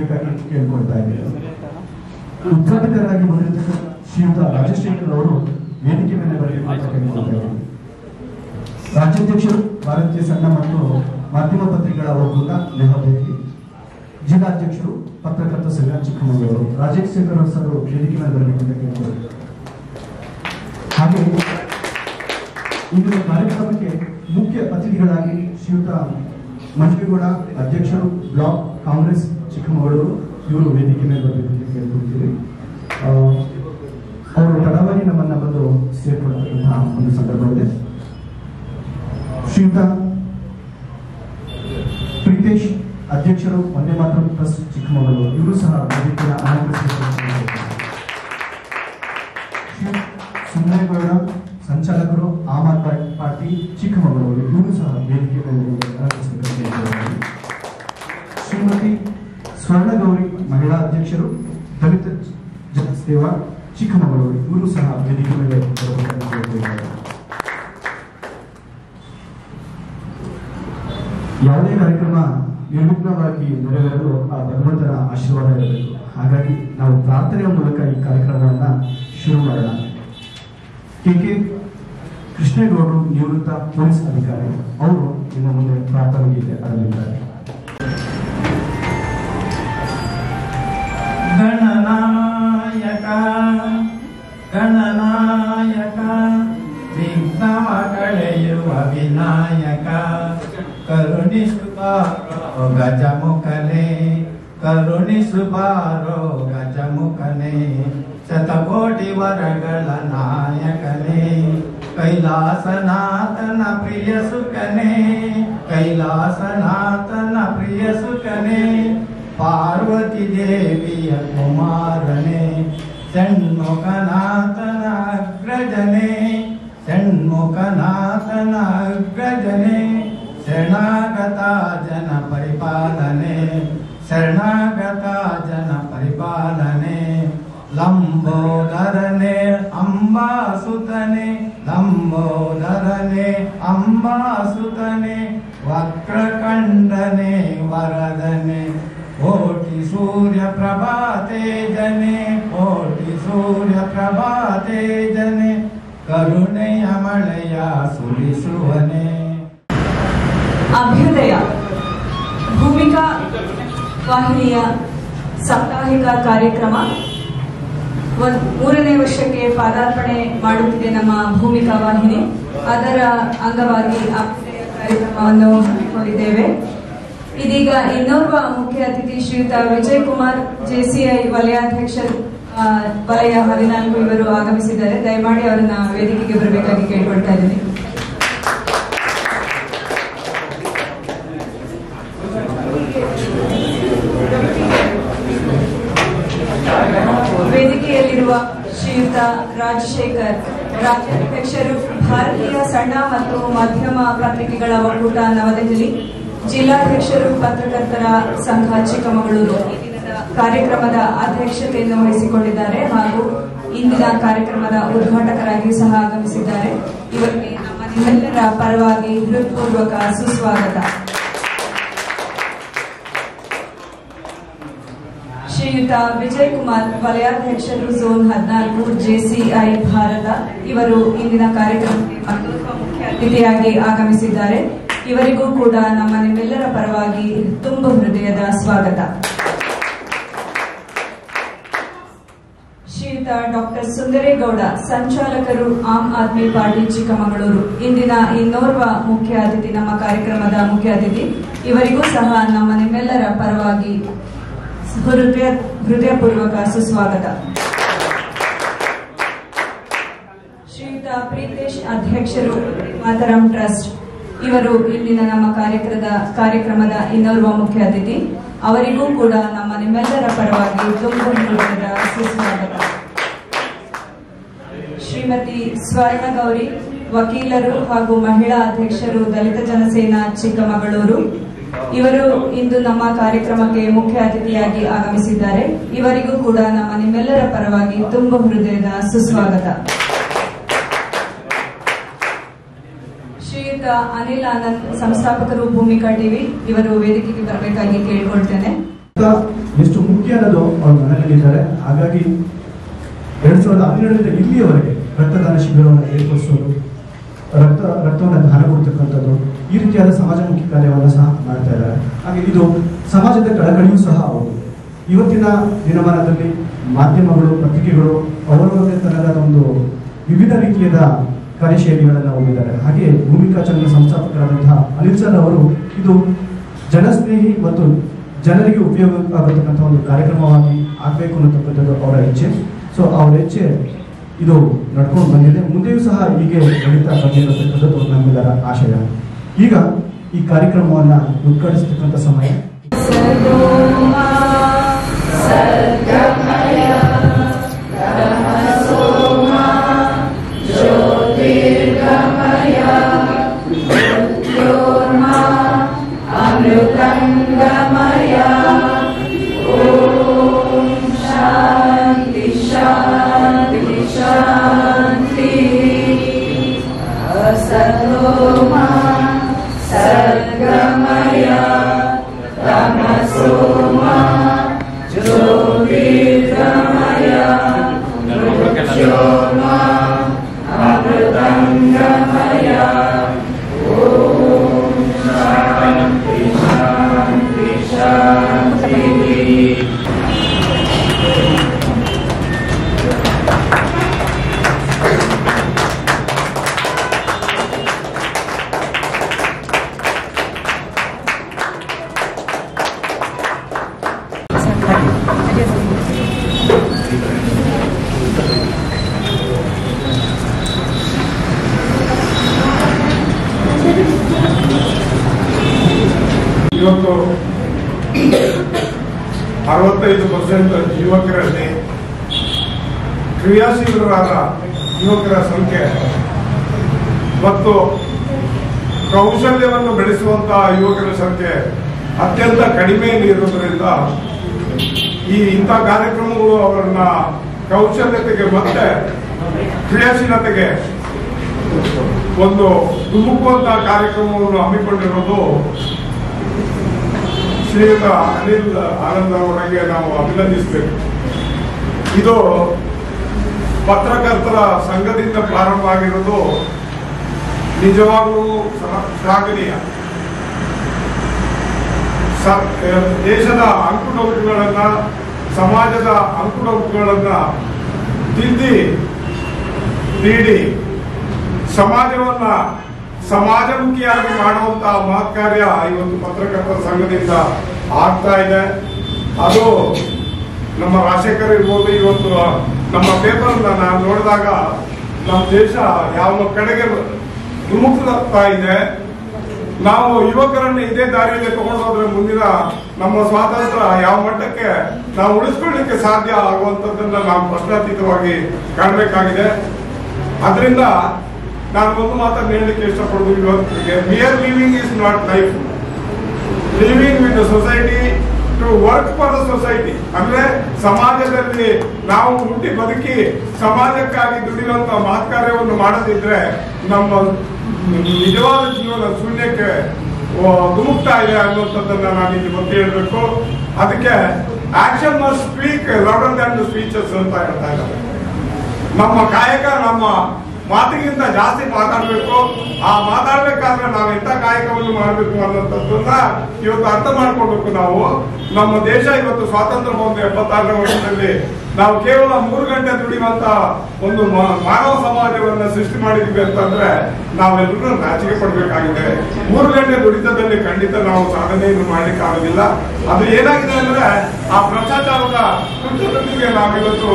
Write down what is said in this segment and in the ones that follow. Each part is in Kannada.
ಆಗಬೇಕಾಗಿ ಕೇಳ್ಕೊಳ್ತಾ ಇದ್ದೇನೆ. ಉದ್ಘಾಟಕರಾಗಿ ಬಂದಿರತಕ್ಕಂಥ ಶ್ರೀಯುತ ರಾಜಶೇಖರ್ ಅವರು ವೇದಿಕೆ ಮೇಲೆ ಬರಬೇಕು ಅಂತ ಕೇಳ್ಕೊಳ್ತಾ ಇದ್ದೇನೆ. ರಾಜ್ಯಾಧ್ಯಕ್ಷರು ಭಾರತೀಯ ಸಣ್ಣ ಮತ್ತು ಮಾಧ್ಯಮ ಪತ್ರಿಕೆಗಳ ಒಕ್ಕೂಟ ನೇಹಬೇಕಿ, ಜಿಲ್ಲಾಧ್ಯಕ್ಷರು ಪತ್ರಕರ್ತ ಸಂಘ ಚಿಕ್ಕಮಗಳೂರು ರಾಜಶೇಖರ್ ಸರ್ ವೇದಿಕೆ ಮೇಲೆ ಬರಬೇಕು ಅಂತ ಕೇಳ್ಕೊಳ್ತಾರೆ. ಹಾಗೆ ಇಂದಿನ ಕಾರ್ಯಕ್ರಮಕ್ಕೆ ಮುಖ್ಯ ಅತಿಥಿಗಳಾಗಿ ಶ್ರೀಯುತ ಮಂಜೇಗೌಡ ಅಧ್ಯಕ್ಷರು ಬ್ಲಾಕ್ ಕಾಂಗ್ರೆಸ್ ಚಿಕ್ಕಮಗಳೂರು ಇವರು ವೇದಿಕೆ ಮೇಲೆ ಬರಬೇಕು ಅಂತ ಕೇಳ್ಕೊಳ್ತೀವಿ. ಅವರು ತಡವಾಗಿ ನಮ್ಮನ್ನ ಬಂದು ಸೇರ್ಕೊಳ್ತಕ್ಕಂತಹ ಒಂದು ಸಂದರ್ಭವಿದೆ. ಶ್ರೀಯುತ ಪ್ರೀತೇಶ್ ಅಧ್ಯಕ್ಷರು ವಂದೇ ಮಾತರಂ ಟ್ರಸ್ಟ್ ಚಿಕ್ಕಮಗಳೂರು ಇವರು ಸಹ ವೇದಿಕೆಯ ಸುಂದರೇಗೌಡ ಸಂಚಾಲಕರು ಆಮ್ ಆದ್ಮಿ ಪಾರ್ಟಿ ಚಿಕ್ಕಮಗಳೂರು ಇವರು ಸಹ ವೇದಿಕೆ ಶ್ರೀಮತಿ ಸ್ವರ್ಣಗೌರಿ ಮಹಿಳಾ ಅಧ್ಯಕ್ಷರು ದಲಿತ ಜನಸೇವಾ ಚಿಕ್ಕಮಗಳೂರು ಇವರು ಸಹ ವೇದಿಕೆ ಮೇಲೆ ಯಾವುದೇ ಕಾರ್ಯಕ್ರಮ ನಿರ್ವಿಘ್ನವಾಗಿ ನೆರವೇರಲು ಆ ಭಗವಂತನ ಆಶೀರ್ವಾದ ಇರಬೇಕು. ಹಾಗಾಗಿ ನಾವು ಪ್ರಾರ್ಥನೆಯ ಮೂಲಕ ಈ ಕಾರ್ಯಕ್ರಮವನ್ನ ಶುರು ಮಾಡೋಣ. ಕೆ ಕೃಷ್ಣೇಗೌಡರು ನಿವೃತ್ತ ಪೊಲೀಸ್ ಅಧಿಕಾರಿ ಅವರು ನಿಮ್ಮ ಮುಂದೆ ಪ್ರಾರ್ಥನೆ ಗೀತೆ ಆಡಲಿದ್ದಾರೆ. ಗಣನಾಯಕ ಗಣನಾಯಕ ವಿಘ್ನವ ಕಳೆಯುವ ವಿನಾಯಕ ಕರುಣಿಸುಬಾರೋ ಗಜಮುಖನೇ ಕರುಣಿಸುಬಾರೋ ಗಜಮುಖನೇ ಶತಕೋಟಿ ವರಗಳ ನಾಯಕನೇ ಕೈಲಾಸನಾಥನ ಪ್ರಿಯ ಸುಖನೇ ಕೈಲಾಸನಾಥನ ಪ್ರಿಯ ಸುಖನೇ ಪಾರ್ವತಿ ದೇವಿಯ ಕುಮಾರನೇ ಷಣ್ಮುಖನಾಥನ ಅಗ್ರಜನೇ ಷಣ್ಮುಖನಾಥನ ಅಗ್ರಜನೇ ಶರಣಾಗತ ಜನ ಪರಿಪಾಲನೆ ಶರಣಾಗತ ಜನ ಪರಿಪಾಲನೆ ಲಂಬೋದರನೆ ಅಂಬಾಸುತನೆ ಲಂಬೋದರನೆ ಅಂಬಾಸುತನೆ ವಕ್ರಕಂಡನೆ ವರದನೆ ಕೋಟಿ ಸೂರ್ಯ ಪ್ರಭಾತೆ ಜನೆ ಕೋಟಿ ಸೂರ್ಯ ಪ್ರಭಾತೆ ಜನೆ ಕರುಣೆಯ ಮಳೆಯ ಸುರಿಸುವನೆ. ಅಭ್ಯುದಯ ಭೂಮಿಕಾ ವಾಹಿನಿಯ ಸಾಪ್ತಾಹಿಕ ಕಾರ್ಯಕ್ರಮ 3ನೇ ವರ್ಷಕ್ಕೆ ಪಾದಾರ್ಪಣೆ ಮಾಡುತ್ತಿದೆ ನಮ್ಮ ಭೂಮಿಕಾ ವಾಹಿನಿ. ಅದರ ಅಂಗವಾಗಿ ಅಭ್ಯುದಯ ಕಾರ್ಯಕ್ರಮವನ್ನು ಹಮ್ಮಿಕೊಂಡಿದ್ದೇವೆ. ಇದೀಗ ಇನ್ನೋರ್ವ ಮುಖ್ಯ ಅತಿಥಿ ಶ್ರೀಯುತ ವಿಜಯ್ ಕುಮಾರ್ ಜೆಸಿಐ ವಲಯಾಧ್ಯಕ್ಷರು ವಲಯ 14 ಇವರು ಆಗಮಿಸಿದ್ದಾರೆ. ದಯಮಾಡಿ ಅವರನ್ನ ವೇದಿಕೆಗೆ ಬರಬೇಕಾಗಿ ಕೇಳ್ಕೊಳ್ತಾ ಇದ್ದೀನಿ. ವೇದಿಕೆಯಲ್ಲಿರುವ ಶ್ರೀಯುತ ರಾಜಶೇಖರ್ ರಾಜ್ಯಾಧ್ಯಕ್ಷರು ಭಾರತೀಯ ಸಣ್ಣ ಮತ್ತು ಮಧ್ಯಮ ಪತ್ರಿಕೆಗಳ ಒಕ್ಕೂಟ ನವದೆಹಲಿ, ಜಿಲ್ಲಾಧ್ಯಕ್ಷರು ಪತ್ರಕರ್ತರ ಸಂಘ ಚಿಕ್ಕಮಗಳೂರು ಈ ದಿನದ ಕಾರ್ಯಕ್ರಮದ ಅಧ್ಯಕ್ಷತೆಯನ್ನು ವಹಿಸಿಕೊಂಡಿದ್ದಾರೆ ಹಾಗೂ ಇಂದಿನ ಕಾರ್ಯಕ್ರಮದ ಉದ್ಘಾಟಕರಾಗಿ ಸಹ ಆಗಮಿಸಿದ್ದಾರೆ. ಇವರಿಗೆ ನಮ್ಮ ನಿಮ್ಮೆಲ್ಲರ ಪರವಾಗಿ ಹೃತ್ಪೂರ್ವಕ ಸುಸ್ವಾಗತ. ಶ್ರೀಯುತ ವಿಜಯ್ ಕುಮಾರ್ ವಲಯಾಧ್ಯಕ್ಷರು ಝೋನ್ 14 ಜೆಸಿಐ ಭಾರತ ಇವರು ಇಂದಿನ ಕಾರ್ಯಕ್ರಮಕ್ಕೆ ಮತ್ತೊಬ್ಬ ಮುಖ್ಯ ಅತಿಥಿಯಾಗಿ ಆಗಮಿಸಿದ್ದಾರೆ. ಇವರಿಗೂ ಕೂಡ ನಮ್ಮ ನಿಮ್ಮೆಲ್ಲರ ಪರವಾಗಿ ತುಂಬ ಹೃದಯದ ಸ್ವಾಗತ. ಶ್ರೀಯುತ ಡಾಕ್ಟರ್ ಸುಂದರೇಗೌಡ ಸಂಚಾಲಕರು ಆಮ್ ಆದ್ಮಿ ಪಾರ್ಟಿ ಚಿಕ್ಕಮಗಳೂರು ಇಂದಿನ ಇನ್ನೋರ್ವ ಮುಖ್ಯ ಅತಿಥಿ, ನಮ್ಮ ಕಾರ್ಯಕ್ರಮದ ಮುಖ್ಯ ಅತಿಥಿ. ಇವರಿಗೂ ಸಹ ನಮ್ಮ ನಿಮ್ಮೆಲ್ಲರ ಪರವಾಗಿ ಹೃದಯಪೂರ್ವಕ ಸುಸ್ವಾಗತ. ಶ್ರೀಯುತ ಪ್ರೀತೇಶ್ ಅಧ್ಯಕ್ಷರು ಮಾತರಂ ಟ್ರಸ್ಟ್ ಇವರು ಇಂದಿನ ನಮ್ಮ ಕಾರ್ಯಕ್ರಮದ ಇನ್ನೋರ್ವ ಮುಖ್ಯ ಅತಿಥಿ. ಅವರಿಗೂ ಕೂಡ ನಮ್ಮ ನಿಮ್ಮೆಲ್ಲರ ಪರವಾಗಿ ತುಂಬ ಹೃದಯದ ಸುಸ್ವಾಗತ. ಶ್ರೀಮತಿ ಸ್ವರ್ಣಗೌರಿ ವಕೀಲರು ಹಾಗೂ ಮಹಿಳಾ ಅಧ್ಯಕ್ಷರು ದಲಿತ ಜನಸೇನಾ ಚಿಕ್ಕಮಗಳೂರು ಇವರು ಇಂದು ನಮ್ಮ ಕಾರ್ಯಕ್ರಮಕ್ಕೆ ಮುಖ್ಯ ಅತಿಥಿಯಾಗಿ ಆಗಮಿಸಿದ್ದಾರೆ. ಇವರಿಗೂ ಕೂಡ ನಮ್ಮ ನಿಮ್ಮೆಲ್ಲರ ಪರವಾಗಿ ತುಂಬ ಹೃದಯದ ಸುಸ್ವಾಗತ. ಶ್ರೀಯುತ ಅನಿಲ್ ಆನಂದ್ ಸಂಸ್ಥಾಪಕರು ಭೂಮಿಕಾ ಟಿವಿ ಇವರು ವೇದಿಕೆಗೆ ಬರಬೇಕಾಗಿ ಕೇಳಿಕೊಳ್ತೇನೆ. ಎಷ್ಟು ಮುಖ್ಯ ಅನ್ನೋದು ಅವರು ಮನಗಂಡಿದ್ದಾರೆ. ಹಾಗಾಗಿ 2017ರಿಂದ ಇಲ್ಲಿಯವರೆಗೆ ರಕ್ತದಾನ ಶಿಬಿರವನ್ನು ಏರ್ಪಡಿಸೋದು, ರಕ್ತವನ್ನು ದಾನ ಕೊಡ್ತಕ್ಕಂಥದ್ದು, ಈ ರೀತಿಯಾದ ಸಮಾಜಮುಖಿ ಕಾರ್ಯವನ್ನು ಸಹ ಮಾಡ್ತಾ ಇದ್ದಾರೆ. ಹಾಗೆ ಇದು ಸಮಾಜದ ಕಳಕಳಿಯೂ ಸಹ ಹೌದು. ಇವತ್ತಿನ ದಿನಮಾನದಲ್ಲಿ ಮಾಧ್ಯಮಗಳು, ಪತ್ರಿಕೆಗಳು ಅವರವರದೇ ತರಹದ ಒಂದು ವಿವಿಧ ರೀತಿಯಾದ ಕಾರ್ಯಶೈಲಿಗಳನ್ನು ಹೊಂದಿದ್ದಾರೆ. ಹಾಗೆ ಭೂಮಿಕಾ ಚಂದ್ರ ಸಂಸ್ಥಾಪಕರಾದಂತಹ ಅನಿಲ್ ಸರ್ ಅವರು ಇದು ಜನಸ್ನೇಹಿ ಮತ್ತು ಜನರಿಗೆ ಉಪಯೋಗ ಆಗತಕ್ಕಂಥ ಒಂದು ಕಾರ್ಯಕ್ರಮವಾಗಿ ಆಗಬೇಕು ಅನ್ನತಕ್ಕಂಥದ್ದು ಅವರ ಇಚ್ಛೆ. ಸೊ ಅವರ ಇಚ್ಛೆ ಇದು ನಡ್ಕೊಂಡು ಬಂದಿದೆ, ಮುಂದೆಯೂ ಸಹ ಹೀಗೆ ನಡೀತಾ ಬಂದಿರತಕ್ಕಂಥದ್ದು ನಮ್ಮೆಲ್ಲರ ಆಶಯ. ಈಗ ಈ ಕಾರ್ಯಕ್ರಮವನ್ನು ಉದ್ಘಾಟಿಸತಕ್ಕಂಥ ಸಮಯ. ಇವತ್ತು 65% ಯುವಕರಲ್ಲಿ ಕ್ರಿಯಾಶೀಲರಾದ ಯುವಕರ ಸಂಖ್ಯೆ ಮತ್ತು ಕೌಶಲ್ಯವನ್ನು ಬೆಳೆಸುವಂತಹ ಯುವಕರ ಸಂಖ್ಯೆ ಅತ್ಯಂತ ಕಡಿಮೆಯಲ್ಲಿ ಇರುವುದರಿಂದ ಇಂಥ ಕಾರ್ಯಕ್ರಮಗಳು ಅವರನ್ನ ಕೌಶಲ್ಯತೆಗೆ ಮತ್ತೆ ಕ್ರಿಯಾಶೀಲತೆಗೆ ಒಂದು ಧುಮುಕುವಂತಹ ಕಾರ್ಯಕ್ರಮವನ್ನು ಹಮ್ಮಿಕೊಂಡಿರೋದು ಶ್ರೀಯುತ ಅನಿಲ್ ಆನಂದ್ ಅವರಿಗೆ ನಾವು ಅಭಿನಂದಿಸಬೇಕು. ಇದು ಪತ್ರಕರ್ತರ ಸಂಘದಿಂದ ಪ್ರಾರಂಭ ಆಗಿರೋದು ನಿಜವಾಗ್ಲೂ ಶ್ಲಾಘನೀಯ. ದೇಶದ ಅಂಕುಡೊಂಕುಗಳನ್ನ, ಸಮಾಜದ ಅಂಕುಡೊಂಕುಗಳನ್ನ ತಿದ್ದಿ ನೀಡಿ ಸಮಾಜವನ್ನ ಸಮಾಜಮುಖಿಯಾಗಿ ಮಾಡುವಂತಹ ಮಹತ್ ಕಾರ್ಯ ಇವತ್ತು ಪತ್ರಕರ್ತರ ಸಂಘದಿಂದ ಆಗ್ತಾ ಇದೆ. ಅದು ನಮ್ಮ ರಾಜಶೇಖರ್ ಇರ್ಬೋದು. ಇವತ್ತು ನಮ್ಮ ಪೇಪರ್ ನಾನು ನೋಡಿದಾಗ ನಮ್ಮ ದೇಶ ಯಾವ ಕಡೆಗೆ ಧುಮುಕ್ತಾ ಇದೆ. ನಾವು ಯುವಕರನ್ನು ಇದೇ ದಾರಿಯಲ್ಲಿ ತಗೊಂಡೋದ್ರೆ ಮುಂದಿನ ನಮ್ಮ ಸ್ವಾತಂತ್ರ್ಯ ಯಾವ ಮಟ್ಟಕ್ಕೆ ನಾವು ಉಳಿಸ್ಕೊಳ್ಳಿಕ್ಕೆ ಸಾಧ್ಯ ಆಗುವಂತದ್ದನ್ನ ನಾವು ಪ್ರಶ್ನಾತೀತವಾಗಿ ಕಾಣಬೇಕಾಗಿದೆ. ಅದರಿಂದ ನಾನು ಒಂದು ಮಾತನ್ನು ಹೇಳಲಿಕ್ಕೆ ಇಷ್ಟಪಡೋದು ಇವತ್ತಿಗೆ, mere living is not life, living with the society to work for the society. ಅಂದ್ರೆ ಸಮಾಜದಲ್ಲಿ ನಾವು ಹುಟ್ಟಿ ಬದುಕಿ ಸಮಾಜಕ್ಕಾಗಿ ದುಡಿಯುವಂತ ಮಹತ್ ಕಾರ್ಯವನ್ನು ಮಾಡದಿದ್ರೆ ನಮ್ಮ ನಿಜವಾದ ಜೀವನ ಶೂನ್ಯಕ್ಕೆ ಧುಮುಕ್ತಾ ಇದೆ ಅನ್ನುವಂಥದ್ದನ್ನ ನಾನು ಇಲ್ಲಿ ಮತ್ತೆ ಹೇಳಬೇಕು. ಅದಕ್ಕೆ action must speak louder than the speeches ಅಂತ ಹೇಳ್ತಾ ಇದ್ದಾರೆ. ನಮ್ಮ ಕಾಯಕ ನಮ್ಮ ಮಾತಿಗಿಂತ ಜಾಸ್ತಿ ಮಾತಾಡಬೇಕು. ಆ ಮಾತಾಡ್ಬೇಕಾದ್ರೆ ನಾವು ಎಂತ ಕಾಯಕವನ್ನು ಮಾಡಬೇಕು ಅನ್ನೋಂಥದ್ದನ್ನ ಇವತ್ತು ಅರ್ಥ ಮಾಡ್ಕೊಳ್ಬೇಕು. ನಾವು ನಮ್ಮ ದೇಶ ಇವತ್ತು ಸ್ವಾತಂತ್ರ್ಯ ಬಂದ 76ನೇ ವರ್ಷದಲ್ಲಿ ನಾವು ಕೇವಲ 3 ಗಂಟೆ ದುಡಿಯುವಂತ ಒಂದು ಮಾನವ ಸಮಾಜವನ್ನ ಸೃಷ್ಟಿ ಮಾಡಿದ್ವಿ ಅಂತಂದ್ರೆ ನಾವೆಲ್ಲರೂ ನಾಚಿಕೆ ಪಡಬೇಕಾಗಿದೆ. 3 ಗಂಟೆ ದುಡಿತದಲ್ಲಿ ಖಂಡಿತ ನಾವು ಸಾಧನೆಯನ್ನು ಮಾಡ್ಲಿಕ್ಕೆ ಆಗೋದಿಲ್ಲ. ಅದು ಏನಾಗಿದೆ ಅಂದ್ರೆ ಆ ಭ್ರಷ್ಟಾಚಾರದ ತುಟ್ಟುಗೆ ನಾವಿವತ್ತು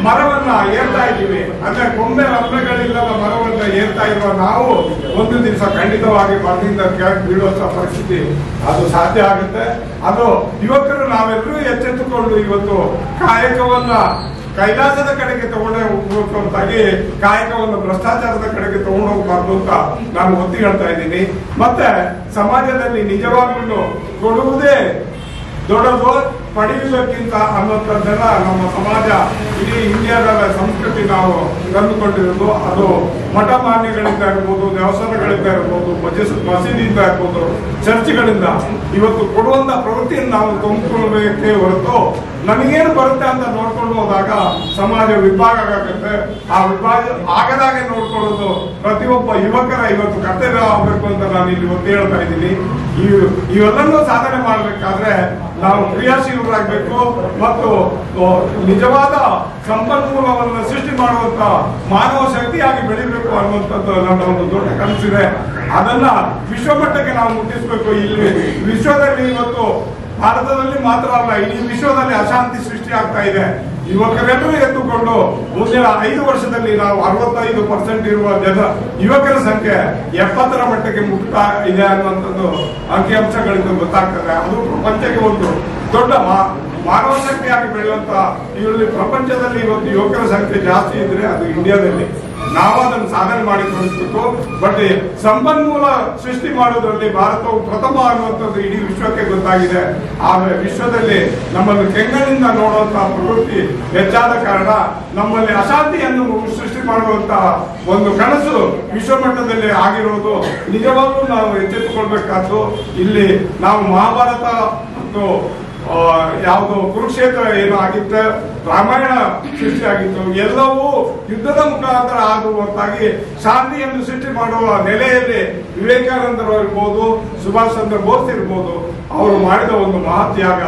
ಮರವನ್ನ ಏರ್ತಾ ಇದ್ದೀವಿ. ಅಂದ್ರೆ ಕೊಂಬೆ ರತ್ನಗಳಿಲ್ಲದ ಮರವನ್ನ ಏರ್ತಾ ಇರುವ ನಾವು ಒಂದು ದಿವಸ ಖಂಡಿತವಾಗಿ ಮರದಿಂದ ಕೆಳಗೆ ಬೀಳುವಂತ ಪರಿಸ್ಥಿತಿ ಅದು ಸಾಧ್ಯ ಆಗುತ್ತೆ. ಅದು ಯುವಕರು ನಾವೆಲ್ಲರೂ ಎಚ್ಚೆತ್ತುಕೊಂಡು ಇವತ್ತು ಕಾಯಕವನ್ನ ಕೈಲಾಸದ ಕಡೆಗೆ ತಗೊಂಡೇ ಹೋಗ್ಬೇಕಾಗಿ ಕಾಯಕವನ್ನು ಭ್ರಷ್ಟಾಚಾರದ ಕಡೆಗೆ ತಗೊಂಡು ಹೋಗ್ಬಾರ್ದು ಅಂತ ನಾನು ಒತ್ತಿ ಹೇಳ್ತಾ ಇದ್ದೀನಿ. ಮತ್ತೆ ಸಮಾಜದಲ್ಲಿ ನಿಜವಾಗ್ಲೂ ಕೊಡುವುದೇ ದೊಡ್ಡದು, ಪಡೆಯುವುದಕ್ಕಿಂತ ಅನ್ನುವಂಥದ್ದೆಲ್ಲ ನಮ್ಮ ಸಮಾಜ ಇಡೀ ಇಂಡಿಯಾದ ಸಂಸ್ಕೃತಿ ನಾವು ತಂದುಕೊಂಡಿರೋದು. ಅದು ಮಠ ಮಾನ್ಯಗಳಿಂದ ಇರ್ಬೋದು, ದೇವಸ್ಥಾನಗಳಿಂದ ಇರ್ಬೋದು, ಮಸೀದಿಯಿಂದ ಇರ್ಬೋದು, ಚರ್ಚ್ಗಳಿಂದ ಇವತ್ತು ಕೊಡುವಂತ ಪ್ರವೃತ್ತಿಯನ್ನು ನಾವು ತುಂಬಿಕೊಳ್ಳಬೇಕೇ ಹೊರತು ನನಗೇನು ಬರುತ್ತೆ ಅಂತ ನೋಡ್ಕೊಂಡು ಹೋದಾಗ ಸಮಾಜ ವಿಭಾಗ ಆಗುತ್ತೆ. ಆ ವಿಭಾಗ ಆಗದಾಗೆ ನೋಡ್ಕೊಳ್ಳೋದು ಪ್ರತಿಯೊಬ್ಬ ಯುವಕರ ಇವತ್ತು ಕರ್ತವ್ಯ ಆಗಬೇಕು ಅಂತ ನಾನು ಇಲ್ಲಿ ಒತ್ತಿ ಹೇಳ್ತಾ ಇದ್ದೀನಿ. ಇವೆಲ್ಲನೂ ಸಾಧನೆ ಮಾಡಬೇಕಾದ್ರೆ ನಾವು ಕ್ರಿಯಾಶೀಲರಾಗಬೇಕು ಮತ್ತು ನಿಜವಾದ ಸಂಪನ್ಮೂಲವನ್ನು ಸೃಷ್ಟಿ ಮಾಡುವಂತ ಮಾನವ ಶಕ್ತಿಯಾಗಿ ಬೆಳಿಬೇಕು ಅನ್ನುವಂಥದ್ದು ನನ್ನ ಒಂದು ದೊಡ್ಡ ಕನಸಿದೆ. ಅದನ್ನ ವಿಶ್ವಮಟ್ಟಕ್ಕೆ ನಾವು ಮುಟ್ಟಿಸಬೇಕು. ಇಲ್ಲಿ ವಿಶ್ವದಲ್ಲಿ ಇವತ್ತು ಭಾರತದಲ್ಲಿ ಮಾತ್ರ ಅಲ್ಲ, ಇಡೀ ವಿಶ್ವದಲ್ಲಿ ಅಶಾಂತಿ ಸೃಷ್ಟಿ ಆಗ್ತಾ ಇದೆ. ಯುವಕರೆಲ್ಲರೂ ಎತ್ತುಕೊಂಡು ಮುಂದಿನ 5 ವರ್ಷದಲ್ಲಿ ನಾವು 65% ಇರುವ ಯುವಕರ ಸಂಖ್ಯೆ 70ರ ಮಟ್ಟಕ್ಕೆ ಮುಟ್ತಾ ಇದೆ ಅನ್ನುವಂಥದ್ದು ಅಂಕಿಅಂಶಗಳಿಂದ ಗೊತ್ತಾಗ್ತದೆ. ಅದು ಪ್ರಪಂಚಕ್ಕೆ ಒಂದು ದೊಡ್ಡ ಮಾನವ ಶಕ್ತಿಯಾಗಿ ಬೆಳೆಯುವಂತ ಇಲ್ಲಿ ಪ್ರಪಂಚದಲ್ಲಿ ಇವತ್ತು ಯುವಕರ ಸಂಖ್ಯೆ ಜಾಸ್ತಿ ಇದ್ರೆ ಅದು ಇಂಡಿಯಾದಲ್ಲಿ. ನಾವು ಅದನ್ನು ಸಾಧನೆ ಮಾಡಿ ತೋರಿಸಬೇಕು. ಬಟ್ ಸಂಪನ್ಮೂಲ ಸೃಷ್ಟಿ ಮಾಡೋದ್ರಲ್ಲಿ ಭಾರತವು ಪ್ರಥಮ ಅನ್ನುವಂಥದ್ದು ಇಡೀ ವಿಶ್ವಕ್ಕೆ ಗೊತ್ತಾಗಿದೆ. ಆದರೆ ವಿಶ್ವದಲ್ಲಿ ನಮ್ಮನ್ನು ಕೆಂಗಣ್ಣಿಂದ ನೋಡುವಂತಹ ಪ್ರವೃತ್ತಿ ಹೆಚ್ಚಾದ ಕಾರಣ ನಮ್ಮಲ್ಲಿ ಅಶಾಂತಿಯನ್ನು ಸೃಷ್ಟಿ ಮಾಡುವಂತ ಒಂದು ಕನಸು ವಿಶ್ವಮಟ್ಟದಲ್ಲಿ ಆಗಿರೋದು ನಿಜವಾಗ್ಲೂ ನಾವು ಎಚ್ಚೆತ್ತುಕೊಳ್ಬೇಕಾದ್ದು. ಇಲ್ಲಿ ನಾವು ಮಹಾಭಾರತ ಮತ್ತು ಯಾವುದು ಕುರುಕ್ಷೇತ್ರ ಏನು ಆಗಿತ್ತು, ರಾಮಾಯಣ ಸೃಷ್ಟಿಯಾಗಿತ್ತು, ಎಲ್ಲವೂ ಯುದ್ಧದ ಮುಖಾಂತರ ಆಗುವಂತಾಗಿ ಶಾಂತಿಯನ್ನು ಸೃಷ್ಟಿ ಮಾಡುವ ನೆಲೆಯಲ್ಲಿ ವಿವೇಕಾನಂದರು ಇರ್ಬೋದು, ಸುಭಾಷ್ ಚಂದ್ರ ಬೋಸ್ ಇರ್ಬೋದು, ಅವರು ಮಾಡಿದ ಒಂದು ಮಹಾತ್ಯಾಗ.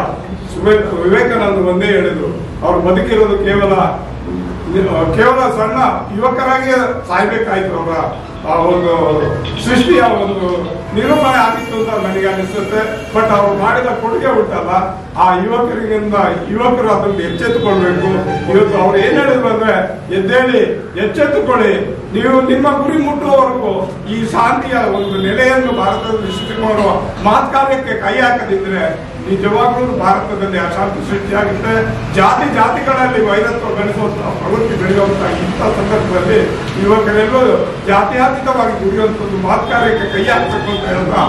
ವಿವೇಕಾನಂದರು ಒಂದೇ ಹೇಳಿದ್ರು, ಅವರು ಬದುಕಿರೋದು ಕೇವಲ ಸಣ್ಣ ಯುವಕರಾಗಿ ಸಾಯ್ಬೇಕಾಯ್ತು. ಅವರ ಒಂದು ಸೃಷ್ಟಿಯ ಒಂದು ನಿರೂಪಣೆ ಆಗಿತ್ತು ಅಂತ ನನಗೆ ಅನಿಸುತ್ತೆ. ಬಟ್ ಅವರು ಮಾಡಿದ ಕೊಡುಗೆ ಉಂಟಲ್ಲ, ಆ ಯುವಕರು ಅದನ್ನು ಎಚ್ಚೆತ್ತುಕೊಳ್ಬೇಕು. ಇವತ್ತು ಅವ್ರು ಏನ್ ಹೇಳಿದ್ರು ಅಂದ್ರೆ, ಎದ್ದೇಳಿ ಎಚ್ಚೆತ್ತುಕೊಳ್ಳಿ, ನೀವು ನಿಮ್ಮ ಗುರಿ ಮುಟ್ಟುವವರೆಗೂ ಈ ಶಾಂತಿಯ ಒಂದು ನೆಲೆಯನ್ನು ಭಾರತದಲ್ಲಿ ಸೃಷ್ಟಿ ಮಾಡುವ ಮಹತ್ ಕಾರ್ಯಕ್ಕೆ ಕೈ ಹಾಕದಿದ್ರೆ ನಿಜವಾಗ್ಲೂ ಭಾರತದಲ್ಲಿ ಅಶಾಂತಿ ಸೃಷ್ಟಿಯಾಗುತ್ತೆ. ಜಾತಿಗಳಲ್ಲಿ ವೈರತ್ವ ಬೆಳೆಸುವಂತಹ ಪ್ರವೃತ್ತಿ ಬೆಳೆಯುವಂತಹ ಇಂಥ ಸಂದರ್ಭದಲ್ಲಿ ಯುವಕರೆಲ್ಲೂ ಜಾತ್ಯತೀತವಾಗಿ ದುಡಿಯುವಂಥದ್ದು ಮಹತ್ ಕಾರ್ಯಕ್ಕೆ ಕೈ ಹಾಕಬೇಕು ಅಂತ ಹೇಳ್ತಾ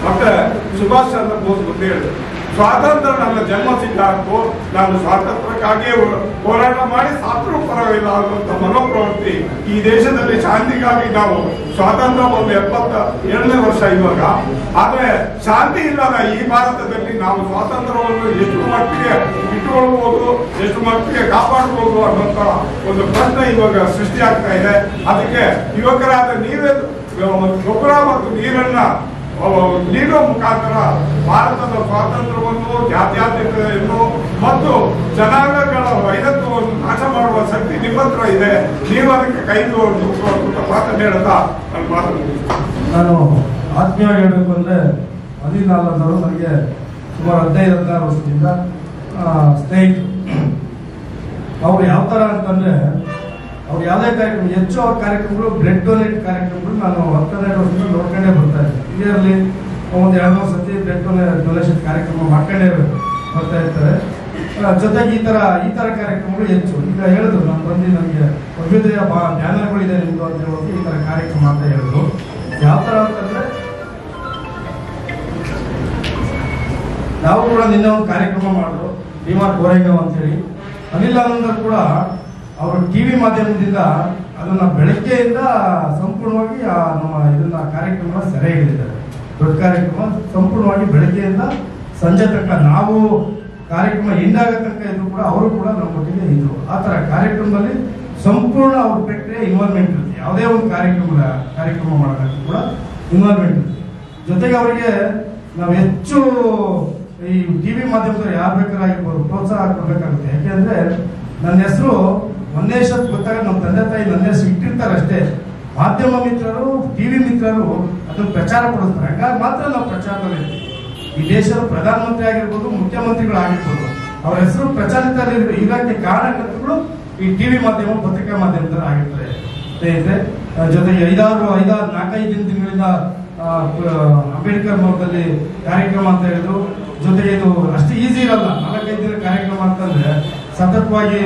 ಮತ್ತೆ ಸುಭಾಷ್ ಚಂದ್ರ ಬೋಸ್ ಮುಂದೆ ಹೇಳಿದ್ರು, ಸ್ವಾತಂತ್ರ್ಯ ನನ್ನ ಜನ್ಮ ಸಿದ್ಧಾಂತ, ನಾನು ಸ್ವಾತಂತ್ರ್ಯಕ್ಕಾಗಿಯೇ ಹೋರಾಟ ಮಾಡಿ ಸಾತ್ರೂ ಪರವಾಗಿಲ್ಲ ಅನ್ನುವಂಥ ಮನೋಪ್ರವೃತ್ತಿ. ಈ ದೇಶದಲ್ಲಿ ಶಾಂತಿಗಾಗಿ ನಾವು ಸ್ವಾತಂತ್ರ್ಯ ಒಂದು 77ನೇ ವರ್ಷ ಇವಾಗ. ಆದ್ರೆ ಶಾಂತಿ ಇಲ್ಲದ ಈ ಭಾರತದಲ್ಲಿ ನಾವು ಸ್ವಾತಂತ್ರ್ಯವನ್ನು ಎಷ್ಟು ಮಟ್ಟಿಗೆ ಇಟ್ಟುಕೊಳ್ಬಹುದು, ಎಷ್ಟು ಮಟ್ಟಿಗೆ ಕಾಪಾಡಬಹುದು ಅನ್ನುವಂತ ಒಂದು ಪ್ರಶ್ನೆ ಇವಾಗ ಸೃಷ್ಟಿಯಾಗ್ತಾ ಇದೆ. ಅದಕ್ಕೆ ಯುವಕರಾದ ನೀವೇ ಗೊಬ್ಬರ ಮತ್ತು ನೀಡುವ ಮುಖಾಂತರ ಭಾರತದ ಸ್ವಾತಂತ್ರ್ಯವನ್ನು, ಜಾತ್ಯತೀತತೆಯನ್ನು ಮತ್ತು ಜನಾಂಗಗಳ ವೈರತ್ವವನ್ನು ನಾಶ ಮಾಡುವ ಶಕ್ತಿ ನಿಮ್ಮ ಹತ್ರ ಇದೆ. ನೀವು ಅದಕ್ಕೆ ಕೈಗೊಂಡು ಮಾತನ್ನು ಹೇಳ್ತಾ ನಾನು ಮಾತನ್ನು ನಾನು ಆತ್ಮೀಯವಾಗಿ ಹೇಳಬೇಕು ಅಂದ್ರೆ, ಅನಿಲ್ ನಾಲಂದವರು ನನಗೆ ಸುಮಾರು 15-16 ವರ್ಷದಿಂದ ಸ್ನೇಹಿತರು. ಅವ್ರು ಯಾವ ತರ ಅಂತಂದ್ರೆ, ಅವ್ರು ಯಾವುದೇ ಕಾರ್ಯಕ್ರಮ, ಹೆಚ್ಚು ಅವ್ರ ಕಾರ್ಯಕ್ರಮಗಳು ಬ್ಲಡ್ ಡೊನೇಟ್ ಕಾರ್ಯಕ್ರಮಗಳು ನಾನು 12 ವರ್ಷದಿಂದ ನೋಡ್ಕೊಂಡೇ ಬರ್ತಾ ಇದ್ದೆ. ಇಯರ್ಲಿ ಒಂದು 2-3 ಸತಿ ಬ್ಲಡ್ ಡೊನೇಷನ್ ಕಾರ್ಯಕ್ರಮ ಮಾಡ್ಕೊಂಡೇ ಬರ್ತಾ ಇರ್ತಾರೆ. ಜೊತೆಗೆ ಈ ತರ ಕಾರ್ಯಕ್ರಮಗಳು ಹೆಚ್ಚು. ಈಗ ಹೇಳಿದ್ರು, ನಾನು ಬಂದು ನನಗೆ ಅಭ್ಯುದಯ ಧ್ಯಾನಗಳಿದೆ ನಿಮ್ದು ಅಂತ ಹೇಳೋದು ಈ ತರ ಕಾರ್ಯಕ್ರಮ ಅಂತ ಹೇಳಿದ್ರು. ಯಾವ ತರ ಅಂತಂದ್ರೆ, ನಾವು ಕೂಡ ನಿನ್ನೆ ಒಂದು ಕಾರ್ಯಕ್ರಮ ಮಾಡಿದ್ರು, ಡಿಮಾರ್ ಗೋರೆಗಾಂವ್ ಅಂತ ಹೇಳಿ. ಅನಿಲ್ ಆನಂದ್ ಕೂಡ ಅವರು ಟಿವಿ ಮಾಧ್ಯಮದಿಂದ ಅದನ್ನ ಬೆಳಗ್ಗೆಯಿಂದ ಸಂಪೂರ್ಣವಾಗಿ ನಮ್ಮ ಇದನ್ನ ಕಾರ್ಯಕ್ರಮ ಸೆರೆ ಹಿಡಿದಿದ್ದಾರೆ. ದೊಡ್ಡ ಕಾರ್ಯಕ್ರಮ ಸಂಪೂರ್ಣವಾಗಿ ಬೆಳಗ್ಗೆಯಿಂದ ಸಂಜೆ ತನಕ, ನಾವು ಕಾರ್ಯಕ್ರಮ ಎಂಡಾಗ ತನಕ ಇದ್ರು ಕೂಡ ಅವರು ಕೂಡ ನಮ್ಮ ಒಟ್ಟಿಗೆ ಇದ್ರು. ಆ ತರ ಕಾರ್ಯಕ್ರಮದಲ್ಲಿ ಸಂಪೂರ್ಣ ಅವ್ರ ಪ್ರಕ್ರಿಯೆ ಇನ್ವಾಲ್ವ್ಮೆಂಟ್ ಇರುತ್ತೆ. ಯಾವುದೇ ಒಂದು ಕಾರ್ಯಕ್ರಮ ಮಾಡೋದಕ್ಕೆ ಕೂಡ ಇನ್ವಾಲ್ವ್ಮೆಂಟ್ ಇರುತ್ತೆ. ಜೊತೆಗೆ ಅವರಿಗೆ ನಾವು ಹೆಚ್ಚು ಈ ಟಿವಿ ಮಾಧ್ಯಮದಲ್ಲಿ ಯಾರು ಬೇಕಾಗಿರ್ಬೋದು ಪ್ರೋತ್ಸಾಹ ಕೊಡ್ಬೇಕಾಗುತ್ತೆ. ಯಾಕೆಂದ್ರೆ ನನ್ನ ಹೆಸರು ಒಂದೇ ಶತ್ ಗೊತ್ತಾಗ ನಮ್ಮ ತಂದೆ ತಾಯಿ ನನ್ನ ಹೆಸರು ಇಟ್ಟಿರ್ತಾರೆ ಅಷ್ಟೇ. ಮಾಧ್ಯಮ ಮಿತ್ರರು, ಟಿವಿ ಮಿತ್ರರು ಅದನ್ನು ಪ್ರಚಾರ ಪಡಿಸ್ತಾರೆ. ಹಂಗಾಗಿ ಮಾತ್ರ ನಾವು ಪ್ರಚಾರದಲ್ಲಿ ಈ ದೇಶದ ಪ್ರಧಾನಮಂತ್ರಿ ಆಗಿರ್ಬೋದು, ಮುಖ್ಯಮಂತ್ರಿಗಳಾಗಿರ್ಬೋದು, ಅವ್ರ ಹೆಸರು ಪ್ರಚಾರಿತ ಇರೋಕ್ಕೆ ಕಾರಣಕರ್ತರು ಈ ಟಿವಿ ಮಾಧ್ಯಮ, ಪತ್ರಿಕಾ ಮಾಧ್ಯಮದಲ್ಲಿ ಆಗಿರ್ತಾರೆ. ಸ್ನೇಹಿತರೆ, ಜೊತೆಗೆ 4-5 ದಿನಗಳಿಂದ ಅಂಬೇಡ್ಕರ್ ಭವನದಲ್ಲಿ ಕಾರ್ಯಕ್ರಮ ಅಂತ ಹೇಳಿದ್ರು. ಜೊತೆಗೆ ಇದು ಅಷ್ಟು ಈಸಿ ಇರಲ್ಲ, 4-5 ದಿನ ಕಾರ್ಯಕ್ರಮ ಅಂತಂದ್ರೆ ಸತತವಾಗಿ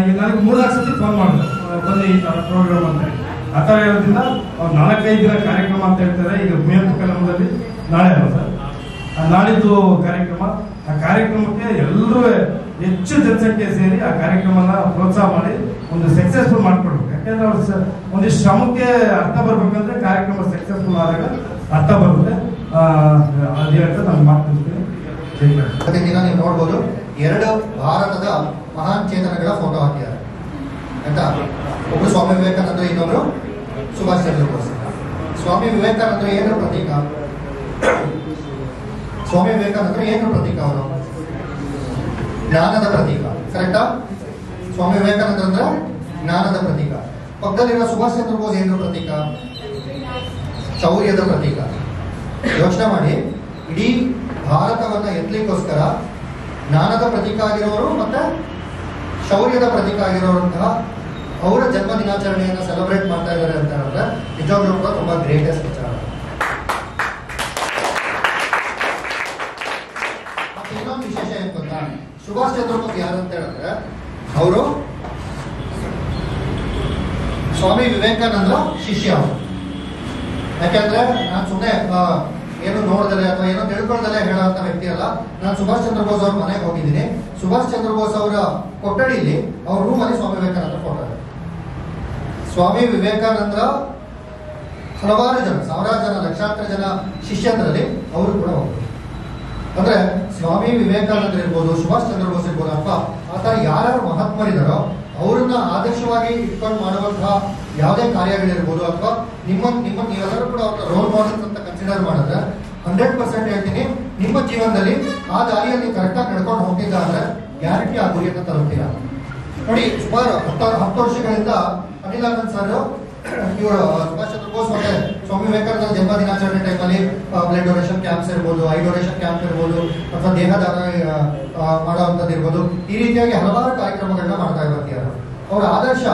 ಈಗ ನನಗೆ 3-4 ಸತಿ ಫೋನ್ ಮಾಡಿದ್ರು, ಬನ್ನಿ ಈ ತರ ಪ್ರೋಗ್ರಾಮ್ ಅಂತ ಹೇಳಿ. ಆ ತರ ಇರೋದ್ರಿಂದ ಅವ್ರು 4-5 ದಿನ ಕಾರ್ಯಕ್ರಮ ಅಂತ ಹೇಳ್ತಾರೆ. ಈಗ ಕುವೆಂಪು ಕಲಾಮದಲ್ಲಿ ನಾಳೆ ಅಲ್ಲ ಸರ್, ನಾಳಿದ್ದು ಕಾರ್ಯಕ್ರಮ. ಆ ಕಾರ್ಯಕ್ರಮಕ್ಕೆ ಎಲ್ಲರೂ ಹೆಚ್ಚು ಜನಸಂಖ್ಯೆ ಸೇರಿ ಆ ಕಾರ್ಯಕ್ರಮನ ಪ್ರೋತ್ಸಾಹ ಮಾಡಿ ಒಂದು ಸಕ್ಸಸ್ಫುಲ್ ಮಾಡ್ಕೊಡ್ಬೇಕು. ಯಾಕಂದ್ರೆ ಅವ್ರ ಒಂದಿಷ್ಟು ಶ್ರಮಕ್ಕೆ ಅರ್ಥ ಬರ್ಬೇಕಂದ್ರೆ ಕಾರ್ಯಕ್ರಮ ಸಕ್ಸಸ್ಫುಲ್ ಆದಾಗ ಅರ್ಥ ಬರುತ್ತೆ. ಅದೇ ಅಂತ ನಾನು ಮಾತಾಡ್ತೀನಿ. ಪ್ರತಿದಿನ ನೀವು ನೋಡ್ಬೋದು 2 ಭಾರತದ ಮಹಾನ್ ಚೇತನಗಳ ಫೋಟೋ ಹಾಕಿದ್ದಾರೆ ಆಯ್ತಾ. ಒಬ್ರು ಸ್ವಾಮಿ ವಿವೇಕಾನಂದ, ಇನ್ನೊಬ್ರು ಸುಭಾಷ್ ಚಂದ್ರ ಬೋಸ್. ಸ್ವಾಮಿ ವಿವೇಕಾನಂದರು ಏನು ಪ್ರತೀಕ? ಸ್ವಾಮಿ ವಿವೇಕಾನಂದರು ಏನು ಪ್ರತೀಕ? ಅವರು ಜ್ಞಾನದ ಪ್ರತೀಕ, ಕರೆಕ್ಟಾ? ಸ್ವಾಮಿ ವಿವೇಕಾನಂದ ಅಂದ್ರೆ ಜ್ಞಾನದ ಪ್ರತೀಕ. ಪಕ್ಕದಲ್ಲಿರುವ ಸುಭಾಷ್ ಚಂದ್ರ ಬೋಸ್ ಏನು ಪ್ರತೀಕ? ಶೌರ್ಯದ ಪ್ರತೀಕ. ಯೋಚನೆ ಮಾಡಿ, ಇಡೀ ಭಾರತವನ್ನ ಎತ್ತಲಿಕ್ಕೋಸ್ಕರ ಜ್ಞಾನದ ಪ್ರತೀಕ ಆಗಿರೋರು ಮತ್ತೆ ಶೌರ್ಯದ ಪ್ರತೀಕ ಆಗಿರೋರಂತಹ ಅವರ ಜನ್ಮ ದಿನಾಚರಣೆಯನ್ನು ಸೆಲೆಬ್ರೇಟ್ ಮಾಡ್ತಾ ಇದ್ದಾರೆ ಅಂತ ಹೇಳಿದ್ರೆ ನಿಜವಾಗ್ಲೂ ಕೂಡ ತುಂಬಾ ಗ್ರೇಟೆಸ್ಟ್ ವಿಚಾರ. ಮತ್ತೆ ಇನ್ನೊಂದು ವಿಶೇಷ ಏನು ಗೊತ್ತಾ, ಸುಭಾಷ್ ಚಂದ್ರ ಬೋಸ್ ಯಾರು ಅಂತ ಹೇಳಿದ್ರೆ ಅವರು ಸ್ವಾಮಿ ವಿವೇಕಾನಂದರ ಶಿಷ್ಯ. ಯಾಕೆಂದ್ರೆ ನಾನು ಸುಮ್ಮನೆ ಏನು ನೋಡ್ದಲೆ ಅಥವಾ ಏನೋ ತಿಳ್ಕೊಳ್ದಲೆ ಹೇಳೋಂಥ ವ್ಯಕ್ತಿ ಅಲ್ಲ. ನಾನು ಸುಭಾಷ್ ಚಂದ್ರ ಬೋಸ್ ಅವ್ರ ಮನೆಗೆ ಹೋಗಿದ್ದೀನಿ. ಸುಭಾಷ್ ಚಂದ್ರ ಬೋಸ್ ಅವರ ಕೊಠಡಿಯಲ್ಲಿ ಅವ್ರ ರೂಮಲ್ಲಿ ಸ್ವಾಮಿ ವಿವೇಕಾನಂದ ಫೋಟೋ ಇದೆ. ಸ್ವಾಮಿ ವಿವೇಕಾನಂದರ ಹಲವಾರು ಜನ, ಸಾವಿರಾರು ಜನ, ಲಕ್ಷಾಂತರ ಜನ ಶಿಷ್ಯಂದ್ರಲ್ಲಿ ಅವರು ಕೂಡ ಹೋಗ್ತಾರೆ. ಅಂದ್ರೆ ಸ್ವಾಮಿ ವಿವೇಕಾನಂದ ಇರ್ಬೋದು, ಸುಭಾಷ್ ಚಂದ್ರ ಬೋಸ್ ಇರ್ಬೋದು, ಅಥವಾ ಆತರ ಯಾರ್ಯಾರು ಮಹಾತ್ಮರಿದಾರೋ ಅವ್ರನ್ನ ಆದರ್ಶವಾಗಿ ಇಟ್ಕೊಂಡು ಮಾಡುವಂತಹ ಯಾವುದೇ ಕಾರ್ಯಗಳಿರ್ಬೋದು, ಅಥವಾ ನೀವೆಲ್ಲರೂ ಕೂಡ ಅವ್ರ ರೋಲ್ ಮಾಡೆಲ್ಸ್ ಅಂತ ಕನ್ಸಿಡರ್ ಮಾಡಿದ್ರೆ 100% ಹೇಳ್ತೀನಿ, ನಿಮ್ಮ ಜೀವನದಲ್ಲಿ ಆ ದಾರಿಯಲ್ಲಿ ಕರೆಕ್ಟಾಗಿ ನಡ್ಕೊಂಡು ಹೋಗ್ತಿದ್ದ ಅಂದ್ರೆ ಗ್ಯಾರಂಟಿ ಆ ಗುರಿಯನ್ನು ತಲುಪ್ತೀರ. ನೋಡಿ, ಸುಮಾರು 10 ವರ್ಷಗಳಿಂದ ಅನಿಲ್ ಆನಂದ್ ಸರ್ ಇವರು ಸುಭಾಷ್ ಚಂದ್ರ ಬೋಸ್ ಮತ್ತೆ ಸ್ವಾಮಿ ವಿವೇಕಾನಂದ ಜನ್ಮ ದಿನಾಚರಣೆ ಟೈಮಲ್ಲಿ ಬ್ಲಡ್ ಡೊನೇಷನ್ ಕ್ಯಾಂಪ್ಸ್ ಇರ್ಬೋದು, ಐ ಡೊನೇಷನ್ ಕ್ಯಾಂಪ್ ಇರ್ಬೋದು, ಅಥವಾ ದೇಹದಾನ ಮಾಡುವಂಥದ್ದು ಇರ್ಬೋದು, ಈ ರೀತಿಯಾಗಿ ಹಲವಾರು ಕಾರ್ಯಕ್ರಮಗಳನ್ನ ಮಾಡ್ತಾ ಬರ್ತಿದ್ದಾರೆ. ಅವ್ರ ಆದರ್ಶ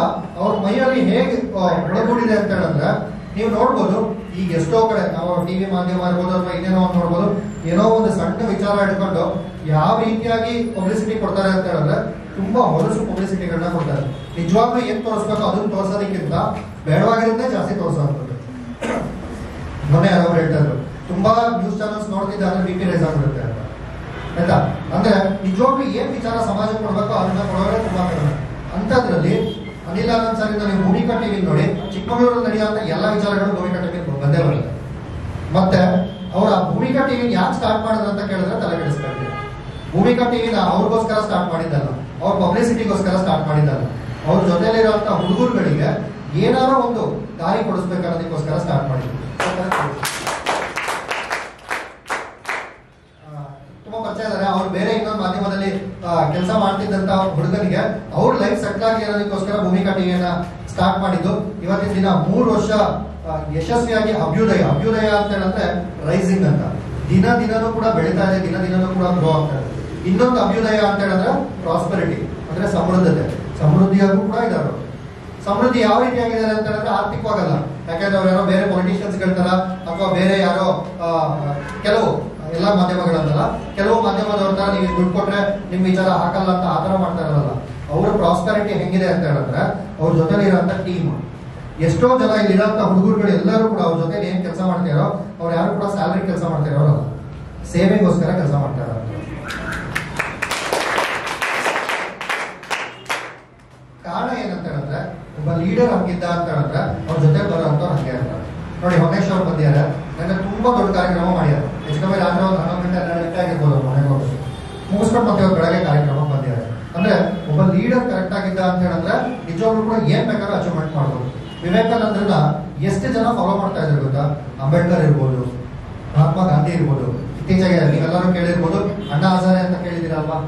ಅವ್ರ ಮೈಯಲ್ಲಿ ಹೇಗೆ ಒಳಗೂಡಿದೆ ಅಂತ ಹೇಳಿದ್ರೆ ನೀವು ನೋಡ್ಬೋದು. ಈಗ ಎಷ್ಟೋ ಕಡೆ ನಾವು ಟಿವಿ ಮಾಧ್ಯಮ ಇರ್ಬೋದು ಅಥವಾ ಇನ್ನೇನೋ ಒಂದು ನೋಡ್ಬೋದು, ಏನೋ ಒಂದು ಸಣ್ಣ ವಿಚಾರ ಹಿಡ್ಕೊಂಡು ಯಾವ ರೀತಿಯಾಗಿ ಪಬ್ಲಿಸಿಟಿ ಕೊಡ್ತಾರೆ ಅಂತ ಹೇಳಿದ್ರೆ ತುಂಬಾ ಹೊಲಸು ಪಬ್ಲಿಸಿಟಿಗಳನ್ನ ಕೊಡ್ತಾರೆ. ನಿಜವಾಗ್ಲೂ ಏನ್ ತೋರಿಸ್ಬೇಕು ಅದನ್ನ ತೋರ್ಸೋದಕ್ಕಿಂತ ಬೇಡವಾಗಿರೋದೇ ಜಾಸ್ತಿ ತೋರಿಸೋದು. ಮೊನ್ನೆ ಅವ್ರು ಹೇಳ್ತಾರೆ ತುಂಬಾ ನ್ಯೂಸ್ ಚಾನಲ್ಸ್ ನೋಡ್ತಿದ್ದ ಅಂದ್ರೆ BP ರೈಸ್ ಆಗ್ಬಿಡುತ್ತೆ ಅಂತ, ಆಯ್ತಾ. ಅಂದ್ರೆ ನಿಜವಾಗ್ಲೂ ಏನ್ ವಿಚಾರ ಸಮಾಜಕ್ಕೆ ಕೊಡ್ಬೇಕು ಅದನ್ನ ಕೊಡೋರೆ ತುಂಬಾ ಕಡಿಮೆ. ಅಂತದ್ರಲ್ಲಿ ಅನಿಲ್ ಆನಂದ್ ಸರ್ ಇಂದ ನೀವು ಭೂಮಿಕಾ ಟಿವಿ ನೋಡಿ, ಚಿಕ್ಕಮಗಳೂರಲ್ಲಿ ನಡೆಯುವಂತ ಎಲ್ಲ ವಿಚಾರಗಳು ಭೂಮಿಕಾ ಟಿವಿ ಬಂದೇ ಬರುತ್ತೆ. ಮತ್ತೆ ಅವ್ರ ಭೂಮಿಕಾ ಟಿವಿ ಯಾಕೆ ಸ್ಟಾರ್ಟ್ ಮಾಡಿದ್ರು ಅಂತ ಕೇಳಿದ್ರೆ ತಲೆ ಕೆಡಿಸ್ತಾರೆ. ಭೂಮಿಕಾ ಟಿವಿನ ಅವ್ರಿಗೋಸ್ಕರ ಸ್ಟಾರ್ಟ್ ಮಾಡಿದ್ದಲ್ಲ, ಅವ್ರ ಪಬ್ಲಿಸಿಟಿಗೋಸ್ಕರ ಸ್ಟಾರ್ಟ್ ಮಾಡಿದ್ದಲ್ಲ, ಅವ್ರ ಜೊತೆಲಿರುವಂತ ಹುಡುಗರುಗಳಿಗೆ ಏನಾರೋ ಒಂದು ದಾರಿ ಕೊಡಿಸ್ಬೇಕನ್ನೋದಕ್ಕೋಸ್ಕರ ಸ್ಟಾರ್ಟ್ ಮಾಡಿದ್ರು. ತುಂಬಾ ಪರಿಚಯ ಇದ್ದಾರೆ. ಅವ್ರು ಬೇರೆ ಇನ್ನೊಂದು ಮಾಧ್ಯಮದಲ್ಲಿ ಕೆಲಸ ಮಾಡ್ತಿದ್ದಂತ ಹುಡುಗನಿಗೆ ಅವ್ರ ಲೈಫ್ ಸೆಟ್ಲ್ ಆಗಿ ಇರೋದಕ್ಕೋಸ್ಕರ ಭೂಮಿಕಾ ಟಿವಿಯನ್ನ ಸ್ಟಾರ್ಟ್ ಮಾಡಿದ್ದು. ಇವತ್ತಿನ ದಿನ 3 ವರ್ಷ ಯಶಸ್ವಿಯಾಗಿ ಅಭ್ಯುದಯ ಅಂತ ಹೇಳಿದ್ರೆ ರೈಸಿಂಗ್ ಅಂತ ದಿನನೂ ಕೂಡ ಬೆಳೀತಾ ಇದೆ, ದಿನನೂ ಕೂಡ ಗ್ರೋ ಆಗ್ತಾ ಇದೆ. ಇನ್ನೊಂದು ಅಭ್ಯುದಯ ಅಂತ ಹೇಳಿದ್ರೆ ಪ್ರಾಸ್ಪರಿಟಿ ಅಂದ್ರೆ ಸಮೃದ್ಧಿಯಾಗೂ ಕೂಡ ಇದ್ದಾರೆ. ಸಮೃದ್ಧಿ ಯಾವ ರೀತಿಯಾಗಿದ್ದಾರೆ ಅಂತ ಹೇಳಿದ್ರೆ ಆರ್ಥಿಕವಾಗಲ್ಲ. ಯಾಕಂದ್ರೆ ಅವ್ರು ಯಾರೋ ಬೇರೆ ಪೊಲಿಟಿಷಿಯನ್ಸ್ ತರ ಅಥವಾ ಬೇರೆ ಯಾರೋ ಕೆಲವು ಎಲ್ಲ ಮಾಧ್ಯಮಗಳಂತಲ್ಲ, ಕೆಲವು ಮಾಧ್ಯಮದವ್ರ ತರ ನೀವು ದುಡ್ಡು ಕೊಟ್ರೆ ನಿಮ್ ವಿಚಾರ ಹಾಕಲ್ಲ ಅಂತ ಆತರ ಮಾಡ್ತಾ ಇರಲ್ಲ. ಅವ್ರ ಪ್ರಾಸ್ಪರಿಟಿ ಹೆಂಗಿದೆ ಅಂತ ಹೇಳಿದ್ರೆ ಅವ್ರ ಜೊತೆಲಿ ಇರೋಂಥ ಟೀಮ್, ಎಷ್ಟೋ ಜನ ಇಲ್ಲಿರೋಂಥ ಹುಡುಗರುಗಳು ಎಲ್ಲರೂ ಕೂಡ ಅವ್ರ ಜೊತೆ ಏನ್ ಕೆಲಸ ಮಾಡ್ತಾರೋ ಅವ್ರು ಯಾರು ಕೂಡ ಸ್ಯಾಲರಿ ಕೆಲಸ ಮಾಡ್ತಾ ಇರೋರಲ್ಲ, ಸೇವೆಗೋಸ್ಕರ ಕೆಲಸ ಮಾಡ್ತಾ ಇರೋರು. ಕಾರಣ ಏನಂತ ಹೇಳಿದ್ರೆ ಒಬ್ಬ ಲೀಡರ್ ಹಂಗಿದ್ದ ಅಂತ ಹೇಳಿದ್ರೆ ಅವ್ರ ಜೊತೆ ಬರೋಂಥವ್ರು ಹಂಗೆ ಇರ್ತಾರೆ. ನೋಡಿ, ಹೊನ್ನೇಶ್ ಅವ್ರು ಬಂದಿದ್ದಾರೆ, ನನಗೆ ತುಂಬಾ ದೊಡ್ಡ ಕಾರ್ಯಕ್ರಮ ಮಾಡಿದ್ದಾರೆ. ಎಷ್ಟು ಕಮ್ಮಿ ರಾತ್ರಿ ಒಂದು 11 ಗಂಟೆ 12 ಗಂಟೆ ಆಗಿರ್ಬೋದು ಅವ್ರು ಮನೆಗೆ ಹೋಗಿ ಮುಗಿಸ್ಕೊಂಡು ಮತ್ತೆ ಬೆಳಗ್ಗೆ ಕಾರ್ಯಕ್ರಮ ಬಂದಿದ್ದಾರೆ. ಅಂದ್ರೆ ಒಬ್ಬ ಲೀಡರ್ ಕರೆಕ್ಟ್ ಆಗಿದ್ದ ಅಂತ ಹೇಳಿದ್ರೆ ನಿಜವಾಗ್ಲೂ ಕೂಡ ಏನ್ ಬೇಕಾದ್ರೂ ಅಚೀವ್ಮೆಂಟ್ ಮಾಡ್ಬೋದು. ವಿವೇಕಾನಂದರನ್ನ ಎಷ್ಟು ಜನ ಫಾಲೋ ಮಾಡ್ತಾ ಇದ್ರು ಗೊತ್ತಾ? ಅಂಬೇಡ್ಕರ್ ಇರ್ಬೋದು, ಮಹಾತ್ಮ ಗಾಂಧಿ ಇರ್ಬೋದು, ಇತ್ತೀಚೆಗೆ ನೀವೆಲ್ಲರೂ ಕೇಳಿರ್ಬೋದು ಅಣ್ಣಾ ಹಜಾರೆ ಅಂತ ಕೇಳಿದಿರಲ್ವಾ?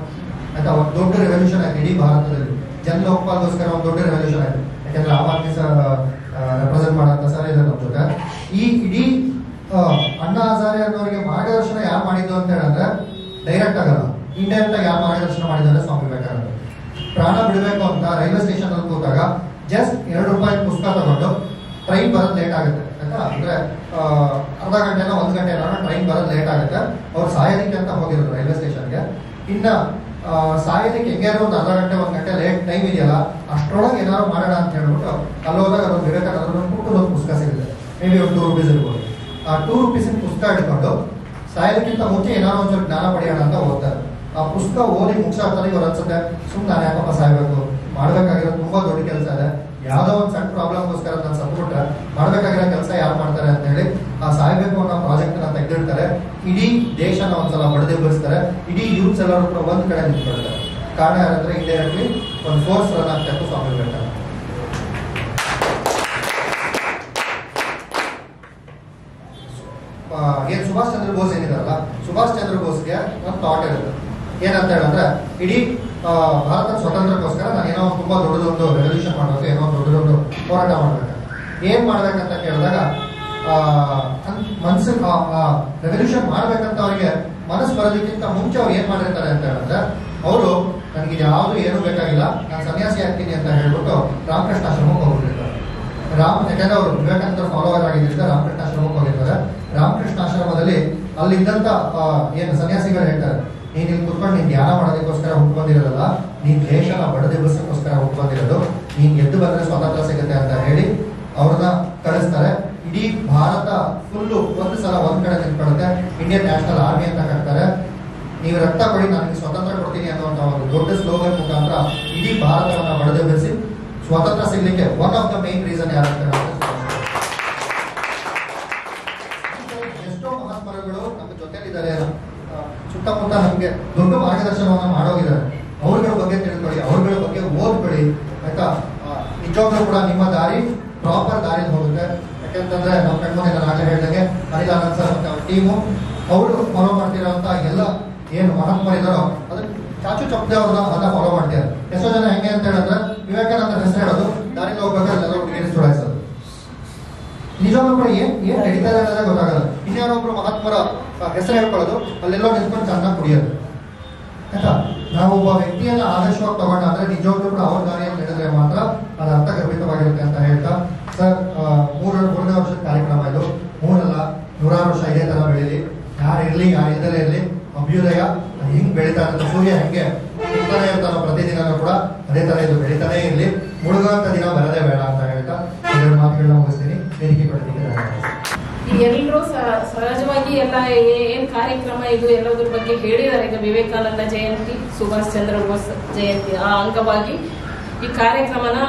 ಆಯ್ತಾ, ಒಂದು ದೊಡ್ಡ ರೆವಲ್ಯೂಷನ್ ಆಯ್ತು ಇಡೀ ಭಾರತದಲ್ಲಿ. ಜನ್ ಲೋಕಪಾಲ್ಗೋಸ್ಕರ ಒಂದು ದೊಡ್ಡ ರೆವಲ್ಯೂಷನ್ ಆಯ್ತು. ಯಾಕಂದ್ರೆ ಆಮ್ ಆದ್ಮಿ ರೆಪ್ರೆಸೆಂಟ್ ಮಾಡಂತ ಸರ್ ಇದೆ ನಮ್ಮ ಜೊತೆ. ಈ ಇಡೀ ಅಣ್ಣಾ ಹಜಾರೆ ಅನ್ನೋರಿಗೆ ಮಾರ್ಗದರ್ಶನ ಯಾರು ಮಾಡಿದ್ದು ಅಂತ ಹೇಳಿದ್ರೆ ಡೈರೆಕ್ಟ್ ಆಗಲ್ಲ, ಇಂಡೈರೆಕ್ಟ್ ಆಗಿ ಯಾರು ಮಾರ್ಗದರ್ಶನ ಮಾಡಿದ್ದಾರೆ? ಸ್ವಾಮಿ ವಿವೇಕಾನಂದ. ಪ್ರಾಣ ಬಿಡಬೇಕು ಅಂತ ರೈಲ್ವೆ ಸ್ಟೇಷನ್ ಅಲ್ಲಿ ಕೂತಾಗ ಜಸ್ಟ್ ₹2 ಪುಸ್ತಕ ತಗೊಂಡು ಟ್ರೈನ್ ಬರೋದು ಲೇಟ್ ಆಗುತ್ತೆ ಆಯ್ತಾ. ಅಂದ್ರೆ ಅರ್ಧ ಗಂಟೆನ 1 ಗಂಟೆ ಟ್ರೈನ್ ಬರೋದು ಲೇಟ್ ಆಗುತ್ತೆ. ಅವ್ರು ಸಾಯೋದಕ್ಕೆ ಅಂತ ಹೋಗಿರೋದು ರೈಲ್ವೆ ಸ್ಟೇಷನ್ಗೆ. ಇನ್ನ ಸಾಯೋದಕ್ಕೆ ಹೆಂಗಾರು ಒಂದು ಅರ್ಧ ಗಂಟೆ 1 ಗಂಟೆ ಲೇಟ್ ಟೈಮ್ ಇದೆಯಲ್ಲ, ಅಷ್ಟರೊಳಗೆ ಏನಾದ್ರು ಮಾಡೋಣ ಅಂತ ಹೇಳ್ಬಿಟ್ಟು ಅಲ್ಲಿ ಹೋದಾಗ ಅದೊಂದು ವಿವೇಕಾನಂದ ಪುಟ್ಟದೊಂದು ಪುಸ್ತಕ ಸಿಗುತ್ತೆ. ಮೇ ಬಿ ಒಂದು ₹2 ಇರ್ಬೋದು. ಆ ₹2 ಪುಸ್ತಕ ಇಟ್ಕೊಂಡು ಸಾಯೋದಕ್ಕಿಂತ ಮುಂಚೆ ಏನಾದ್ರು ಒಂಚೂರು ಜ್ಞಾನ ಪಡೆಯೋಣ ಅಂತ ಓದ್ತಾರೆ. ಆ ಪುಸ್ತಕ ಓದಿ ಮುಗಿಸಾಗ್ತಾರೆ ಇವ್ರು ಅನ್ಸುತ್ತೆ ಸುಮ್ಮನೆ ನಾನು ಯಾಕಪ್ಪ ಸಾಯ್ಬೇಕು, ಮಾಡ್ಬೇಕಾಗಿರೋ ತುಂಬಾ ದೊಡ್ಡ ಕೆಲಸ ಇದೆ, ಯಾವ್ದೋ ಒಂದು ಸಣ್ಣ ಪ್ರಾಬ್ಲಮ್ಗೋಸ್ಕರ ನಾನು ಸತ್ಬಿಟ್ರೆ ಮಾಡ್ಬೇಕಾಗಿರೋ ಕೆಲಸ ಯಾರು ಮಾಡ್ತಾರೆ ಅಂತ ಹೇಳಿ ಆ ಸಾಯ್ಬೇಕು ಅನ್ನೋ ಪ್ರಾಜೆಕ್ಟ್ ನ ತೆಗೆದಿರ್ತಾರೆ. ಇಡೀ ದೇಶನ ಒಂದ್ಸಲ ಬಡಿದೆಬ್ಬಿಸ್ತಾರೆ, ಇಡೀ ಯೂತ್ಸ್ ಎಲ್ಲರೂ ಕೂಡ ಒಂದ್ ಕಡೆ ನಿಂತ್ಕೊಳ್ತಾರೆ. ಕಾರಣ ಯಾರಂದ್ರೆ ಇಂಡೈರೆಕ್ಟ್ಲಿ ಒಂದು ಫೋರ್ಸ್ ರನ್ ಆಗ್ತಾ ಸ್ವಾಮಿ ವಿವೇಕಾನಂದ. ಏನ್ ಸುಭಾಷ್ ಚಂದ್ರ ಬೋಸ್ ಏನಿದಾರಲ್ಲ, ಸುಭಾಷ್ ಚಂದ್ರ ಬೋಸ್ಗೆ ಒಂದು ಥಾಟ್ ಇರುತ್ತೆ. ಏನಂತ ಹೇಳಿದ್ರೆ ಇಡೀ ಭಾರತ ಸ್ವತಂತ್ರಕ್ಕೋಸ್ಕರ ನಾನು ಏನೋ ತುಂಬಾ ದೊಡ್ಡದೊಂದು ರೆವಲ್ಯೂಷನ್ ಮಾಡಬೇಕು, ಏನೋ ದೊಡ್ಡದೊಂದು ಹೋರಾಟ ಮಾಡ್ಬೇಕು. ಏನ್ ಮಾಡ್ಬೇಕಂತ ಕೇಳಿದಾಗ ಮನ್ಸು ರೆವಲ್ಯೂಷನ್ ಮಾಡ್ಬೇಕಂತ ಅವ್ರಿಗೆ ಮನಸ್ಸು ಬರೋದಕ್ಕಿಂತ ಮುಂಚೆ ಅವ್ರು ಏನ್ ಮಾಡಿರ್ತಾರೆ ಅಂತ ಹೇಳಿದ್ರೆ, ಅವರು ನನಗೆ ಯಾವ್ದು ಏನೂ ಬೇಕಾಗಿಲ್ಲ, ನಾನು ಸನ್ಯಾಸಿ ಆಗ್ತೀನಿ ಅಂತ ಹೇಳ್ಬಿಟ್ಟು ರಾಮಕೃಷ್ಣ ಆಶ್ರಮಕ್ಕೆ ಹೋಗ್ಬಿಟ್ಟಿರ್ತಾರೆ. ಯಾಕಂದ್ರೆ ಅವರು ವಿವೇಕಾನಂದ ಫಾಲೋವರ್ ಆಗಿದ್ದರಿಂದ ರಾಮಕೃಷ್ಣ ಆಶ್ರಮಕ್ಕೆ ಹೋಗಿರ್ತಾರೆ. ರಾಮಕೃಷ್ಣ ಆಶ್ರಮದಲ್ಲಿ ಅಲ್ಲಿದ್ದಂತ ಏನು ಸನ್ಯಾಸಿಗಳು ಹೇಳ್ತಾರೆ, ನೀನ್ ಇಲ್ಲಿ ಕುತ್ಕೊಂಡು ನೀನ್ ಧ್ಯಾನ ಮಾಡೋದಕ್ಕೋಸ್ಕರ ಹುಟ್ಟು ಬಂದಿರೋದಲ್ಲ, ನೀನ್ ದೇಶನ ಬಡದೆಬ್ಬಿಸೋಕ್ಕೋಸ್ಕರ ಹುಟ್ಟು ಬಂದಿರೋದು, ನೀನ್ ಎದ್ದು ಬಂದ್ರೆ ಸ್ವಾತಂತ್ರ್ಯ ಸಿಗುತ್ತೆ ಅಂತ ಹೇಳಿ ಅವ್ರನ್ನ ಕಳಿಸ್ತಾರೆ. ಇಡೀ ಭಾರತ ಫುಲ್ಲು ಒಂದು ಸಲ ಒಂದ್ ಕಡೆ ನಿಂತ್ಕೊಳ್ಳುತ್ತೆ. ಇಂಡಿಯನ್ ನ್ಯಾಷನಲ್ ಆರ್ಮಿ ಅಂತ ಕಟ್ತಾರೆ. ನೀವು ರಕ್ತ ಕೊಡಿ ನನಗೆ ಸ್ವಾತಂತ್ರ್ಯ ಕೊಡ್ತೀನಿ ಅನ್ನುವಂತ ಒಂದು ದೊಡ್ಡ ಸ್ಲೋಗನ್ ಮುಖಾಂತರ ಇಡೀ ಭಾರತವನ್ನ ಬಡದೆಬ್ಬಿಸಿ ಸ್ವಾತಂತ್ರ್ಯ ಸಿಗ್ಲಿಕ್ಕೆ one of the main reason ಯಾರಂತ ಎಷ್ಟೋ ಮಹಾತ್ಮರುಗಳು ನಮ್ಮ ಜೊತೆಲಿದ್ದಾರೆ, ಸುತ್ತಮುತ್ತ ನಮ್ಗೆ ದೊಡ್ಡ ಮಾರ್ಗದರ್ಶನವನ್ನ ಮಾಡೋಗಿದ್ದಾರೆ. ಅವ್ರಗಳ ಬಗ್ಗೆ ತಿಳ್ಕೊಳ್ಳಿ, ಅವ್ರಗಳ ಬಗ್ಗೆ ಓದ್ಕೊಳ್ಳಿ ಆಯ್ತಾ. ನಿಜವಾಗ್ಲೂ ಕೂಡ ನಿಮ್ಮ ದಾರಿ ಪ್ರಾಪರ್ ದಾರಿ ಹೋಗುತ್ತೆ. ಯಾಕೆಂತಂದ್ರೆ ನಮ್ಮ ಕಣ್ಮನೆ ನಾನು ಆಗಲೇ ಹೇಳಿದಂಗೆ ಅನಿಲ್ ಆನಂದ್ ಸರ್ ಮತ್ತೆ ಅವ್ರ ಟೀಮು ಅವರು ಫಾಲೋ ಮಾಡ್ತಿರೋಂತ ಎಲ್ಲ ಏನು ಮಹಾತ್ಮರಿದಾರೋ ಅದನ್ನ ಚಾಚು ಚಪ್ಪದೆ ಅವ್ರನ್ನ ಅದನ್ನ ಫಾಲೋ ಮಾಡ್ತಾರೆ. ಎಷ್ಟೋ ಜನ ಹೆಂಗೆ ಅಂತ ಹೇಳಿದ್ರೆ ವಿವೇಕಾನಂದ ಹೆಸರು ಹೇಳೋದು, ದಾರಿಲಿ ಹೋಗ್ಬೇಕಾದ್ರೆ ಎಲ್ಲ ಹುಡುಗಿರಿ ಸುಡಾಯಿಸೋದು. ನಿಜವಾಗ್ಲೂ ಕೂಡ ಏನ್ ನಡೀತಾರೆ ಅನ್ನೋದೇ ಗೊತ್ತಾಗಲ್ಲ. ಇನ್ಯಾರೊಬ್ರು ಮಹಾತ್ಮರ ಹೆಸರು ಹೇಳ್ಕೊಳ್ಳೋದು, ಅಲ್ಲೆಲ್ಲೋ ನಿಂತ್ಕೊಂಡು ಚೆನ್ನಾಗಿ ಕುಡಿಯೋದು ಆಯ್ತಾ. ನಾವು ಒಬ್ಬ ವ್ಯಕ್ತಿಯನ್ನ ಆದರ್ಶವಾಗಿ ತಗೊಂಡಾದ್ರೆ ನಿಜವಾಗ್ಲೂ ಕೂಡ ಅವ್ರ ದಾರಿಯಲ್ಲಿ ನಡೆದ್ರೆ ಮಾತ್ರ ಅದು ಅರ್ಥಗರ್ಭಿತವಾಗಿರುತ್ತೆ ಅಂತ ಹೇಳ್ತಾ ಸರ್, ಮೂರನೇ ವರ್ಷದ ಕಾರ್ಯಕ್ರಮ ಇದು. 3 ಅಲ್ಲ 100 ವರ್ಷ ಇದೇ ತರ ಬೆಳೀಲಿ. ಯಾರು ಇರ್ಲಿ ಯಾರು ಇಲ್ಲದೇ ಇರ್ಲಿ, ಅಭ್ಯುದಯ ಹಿಂಗ್ ಬೆಳೀತಾ ಇರುತ್ತೆ. ಸೂರ್ಯ ಹೆಂಗೆ ಇರ್ತಾನೆ ಇರ್ತಾನೋ ಪ್ರತಿದಿನ ಕೂಡ ಅದೇ ತರ ಇದು ಬೆಳೀತಾನೆ ಇರ್ಲಿ, ಮುಳುಗುವಂತ ದಿನ ಬರದೇ ಬೇಡ ಅಂತ ಹೇಳ್ತಾ 2 ಮಾತುಗಳನ್ನ ಮುಗಿಸ್ತೀನಿ. ವೇದಿಕೆ ಪಡೆದಿದ್ದಾರೆ ಎಲ್ಲರೂ ಸಹಜವಾಗಿ ಎಲ್ಲ ಏನ್ ಕಾರ್ಯಕ್ರಮ ಇದು ಎಲ್ಲದ್ರ ಬಗ್ಗೆ ಹೇಳಿದ್ದಾರೆ. ಈಗ ವಿವೇಕಾನಂದ ಜಯಂತಿ, ಸುಭಾಷ್ ಚಂದ್ರ ಬೋಸ್ ಜಯಂತಿ ಆ ಅಂಗವಾಗಿ ಈ ಕಾರ್ಯಕ್ರಮನ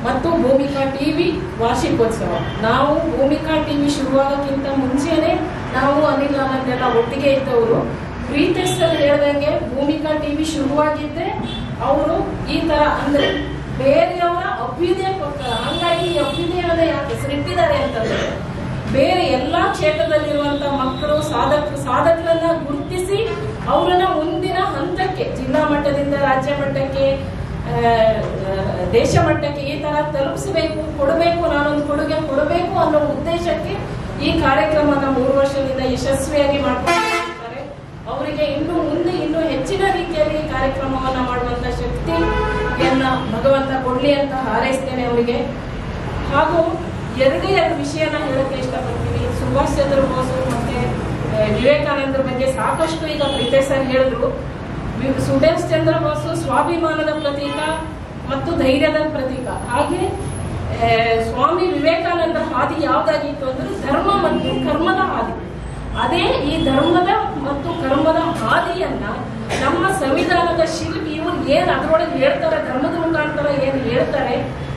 ಮತ್ತು ಭೂಮಿಕಾ ಟಿವಿ ವಾರ್ಷಿಕೋತ್ಸವ. ನಾವು ಭೂಮಿಕಾ ಟಿವಿ ಶುರುವಾಗಕ್ಕಿಂತ ಮುಂಚೆನೆ ನಾವು ಅನಿಲ್ ಆನಂದ್ ಎಲ್ಲ ಒಟ್ಟಿಗೆ ಇದ್ದವರು. ಪ್ರೀತಿಸಲ್ಲಿ ಹೇಳ್ದಂಗೆ ಭೂಮಿಕಾ ಟಿವಿ ಶುರುವಾಗಿದ್ದೆ ಅವರು ಈ ತರ ಅಂದ್ರೆ ಬೇರೆಯವರ ಅಭ್ಯುದಯಕ್ಕೋಸ್ಕರ. ಹಂಗಾಗಿ ಈ ಅಭ್ಯುದಯದ ಯಾಕೆ ಹೆಸರಿಟ್ಟಿದ್ದಾರೆ ಅಂತಂದ್ರೆ, ಬೇರೆ ಎಲ್ಲಾ ಕ್ಷೇತ್ರದಲ್ಲಿರುವಂತಹ ಮಕ್ಕಳು ಸಾಧಕರನ್ನ ಗುರುತಿಸಿ ಅವರನ್ನ ಮುಂದಿನ ಹಂತಕ್ಕೆ ಜಿಲ್ಲಾ ಮಟ್ಟದಿಂದ ರಾಜ್ಯ ಮಟ್ಟಕ್ಕೆ ದೇಶ ಮಟ್ಟಕ್ಕೆ ಈ ತರ ತಲುಪಿಸಬೇಕು, ಕೊಡಬೇಕು, ನಾನೊಂದು ಕೊಡುಗೆ ಕೊಡಬೇಕು ಅನ್ನೋ ಉದ್ದೇಶಕ್ಕೆ ಈ ಕಾರ್ಯಕ್ರಮನ 3 ವರ್ಷದಿಂದ ಯಶಸ್ವಿಯಾಗಿ ಮಾಡ್ಕೊಂಡಿದ್ದಾರೆ. ಅವರಿಗೆ ಇನ್ನೂ ಹೆಚ್ಚಿನ ರೀತಿಯಲ್ಲಿ ಕಾರ್ಯಕ್ರಮವನ್ನ ಮಾಡುವಂತ ಶಕ್ತಿಯನ್ನ ಭಗವಂತ ಕೊಡ್ಲಿ ಅಂತ ಹಾರೈಸ್ತೇನೆ ಅವರಿಗೆ. ಹಾಗೂ 2 ವಿಷಯನ ಹೇಳಕ್ಕೆ ಇಷ್ಟಪಡ್ತೀನಿ. ಸುಭಾಷ್ ಚಂದ್ರ ಬೋಸ್ ಮತ್ತೆ ವಿವೇಕಾನಂದರ ಬಗ್ಗೆ ಸಾಕಷ್ಟು ಈಗ ಪ್ರೀತೇಶ್ ಸರ್ ಹೇಳಿದ್ರು. ಸುಭಾಷ್ ಚಂದ್ರ ಬೋಸ್ ಸ್ವಾಭಿಮಾನದ ಪ್ರತೀಕ ಮತ್ತು ಧೈರ್ಯದ ಪ್ರತೀಕ. ಹಾಗೆ ಸ್ವಾಮಿ ವಿವೇಕಾನಂದರ ಹಾದಿ ಯಾವ್ದಾಗಿತ್ತು ಅಂದ್ರೆ ಧರ್ಮ ಮತ್ತು ಕರ್ಮದ ಹಾದಿ. ಅದೇ ಈ ಧರ್ಮದ ಮತ್ತು ಕರ್ಮದ ಹಾದಿಯನ್ನ ನಮ್ಮ ಸಂವಿಧಾನದ ಶಿಲ್ಪಿ ಇವರು ಏನ್ ಅದರೊಳಗೆ ಹೇಳ್ತಾರೆ, ಧರ್ಮದ ಮುಖಾಂತರ ಏನ್ ಹೇಳ್ತಾರೆ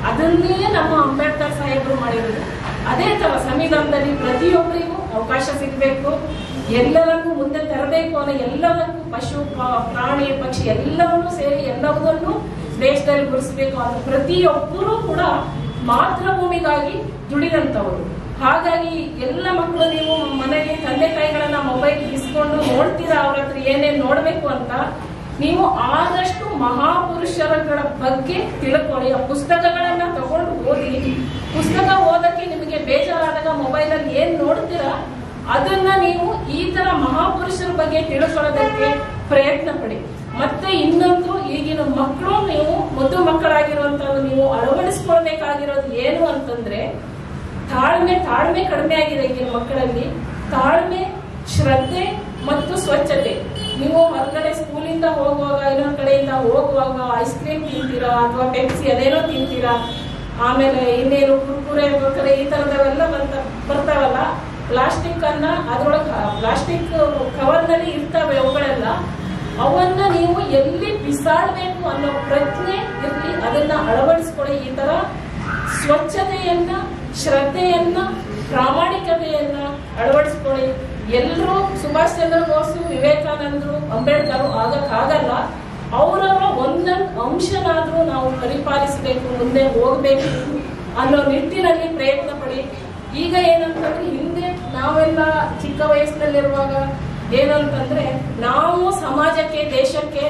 ಅದನ್ನೇ ನಮ್ಮ ಅಂಬೇಡ್ಕರ್ ಸಾಹೇಬರು ಮಾಡಿರೋದು. ಅದೇ ತರ ಸಂವಿಧಾನದಲ್ಲಿ ಪ್ರತಿಯೊಬ್ಬರಿಗೂ ಅವಕಾಶ ಸಿಗಬೇಕು, ಎಲ್ಲರನ್ನೂ ಮುಂದೆ ತರಬೇಕು ಅನ್ನೋ ಎಲ್ಲದಕ್ಕೂ ಪಶು ಪ್ರಾಣಿ ಪಕ್ಷಿ ಎಲ್ಲವನ್ನೂ ಸೇರಿ ಎಲ್ಲವುದನ್ನು ದೇಶದಲ್ಲಿ ಗುರುಸಬೇಕು ಅನ್ನೋ ಪ್ರತಿಯೊಬ್ಬರೂ ಕೂಡ ಮಾತೃಭೂಮಿಗಾಗಿ ದುಡಿದಂತವರು. ಹಾಗಾಗಿ ಎಲ್ಲ ಮಕ್ಕಳು ನೀವು ಮನೆಗೆ ತಂದೆ ತಾಯಿಗಳನ್ನ ಮೊಬೈಲ್ ಇಸ್ಕೊಂಡು ನೋಡ್ತೀರಾ, ಅವ್ರ ಹತ್ರ ಏನೇನ್ ನೋಡ್ಬೇಕು ಅಂತ. ನೀವು ಆದಷ್ಟು ಮಹಾಪುರುಷರುಗಳ ಬಗ್ಗೆ ತಿಳ್ಕೊಳ್ಳಿ. ಆ ಪುಸ್ತಕಗಳನ್ನ ತಗೊಂಡು ಓದಿ. ಪುಸ್ತಕ ಓದಕ್ಕೆ ನಿಮಗೆ ಬೇಜಾರಾದಾಗ ಮೊಬೈಲ್ ಅಲ್ಲಿ ಏನ್ ನೋಡ್ತೀರಾ ಅದನ್ನ ನೀವು ಈ ತರ ಮಹಾಪುರುಷರ ಬಗ್ಗೆ ತಿಳ್ಕೊಳ್ಳೋದಕ್ಕೆ ಪ್ರಯತ್ನ ಪಡಿ. ಮತ್ತೆ ಇನ್ನೊಂದು, ಈಗಿನ ಮಕ್ಕಳು ನೀವು ಮುದ್ದು ಮಕ್ಕಳಾಗಿರುವಂತದ್ದು ನೀವು ಅಳವಡಿಸ್ಕೊಳ್ಬೇಕಾಗಿರೋದು ಏನು ಅಂತಂದ್ರೆ ತಾಳ್ಮೆ ಕಡಿಮೆ ಆಗಿದೆ ಈಗಿನ ಮಕ್ಕಳಲ್ಲಿ. ತಾಳ್ಮೆ, ಶ್ರದ್ಧೆ ಮತ್ತು ಸ್ವಚ್ಛತೆ. ನೀವು ಹೊರಗಡೆ ಸ್ಕೂಲಿಂದ ಹೋಗುವಾಗ ಇನ್ನೊಂದ್ ಕಡೆಯಿಂದ ಹೋಗುವಾಗ ಐಸ್ ಕ್ರೀಮ್ ತಿಂತೀರಾ ಅಥವಾ ಪೆಪ್ಸಿ ಅದೇನೋ ತಿಂತೀರಾ, ಆಮೇಲೆ ಇನ್ನೇನು ಕುರ್ಕುರೆ ಬೇಕಾದ್ರೆ ಈ ತರದವೆಲ್ಲ ಬರ್ತಾವಲ್ಲ, ಪ್ಲಾಸ್ಟಿಕ್ ಅನ್ನ ಅದ್ರೊಳಗೆ ಪ್ಲಾಸ್ಟಿಕ್ ಕವರ್ ನಲ್ಲಿ ಇರ್ತವೆ ಅವುಗಳೆಲ್ಲ. ಅವನ್ನ ನೀವು ಎಲ್ಲಿ ಬಿಸಾಡಬೇಕು ಅನ್ನೋ ಪ್ರಜ್ಞೆ ಇರಲಿ, ಅದನ್ನ ಅಳವಡಿಸ್ಕೊಳ್ಳಿ. ಈ ತರ ಸ್ವಚ್ಛತೆಯನ್ನ, ಶ್ರದ್ಧೆಯನ್ನ, ಪ್ರಾಮಾಣಿಕತೆಯನ್ನ ಅಳವಡಿಸ್ಕೊಳ್ಳಿ. ಎಲ್ಲರೂ ಸುಭಾಷ್ ಚಂದ್ರ ಬೋಸ್, ವಿವೇಕಾನಂದರು, ಅಂಬೇಡ್ಕರ್ ಆಗಕ್ಕಾಗಲ್ಲ. ಅವರವರ ಒಂದೊಂದು ಅಂಶನಾದ್ರೂ ನಾವು ಪರಿಪಾಲಿಸಬೇಕು, ಮುಂದೆ ಹೋಗ್ಬೇಕು ಅನ್ನೋ ನಿಟ್ಟಿನಲ್ಲಿ ಪ್ರಯತ್ನ ಪಡಿ. ಈಗ ಏನಂತಂದ್ರೆ, ಹಿಂದೆ ನಾವೆಲ್ಲ ಚಿಕ್ಕ ವಯಸ್ಸಿನಲ್ಲಿರುವಾಗ ಏನಂತಂದ್ರೆ, ನಾವು ಸಮಾಜಕ್ಕೆ, ದೇಶಕ್ಕೆ,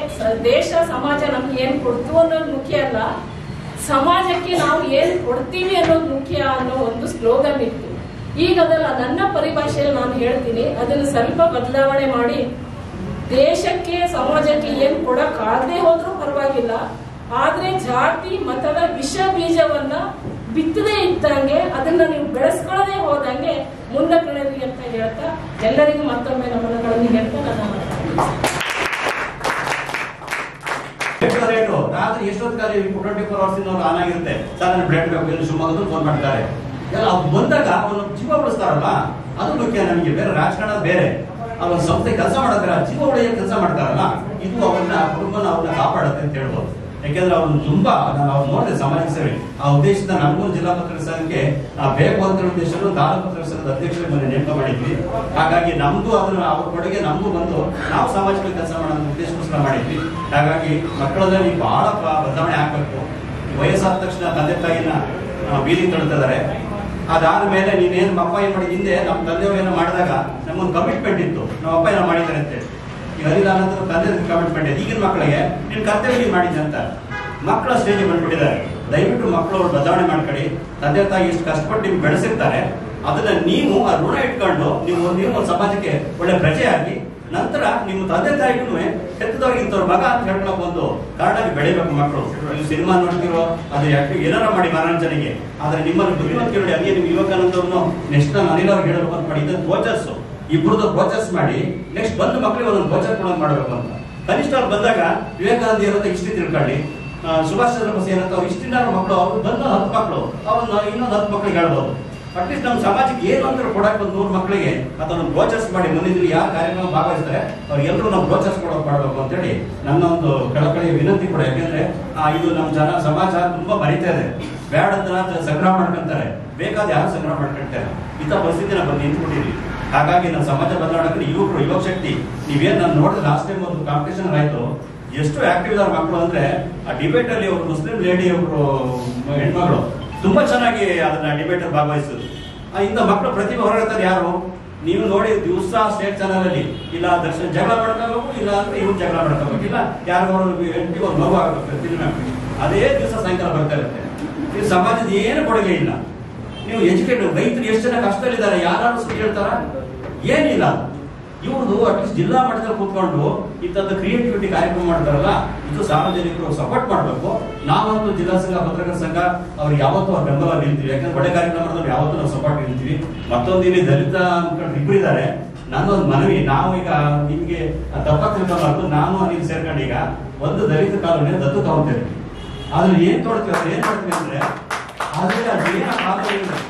ದೇಶ ಸಮಾಜ ನಮ್ಗೆ ಏನ್ ಕೊಡ್ತು ಅನ್ನೋದು ಮುಖ್ಯ ಅಲ್ಲ, ಸಮಾಜಕ್ಕೆ ನಾವು ಏನ್ ಕೊಡ್ತೀವಿ ಅನ್ನೋದು ಮುಖ್ಯ ಅನ್ನೋ ಒಂದು ಸ್ಲೋಗನ್ ಇತ್ತು. ಈಗ ಅದಲ್ಲ, ನನ್ನ ಪರಿಭಾಷೆಯಲ್ಲಿ ನಾನು ಹೇಳ್ತೀನಿ, ಅದನ್ನು ಸ್ವಲ್ಪ ಬದಲಾವಣೆ ಮಾಡಿ, ದೇಶಕ್ಕೆ ಸಮಾಜಕ್ಕೆ ಏನ್ ಕೊಡಕ್ಕಾಗದೆ ಹೋದ್ರೂ ಪರವಾಗಿಲ್ಲ, ಆದ್ರೆ ಜಾತಿ ಮತದ ವಿಷ ಬೀಜವನ್ನ ಬಿತ್ತದೇ ಇದ್ದಂಗೆ, ಅದನ್ನ ನೀವು ಬೆಳೆಸ್ಕೊಳ್ಳದೆ ಹೋದಂಗೆ ಮುಂದಕ್ಕೆ ನಡೆದಿ ಅಂತ ಹೇಳ್ತಾ, ಎಲ್ಲರಿಗೂ ಮತ್ತೊಮ್ಮೆ ನಮನಗಳನ್ನು ಹೇಳ್ತಾ ನನ್ನ ರಾತ್ರಿ ಎಷ್ಟೊತ್ತಿಗೆ 24 hours ಆನ್ ಆಗಿರುತ್ತೆ. ಸರ್ ನನ್ನ ಬ್ಲಡ್ ಬೇಕು, ಶಿವಮೊಗ್ಗದಲ್ಲಿ ಫೋನ್ ಮಾಡ್ತಾರೆ. ಎಲ್ಲ ಬಂದಾಗ ಅವನು ಜೀವ ಉಳಿಸ್ತಾರಲ್ಲ, ಅದು ಮುಖ್ಯ ನಮಗೆ. ಬೇರೆ ರಾಜಕಾರಣ ಬೇರೆ, ಅವ್ರ ಸಂಸ್ಥೆ ಕೆಲಸ ಮಾಡೋದ್ರ ಜೀವ ಉಳಿಯ ಕೆಲಸ ಮಾಡ್ತಾರಲ್ಲ, ಇದು ಅವ್ರನ್ನ ಕುಟುಂಬನ ಅವ್ರನ್ನ ಕಾಪಾಡುತ್ತೆ ಅಂತ ಹೇಳ್ಬೋದು. ಯಾಕೆಂದ್ರೆ ಅವ್ರನ್ನ ತುಂಬಾ ನಾನು ಅವ್ರು ನೋಡಿದೆ ಸಮಾಜ ಸೇವೆ. ಆ ಉದ್ದೇಶದಿಂದ ನಮಗೂ ಜಿಲ್ಲಾ ಪತ್ರಕರ್ತರ ಸಂಘಕ್ಕೆ ಬೇಕು ಅಂತ ಉದ್ದೇಶನು ತಾಲೂಕು ಪತ್ರಕರ್ತರ ಸಂಘದ ಅಧ್ಯಕ್ಷರ ಮನೆ ನೇಮಕ ಮಾಡಿದ್ವಿ. ಹಾಗಾಗಿ ನಮ್ದು ಅದನ್ನ ಅವ್ರ ಕೊಡುಗೆ ನಮಗೂ ಬಂದು ನಾವು ಸಾಮಾಜಿಕ ಕೆಲಸ ಮಾಡೋ ಉದ್ದೇಶಕ್ಕೋಸ್ಕರ ಮಾಡಿದ್ವಿ. ಹಾಗಾಗಿ ಮಕ್ಕಳಲ್ಲಿ ಬಹಳ ಬದಲಾವಣೆ ಆಗ್ಬೇಕು. ವಯಸ್ಸಾದ ತಕ್ಷಣ ತಂದೆ ತಾಯಿನ ಬೀದಿ ತಳ್ತಿದ್ದಾರೆ. ಅದಾದ ಮೇಲೆ ನೀನೇನು ಅಪ್ಪ ಏನ್ ಮಾಡಿ, ಹಿಂದೆ ನಮ್ಮ ತಂದೆಯವರು ಏನೋ ಮಾಡಿದಾಗ ನಮ್ಮೊಂದು ಕಮಿಟ್ಮೆಂಟ್ ಇತ್ತು, ನಮ್ಮ ಅಪ್ಪ ಏನೋ ಮಾಡಿದ್ದಾರೆ ಅಂತ. ಈಗ ಅರಿದಾನಂತರ ತಂದೆ ಕಮಿಟ್ಮೆಂಟ್ ಇದೆ. ಈಗಿನ ಮಕ್ಕಳಿಗೆ ನೀನು ಕರ್ತವ್ಯ ಮಾಡಿದ್ದೆ ಅಂತ ಮಕ್ಕಳ ಸ್ಟೇಜಿಗೆ ಬಂದ್ಬಿಟ್ಟಿದ್ದಾರೆ. ದಯವಿಟ್ಟು ಮಕ್ಕಳು ಅವ್ರು ಬದಲಾವಣೆ ಮಾಡ್ಕೊಳ್ಳಿ. ತಂದೆ ತಾಯಿ ಎಷ್ಟು ಕಷ್ಟಪಟ್ಟು ನಿಮ್ಗೆ ಬೆಳೆಸಿರ್ತಾರೆ, ಅದನ್ನ ನೀವು ಆ ಋಣ ಇಟ್ಕೊಂಡು ನೀವು ಒಂದು ಸಮಾಜಕ್ಕೆ ಒಳ್ಳೆ ಪ್ರಜೆಯಾಗಿ, ನಂತರ ನಿಮ್ಮ ತಂದೆ ತಾಯಿಗೂ ಹೆತ್ತದವ್ರಿಗಿಂತವ್ರ ಮಗ ಅಂತ ಹೇಳ್ಕೊಳಕ್ ಒಂದು ಕಾರಣಾಗಿ ಬೆಳಿಬೇಕು ಮಕ್ಕಳು. ನೀವು ಸಿನಿಮಾ ನೋಡ್ತಿರೋ ಅದು ಏನಾರ ಮಾಡಿ ಮನರಂಜನೆಗೆ, ಆದ್ರೆ ನಿಮ್ಮನ್ನು ಬುದ್ಧಿವಂತಿಕೆ ನೋಡಿ. ಹಂಗೆ ನೀವು ವಿವೇಕಾನಂದವ್ರನ್ನು ನೆಕ್ಸ್ಟ್ ನಾನು ಅನಿಲ್ ಅವ್ರಿಗೆ ಹೇಳಬೇಕು ಅಂತ ಮಾಡಿ, ಇದನ್ನು ಕೋಚರ್ಸ್ ಇಬ್ಬರದ್ದು ಕೋಚರ್ಸ್ ಮಾಡಿ ನೆಕ್ಸ್ಟ್ ಬಂದು ಮಕ್ಕಳಿಗೆ ಒಂದೊಂದು ಕೋಚರ್ ಕೊಡೋದು ಮಾಡಬೇಕು ಅಂತ. ಕನಿಷ್ಠ ಅವ್ರು ಬಂದಾಗ ವಿವೇಕಾನಂದ ಏನಂತ ಇಷ್ಟು ತಿಳ್ಕೊಳ್ಳಿ, ಸುಭಾಷ್ ಚಂದ್ರ ಬೋಸ್ ಏನಂತ ಅವ್ರು ಇಷ್ಟಿನ ಮಕ್ಕಳು, ಅವ್ರು ಬಂದ 10 ಮಕ್ಕಳು ಅವ್ರನ್ನ ಇನ್ನೊಂದು 10 ಮಕ್ಕಳಿಗೆ ಹೇಳ್ಬೋದು. ಅಟ್ಲೀಸ್ಟ್ ನಮ್ಮ ಸಮಾಜಕ್ಕೆ ಏನು ಅಂತ ಕೊಡಕ್ಕೆ ಒಂದು 100 ಮಕ್ಕಳಿಗೆ ಅಥವಾ ಒಂದು ಬ್ರೋಚರ್ಸ್ ಮಾಡಿ ಮುಂದಿನ ಯಾವ ಕಾರ್ಯಕ್ರಮ ಭಾಗವಹಿಸ್ತಾರೆ ಅವ್ರಿಗೆಲ್ಲರೂ ನಾವು ಬ್ರೋಚರ್ಸ್ ಕೊಡೋಕೆ ಮಾಡಬೇಕು ಅಂತೇಳಿ ನನ್ನ ಒಂದು ಕಳಕಳಿಯ ವಿನಂತಿ ಕೂಡ. ಯಾಕೆಂದ್ರೆ ಇದು ನಮ್ಮ ಸಮಾಜ ತುಂಬಾ ಮರಿತಾ ಇದೆ. ಬೇಡ ಅಂತ ಸಂಗ್ರಹ ಮಾಡ್ಕೊಂತಾರೆ, ಬೇಕಾದ ಯಾರು ಸಂಗ್ರಹ ಮಾಡ್ಕೊಳ್ತಾರೆ. ಇಂಥ ಪರಿಸ್ಥಿತಿ ನಾವು ಬಂದು ನಿಂತ್ಕೊಂಡಿದ್ವಿ. ಹಾಗಾಗಿ ನಮ್ಮ ಸಮಾಜ ಬದಲಾವಣೆ ಯುವ ಶಕ್ತಿ ನೀವೇನ್ ನಾನು ನೋಡಿದ್ರೆ ಲಾಸ್ಟ್ ಟೈಮ್ ಒಂದು ಕಾಂಪಿಟೇಷನ್ ಆಯ್ತು, ಎಷ್ಟು ಆಕ್ಟಿವ್ ಇದಾರೆ ಮಕ್ಕಳು ಅಂದ್ರೆ, ಆ ಡಿಬೇಟ್ ಅಲ್ಲಿ ಒಬ್ರು ಮುಸ್ಲಿಂ ಲೇಡಿ ಒಬ್ರು ಹೆಣ್ಮಗಳು ತುಂಬಾ ಚೆನ್ನಾಗಿ ಅದನ್ನ ಡಿಬೇಟ್ ಅಲ್ಲಿ ಭಾಗವಹಿಸಿದ್ರು. ಇಂಥ ಮಕ್ಕಳು ಪ್ರತಿಭೆ ಹೊರಗತ್ತಾರೆ ಯಾರು ನೀವು ನೋಡಿ ದಿವಸ ಸ್ಟೇಟ್ ಚಾನಲ್ ಅಲ್ಲಿ ಇಲ್ಲ ದರ್ಶನ ಜಗಳ ಮಾಡ್ಕೋಬೇಕು, ಇಲ್ಲ ಅಂದ್ರೆ ಇವ್ರು ಜಗಳ ಮಾಡ್ಕೋಬೇಕು, ಇಲ್ಲ ಯಾರಿಗೂ ಒಂದು ಮಗು ಆಗಬೇಕು ಫಿಲ್ಮ್. ಅದೇ ದಿವಸ ಸಾಯಂಕಾಲ ಬರ್ತಾ ಇರುತ್ತೆ. ನೀವು ಸಮಾಜದ ಏನು ಕೊಡುಗೆ ಇಲ್ಲ. ನೀವು ಎಜುಕೇಟೆಡ್ ರೈತರು ಎಷ್ಟು ಜನ ಕಷ್ಟದಲ್ಲಿದ್ದಾರೆ, ಯಾರು ಸುಳ್ಳು ಹೇಳ್ತಾರ? ಏನಿಲ್ಲ. ಇವ್ರದ್ದು ಅಟ್ಲೀಸ್ಟ್ ಜಿಲ್ಲಾ ಮಟ್ಟದಲ್ಲಿ ಕೂತ್ಕೊಂಡು ಇಂಥದ್ದು ಕ್ರಿಯೇಟಿವಿಟಿ ಕಾರ್ಯಕ್ರಮ ಮಾಡ್ತಾರಲ್ಲ, ಇದು ಸಾರ್ವಜನಿಕರು ಸಪೋರ್ಟ್ ಮಾಡಬೇಕು. ನಾವಂತೂ ಜಿಲ್ಲಾ ಸಂಘ, ಪತ್ರಕರ್ತರ ಸಂಘ ಅವ್ರಿಗೆ ಯಾವತ್ತೂ ಅವ್ರ ಬೆಂಬಲ ನಿಲ್ತೀವಿ. ಯಾಕಂದ್ರೆ ಒಳ್ಳೆ ಕಾರ್ಯಕ್ರಮ ಮಾಡಿದ್ರೆ ಯಾವತ್ತೂ ನಾವು ಸಪೋರ್ಟ್ ನಿಲ್ತೀವಿ. ಮತ್ತೊಂದು ಇಲ್ಲಿ ದಲಿತ ಇಬ್ರು ಇದ್ದಾರೆ. ನನ್ನೊಂದು ಮನವಿ, ನಾವು ಈಗ ನಿಮ್ಗೆ ತಪ್ಪ ತಿಳ್ಕೊಬಾರ್ದು, ನಾನು ನೀವು ಸೇರ್ಕೊಂಡು ಈಗ ಒಂದು ದಲಿತ ಕಾಲೋನಿ ದತ್ತು ತಗೊಂತೇವೆ. ಆದ್ರೆ ಏನ್ ತೊಡ್ತೀವಿ ಅಂದ್ರೆ ಏನ್ ಮಾಡ್ತೀವಿ ಅಂದ್ರೆ, ಆದ್ರೆ ಅದೇನ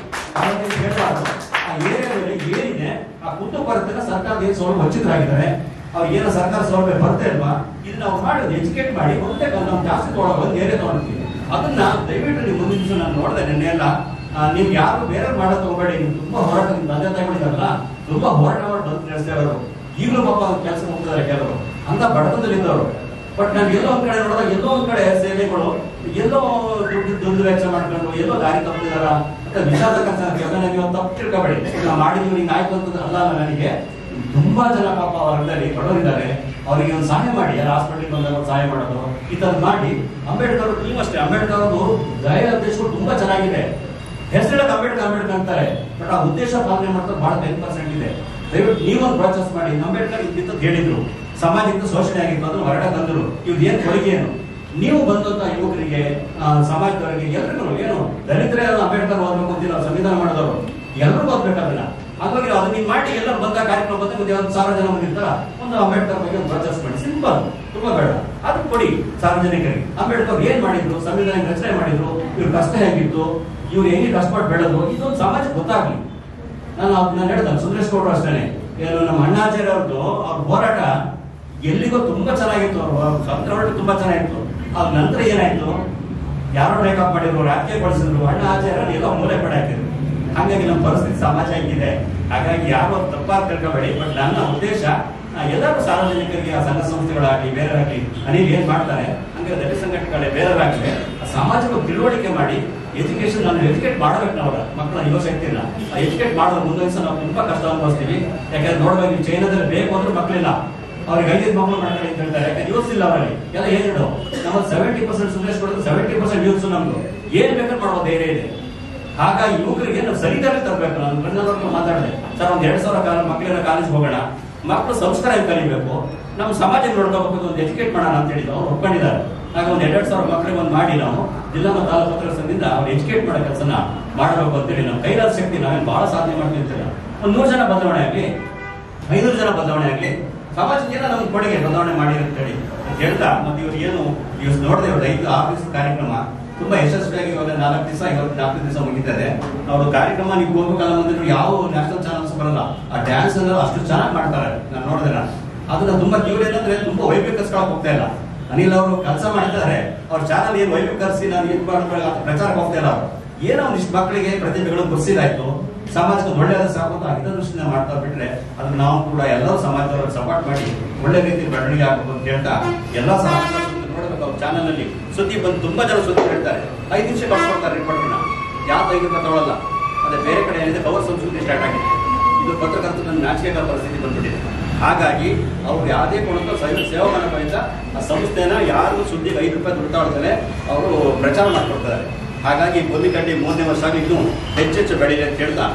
ಹೇಳ್ಬಾರ್ದು. ಆ ಏರಿಯಾದಲ್ಲಿ ಏನಿದೆ ಆ ಕುಂದು ಕೊರತೆನ ಸರ್ಕಾರದ ಏನು ಸೌಲಭ್ಯ ವಂಚಿತರಾಗಿದ್ದಾರೆ, ಅವ್ರಿಗೆ ಏನೋ ಸರ್ಕಾರ ಸೌಲಭ್ಯ ಬರ್ತಾ ಇಲ್ವಾ, ಇದನ್ನ ನಾವು ಮಾಡೋದು ಎಜುಕೇಟ್ ಮಾಡಿ ಒಂದೇ ನಾವು ಜಾಸ್ತಿ ತೊಗೊಳೋ ಒಂದು ಏರಿಯಾ ತೊಗೊಳ್ತೀವಿ. ಅದನ್ನ ದಯವಿಟ್ಟು ನೀವು ಮುಂದಿನ ದಿವಸ ನಾನು ನೋಡಿದೆ ನಿನ್ನೆ ಎಲ್ಲ, ನೀವು ಯಾರು ಬೇರೆ ಮಾಡೋದು ತಗೋಬೇಡಿ. ನೀವು ತುಂಬಾ ಹೋರಾಟ ನಿಮ್ ತಂದೆ ತಾಯಿಗಳಿದಾರಲ್ಲ, ತುಂಬಾ ಹೋರಾಟ ಮಾಡಿ ಬಂದು ನಡೆಸ್ತಾ ಇರೋರು. ಈಗಲೂ ಪಾಪ ಕೆಲಸ ಹೋಗ್ತಾರೆ ಕೆಲವರು ಅಂತ ಬಡತನದಲ್ಲಿದ್ದವರು. ಬಟ್ ನಾನು ಎಲ್ಲೋ ಒಂದ್ ಕಡೆ ನೋಡಿದಾಗ ಎಲ್ಲೋ ಒಂದ್ ಕಡೆ ಸೇವೆಗಳು ಎಲ್ಲೋ ದುಡ್ಡು ವೆಚ್ಚ ಮಾಡ್ಕೊಂಡು ಎಲ್ಲೋ ದಾರಿ ತಪ್ಪಿದಾರ ಅಂತ ವಿಷಾದಕರ ನೀವು ತಪ್ಪು ತಿಳ್ಕೊಬೇಡಿ. ನಾವು ಮಾಡಿದ್ವಿ ಹಿಂಗೆ ಆಯ್ತು ಅಂತ ಅಲ್ಲ. ನನಗೆ ತುಂಬಾ ಜನ ಪಾಪ ಹೊರಗಡೆ ಬಡವರಿದ್ದಾರೆ, ಅವರಿಗೆ ಒಂದು ಸಹಾಯ ಮಾಡಿ, ಯಾರು ಹಾಸ್ಪಿಟಲ್ಗೆ ಬಂದಾಗ ಒಂದು ಸಹಾಯ ಮಾಡೋದು ಈ ತರ ಮಾಡಿ. ಅಂಬೇಡ್ಕರ್ ನೀವಷ್ಟೇ, ಅಂಬೇಡ್ಕರ್ ಅವರು ದಯ ಉದ್ದೇಶಗಳು ತುಂಬಾ ಚೆನ್ನಾಗಿದೆ. ಹೆಸರಿಡಕ್ಕೆ ಅಂಬೇಡ್ಕರ್ ಅಂತಾರೆ, ಬಟ್ ಆ ಉದ್ದೇಶ ಪಾಲನೆ ಮಾಡ್ತಾರೆ ಬಹಳ 10% ಇದೆ. ದಯವಿಟ್ಟು ನೀವೊಂದು ಪ್ರೋತ್ಸಾಹ ಮಾಡಿ. ಅಂಬೇಡ್ಕರ್ ಇಂತಿಂತ ಹೇಳಿದ್ರು, ಸಮಾಜದಿಂದ ಶೋಷಣೆ ಆಗಿತ್ತು, ಅದನ್ನು ಹೊರಟ ತಂದ್ರು. ಇವ್ರು ಏನ್ ಕೊಡುಗೆ ಏನು, ನೀವು ಬಂದಂತ ಯುವಕರಿಗೆ, ಸಮಾಜದವರಿಗೆ ಎಲ್ರಿಗೂ ಏನು ದಲಿತರೇ ಅಂಬೇಡ್ಕರ್ ಓದ್ಬೇಕು ಅಂತಿಲ್ಲ, ಸಂವಿಧಾನ ಮಾಡಿದವರು ಎಲ್ಲರೂ ಓದ್ಬೇಕು ಅದನ್ನ. ಹಾಗಾಗಿ ಅದನ್ನ ನೀವು ಮಾಡಿ ಎಲ್ಲರೂ ಬಂದ ಕಾರ್ಯಕ್ರಮ ಬಂದ ಮುಂದೆ 1,000 ಜನ ಬಂದಿರ್ತಾರ, ಒಂದು ಅಂಬೇಡ್ಕರ್ ಬಗ್ಗೆ ಒಂದು ಪ್ರೋತ್ಸಾಹ ಮಾಡಿ. ಸಿಂಪಲ್, ತುಂಬಾ ಬೇಡ, ಅದು ಕೊಡಿ ಸಾರ್ವಜನಿಕರಿಗೆ. ಅಂಬೇಡ್ಕರ್ ಏನ್ ಮಾಡಿದ್ರು, ಸಂವಿಧಾನ ರಚನೆ ಮಾಡಿದ್ರು, ಇವ್ರ ಕಷ್ಟ ಹೇಗಿತ್ತು, ಇವ್ರು ಹೆಂಗೆ ಕಷ್ಟಪಟ್ಟು ಬೆಳೆದ್ರು, ಇದೊಂದು ಸಮಾಜಕ್ಕೆ ಗೊತ್ತಾಗ್ಲಿ. ನಾನು ಹೇಳ್ದೆ, ಸುಂದರೇಶ್ ಗೌಡ್ರು ಅಷ್ಟೇನೆ, ಏನು ನಮ್ಮ ಅಣ್ಣಾಚಾರ್ಯ ಅವ್ರದ್ದು ಅವ್ರ ಹೋರಾಟ ಎಲ್ಲಿಗೋ ತುಂಬಾ ಚೆನ್ನಾಗಿತ್ತು, ಅವರು ಸ್ವಂತ ಹೊರಟು ತುಂಬಾ ಚೆನ್ನಾಗಿತ್ತು. ಅದ ನಂತರ ಏನಾಯ್ತು, ಯಾರೋ ಮೇಕಪ್ ಮಾಡಿದ್ರು, ರಾಜಕೀಯ ಬಳಸಿದ್ರು, ಹಣ್ಣ ಆಚಾರ ಎಲ್ಲ ಮೂಲೆ ಕಡೆ ಹಾಕಿದ್ರು. ಹಾಗಾಗಿ ನಮ್ಮ ಪರಿಸ್ಥಿತಿ ಸಮಾಜ ಹಿಂಗಿದೆ. ಹಾಗಾಗಿ ಯಾರು ತಪ್ಪಾಗಿ ತಿಳ್ಕೊಬೇಡಿ. ಬಟ್ ನನ್ನ ಉದ್ದೇಶ ಎಲ್ಲರೂ ಸಾರ್ವಜನಿಕರಿಗೆ, ಸಂಘ ಸಂಸ್ಥೆಗಳಾಗಲಿ ಬೇರೆಯಾಗಲಿ, ಅನಿಲ್ ಏನ್ ಮಾಡ್ತಾರೆ ಹಂಗೆ ದಲಿತ ಸಂಘಟನೆಗಳೇ ಬೇರೆಯಾಗಲಿ ಸಮಾಜಕ್ಕೆ ತಿಳುವಳಿಕೆ ಮಾಡಿ ಎಜುಕೇಶನ್ ನಾನು ಎಜುಕೇಟ್ ಮಾಡಬೇಕು. ನಾವು ಮಕ್ಕಳ ಯುವಶಕ್ತಿನ ಎಜುಕೇಟ್ ಮಾಡೋದು ಮುಂದೊಂದು ನಾವು ತುಂಬಾ ಕಷ್ಟ ಅನುಭವಿಸ್ತೀವಿ. ಯಾಕಂದ್ರೆ ನೋಡ್ಬೇಕು, ಚೈನಾದಲ್ಲಿ ಬೇಕು ಅಂದ್ರೆ ಮಕ್ಕಳಿಲ್ಲ, ಅವ್ರಿಗೆ 5 ಮಕ್ಕಳು ಮಾಡ್ಕೊಳ್ಳಿ ಅಂತ ಹೇಳ್ತಾರೆ. ಯಾಕಂದ್ರೆ ಯೂಸ್ ಇಲ್ಲ ಅವರಲ್ಲಿ ಎಲ್ಲ ಏನಿಡು. ನಮ್ಮ 70% ಸುರೇಶ್ ಕೊಡೋದು 70% ಯೂಸ್ ನಮ್ದು ಏನ್ ಬೇಕಾದ್ರೆ ಮಾಡೋ ಧೈರ್ಯ ಇದೆ. ಹಾಗಾಗಿ ಯುವಕರಿಗೆ ನಾವು ಸರಿದಾರಿ ತರಬೇಕು. ನಾನು ಗಂಡನವ್ರಿಗೆ ಮಾತಾಡಿದೆ, ಸರ್ ಒಂದ್ 2,000 ಮಕ್ಕಳೆಲ್ಲ ಕಾಲೇಜ್ ಹೋಗೋಣ, ಮಕ್ಕಳು ಸಂಸ್ಕಾರ ಕಲಿಬೇಕು, ನಮ್ಮ ಸಮಾಜ ನೋಡ್ಕೋಬೇಕು, ಒಂದು ಎಜುಕೇಟ್ ಮಾಡೋಣ ಅಂತ ಹೇಳಿದ್ರು. ಅವ್ರು ಒಪ್ಕೊಂಡಿದ್ದಾರೆ. ಆಗ ಒಂದು 2,000 ಮಕ್ಕಳಿಗೆ ಒಂದು ಮಾಡಿ ನಾವು ಜಿಲ್ಲಾ ಮತ್ತು ತಾಲೂಕು ಪತ್ರ ಸಂಘದಿಂದ ಅವ್ರು ಎಜುಕೇಟ್ ಮಾಡೋ ಕೆಲಸನ ಮಾಡಬೇಕು ಅಂತೇಳಿ ನಾವು ಕೈಲಾದ ಶಕ್ತಿ ನಾವೇನು ಬಹಳ ಸಾಧನೆ ಮಾಡ್ತೀವಿ ಅಂತ. ಒಂದು 100 ಜನ ಬದಲಾವಣೆ ಆಗ್ಲಿ, 500 ಜನ ಬದಲಾವಣೆ ಆಗ್ಲಿ, ಸಮಾಜಕ್ಕೆ ನಮ್ಗೆ ಕೊಡುಗೆ ಬದಲಾವಣೆ ಮಾಡಿ ಅಂತೇಳಿ ಹೇಳ್ತಾ, ಮತ್ತೆ ಇವ್ರು ಏನು ಇವ್ರು ನೋಡಿದೆ, ಇವ್ರು 5-6 ದಿವಸ ಕಾರ್ಯಕ್ರಮ ತುಂಬಾ ಯಶಸ್ವಿಯಾಗಿ ಇವಾಗ 4 ದಿವಸ, ಇವತ್ತು 4 ದಿವಸ ಮುಗಿತಾರೆ. ಅವರು ಕಾರ್ಯಕ್ರಮ ನೀವು ಹೋಗ್ಬೇಕಲ್ಲ ಬಂದಿದ್ರು ಯಾವ ನ್ಯಾಷನಲ್ ಚಾನಲ್ಸ್ ಬರಲ್ಲ. ಆ ಡ್ಯಾನ್ಸ್ ಅನ್ನು ಅಷ್ಟು ಚೆನ್ನಾಗಿ ಮಾಡ್ತಾರೆ. ನಾನು ನೋಡಿದೆ, ಅದನ್ನ ತುಂಬಾ ಇವ್ರು ಏನಂದ್ರೆ ತುಂಬಾ ವೈಭವೀಕರಿಸ್ಕೊಳಕ್ ಹೋಗ್ತಾ ಇಲ್ಲ. ಅನಿಲ್ ಅವರು ಕೆಲಸ ಮಾಡಿದ್ದಾರೆ, ಅವ್ರ ಚಾನಲ್ ಏನು ವೈಭವೀಕರಿಸಿ ನಾನು ಏನ್ ಮಾಡ್ಕೊಳ್ಳಿ ಪ್ರಚಾರಕ್ಕೆ ಹೋಗ್ತಾ ಇಲ್ಲ. ಅವರು ಏನೋ ಒಂದಿಷ್ಟು ಮಕ್ಕಳಿಗೆ ಪ್ರತಿಭೆಗಳು ಗೊತ್ತಿದಾಯ್ತು, ಸಮಾಜಕ್ಕೆ ಒಳ್ಳೆಯದ ಸಾಕು ಅಂತ ಹಿತದೃಷ್ಟಿನ ಮಾಡ್ತಾ ಬಿಟ್ರೆ ಅದನ್ನ ನಾವು ಕೂಡ ಎಲ್ಲರೂ ಸಮಾಜದವ್ರಿಗೆ ಸಪೋರ್ಟ್ ಮಾಡಿ ಒಳ್ಳೆ ರೀತಿ ಬೆಳವಣಿಗೆ ಆಗಬೇಕು ಅಂತ ಹೇಳ್ತಾ ಎಲ್ಲಾ ಸಮಾಜ ನೋಡ್ಬೇಕು. ಅವ್ರ ಚಾನಲ್ ಅಲ್ಲಿ ಸುದ್ದಿ ಬಂದು ತುಂಬಾ ಜನ ಸುದ್ದಿ ಹೇಳ್ತಾರೆ, 5 ನಿಮಿಷ ಕಳ್ಸ್ಕೊಡ್ತಾರೆ ರಿಪೋರ್ಟ್ನ, ಯಾವ 5 ರೂಪಾಯಿ ತಗೊಳ್ಳಲ್ಲ. ಅದೇ ಬೇರೆ ಕಡೆ ಏನಿದೆ ಕವರ್ ಸಂಸ್ಕೃತಿ ಸ್ಟಾರ್ಟ್ ಆಗಿದೆ. ಇದು ಪತ್ರಕರ್ತರ ನಾಚಿಕೆಗಳ ಪರಿಸ್ಥಿತಿ ಬಂದ್ಬಿಟ್ಟಿದೆ. ಹಾಗಾಗಿ ಅವ್ರು ಯಾವುದೇ ಕೊಡುತ್ತೋ ಸೇವಾ ಮನೋಭಾವದಿಂದ ಆ ಸಂಸ್ಥೆನ ಯಾರು ಸುದ್ದಿಗೆ 5 ರೂಪಾಯಿ ದುಡ್ಡು ತಗೊಳ್ತಾರೆ ಅವರು ಪ್ರಚಾರ ಮಾಡ್ಕೊಡ್ತಾರೆ. ಹಾಗಾಗಿ ಬೋಲಿಕಟ್ಟಿ 3ನೇ ವರ್ಷ ಆಗಿ ಇನ್ನೂ ಹೆಚ್ಚೆಚ್ಚು ಬೆಳೀಲಿ ಅಂತ ಹೇಳ್ತಾ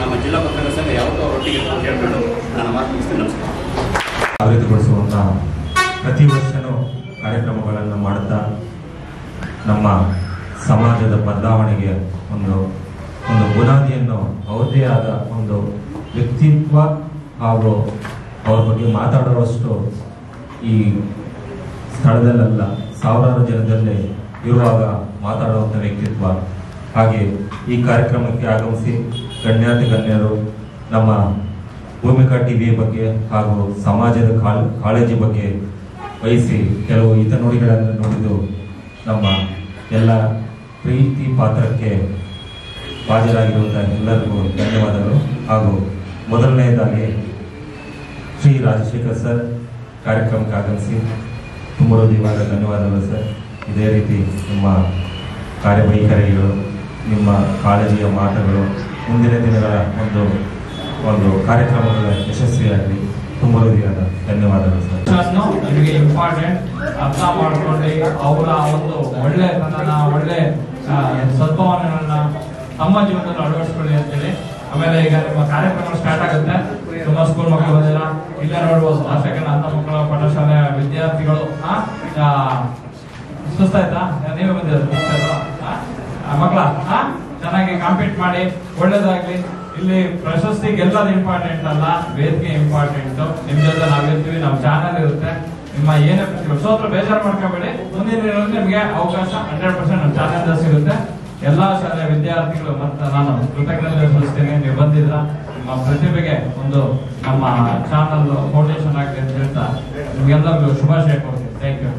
ನಮ್ಮ ಜಿಲ್ಲಾ ಪತ್ರಕರ್ತರ ಸಂಘ ಯಾವತ್ತೋ ಅವರೊಟ್ಟಿಗೆ ಅಂತ ಹೇಳ್ಕೊಂಡು ನಾನು ಮಾತು ಮುಗಿಸ್ತೀನಿ. ನಮಸ್ಕಾರ. ಅಭಿವೃದ್ಧಿಗೊಳಿಸುವಂತಹ ಪ್ರತಿ ವರ್ಷನೂ ಕಾರ್ಯಕ್ರಮಗಳನ್ನು ಮಾಡುತ್ತಾ ನಮ್ಮ ಸಮಾಜದ ಬದಲಾವಣೆಗೆ ಒಂದು ಬುನಾದಿಯನ್ನು ಅವರದೇ ಆದ ಒಂದು ವ್ಯಕ್ತಿತ್ವ ಹಾಗೂ ಅವ್ರ ಬಗ್ಗೆ ಮಾತಾಡುವಷ್ಟು ಈ ಸ್ಥಳದಲ್ಲೆಲ್ಲ ಸಾವಿರಾರು ಜನದಲ್ಲಿ ಇರುವಾಗ ಮಾತಾಡುವಂಥ ವ್ಯಕ್ತಿತ್ವ. ಹಾಗೆ ಈ ಕಾರ್ಯಕ್ರಮಕ್ಕೆ ಆಗಮಿಸಿ ಗಣ್ಯಾತಿ ಗಣ್ಯರು ನಮ್ಮ ಭೂಮಿಕಾ ಟಿವಿ ಬಗ್ಗೆ ಹಾಗೂ ಸಮಾಜದ ಕಾಳಜಿ ಬಗ್ಗೆ ವಹಿಸಿ ಕೆಲವು ಹಿತನುಡಿಗಳನ್ನು ನುಡಿದು ನಮ್ಮ ಎಲ್ಲ ಪ್ರೀತಿ ಪಾತ್ರಕ್ಕೆ ಹಾಜರಾಗಿರುವಂಥ ಎಲ್ಲರಿಗೂ ಧನ್ಯವಾದಗಳು. ಹಾಗೂ ಮೊದಲನೆಯದಾಗಿ ಶ್ರೀ ರಾಜಶೇಖರ್ ಸರ್ ಕಾರ್ಯಕ್ರಮಕ್ಕೆ ಆಗಮಿಸಿ ತುಂಬ ಹೃದಯವಾದ ಧನ್ಯವಾದಗಳು ಸರ್. ಇದೇ ರೀತಿ ನಿಮ್ಮ ಕಾರ್ಯವೈಖರಿಗಳು, ನಿಮ್ಮ ಕಾಳಜಿಯ ಮಾತುಗಳು ಮುಂದಿನ ದಿನಗಳ ಒಂದು ಕಾರ್ಯಕ್ರಮಗಳ ಯಶಸ್ವಿಯಾಗಲಿ. ತುಂಬ ಹೃದಯವಾದ ಧನ್ಯವಾದಗಳು ಸರ್. ನಿಮಗೆ ಇಂಪಾರ್ಟೆಂಟ್ ಅರ್ಥ ಮಾಡ್ಕೊಂಡು ಅವರ ಒಂದು ಒಳ್ಳೆ ಒಳ್ಳೆ ಸದ್ಭಾವನೆಗಳನ್ನ ತಮ್ಮ ಜೀವನದಲ್ಲಿ ಅಳವಡಿಸ್ಕೊಳ್ಳಿ ಅಂತೇಳಿ. ಆಮೇಲೆ ಈಗ ನಿಮ್ಮ ಕಾರ್ಯಕ್ರಮ ಸ್ಟಾರ್ಟ್ ಆಗುತ್ತೆ. ತುಂಬಾ ಸ್ಕೂಲ್ ಮಕ್ಕಳು ಬಂದಿಲ್ಲ, ಇಲ್ಲೇ ನೋಡ್ಬೋದು ಸೆಕೆಂಡ್ ಅಂತ ಮಕ್ಕಳು ಪಾಠಶಾಲೆ ವಿದ್ಯಾರ್ಥಿಗಳು ಸುಸ್ತಾಯ್ತಾ? ನೀವೇ ಬಂದಿರೋದು ಮಕ್ಕಳ ಚೆನ್ನಾಗಿ ಕಾಂಪೀಟ್ ಮಾಡಿ ಒಳ್ಳೇದಾಗ್ಲಿ. ಇಲ್ಲಿ ಪ್ರಶಸ್ತಿ ಗೆಲ್ಲೋದು ಇಂಪಾರ್ಟೆಂಟ್ ಅಲ್ಲ, ವೇದಿಕೆ ಇಂಪಾರ್ಟೆಂಟ್. ನಿಮ್ ಜೊತೆ ನಾವಿರ್ತೀವಿ, ನಮ್ಮ ಚಾನಲ್ ಇರುತ್ತೆ. ನಿಮ್ಮ ಏನೇ ಸೋತ್ರ ಬೇಜಾರು ಮಾಡ್ಕೋಬೇಡಿ. ಮುಂದಿನ ದಿನಗಳಲ್ಲಿ ನಿಮಗೆ ಅವಕಾಶ 100% ನಮ್ಮ ಚಾನಲ್ ಸಿಗುತ್ತೆ. ಎಲ್ಲಾ ಶಾಲೆಯ ವಿದ್ಯಾರ್ಥಿಗಳು ಮತ್ತೆ ನಾನು ಕೃತಜ್ಞತೆ ಸಲ್ಲಿಸ್ತೇನೆ. ನೀವು ಬಂದಿದ್ರ ನಿಮ್ಮ ಪ್ರತಿಭೆಗೆ ಒಂದು ನಮ್ಮ ಚಾನಲ್ ಫೌಂಡೇಶನ್ ಆಗಿದೆ ಅಂತ ಹೇಳ್ತಾ ನಿಮ್ಗೆಲ್ಲರಿಗೂ ಶುಭಾಶಯ ಕೊಡ್ತೀನಿ. Thank you.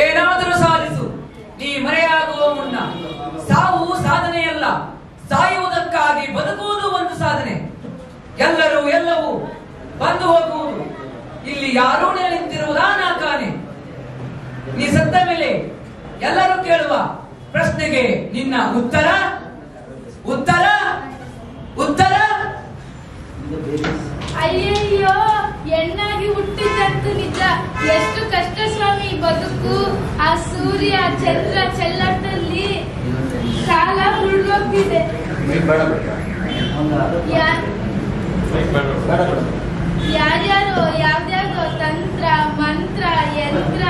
ಏನಾದರೂ ಸಾಧಿಸು, ನೀ ಮರೆಯಾಗುವ ಮುನ್ನ. ಸಾವು ಸಾಧನೆಯಲ್ಲ, ಸಾಯುವುದಕ್ಕಾಗಿ ಬದುಕುವುದು ಒಂದು ಸಾಧನೆ. ಎಲ್ಲರೂ ಎಲ್ಲವೂ ಬಂದು ಹೋಗುವುದು. ಇಲ್ಲಿ ಯಾರೂ ನಿಂತಿರುವುದಾ ನಾಕಾನೆ. ನೀ ಸತ್ತ ಮೇಲೆ ಎಲ್ಲರೂ ಕೇಳುವ ಪ್ರಶ್ನೆಗೆ ನಿನ್ನ ಉತ್ತರ ಉತ್ತರ ಉತ್ತರ. ಅಯ್ಯಯ್ಯೋ, ಹೆಣ್ಣಾಗಿ ಹುಟ್ಟಿದಂತೂ ನಿಜ. ಎಷ್ಟು ಕಷ್ಟ ಸ್ವಾಮಿ ಬದುಕು. ಆ ಸೂರ್ಯ ಚಂದ್ರ ಚೆಲ್ಲಾಟದಲ್ಲಿ ಕಾಲ ಮುಳುಗೋಗ್ತಿದೆ. ಯಾರ್ಯಾರೋ ಯಾವ್ದ್ಯಾವ್ದೋ ತಂತ್ರ ಮಂತ್ರ ಯಂತ್ರ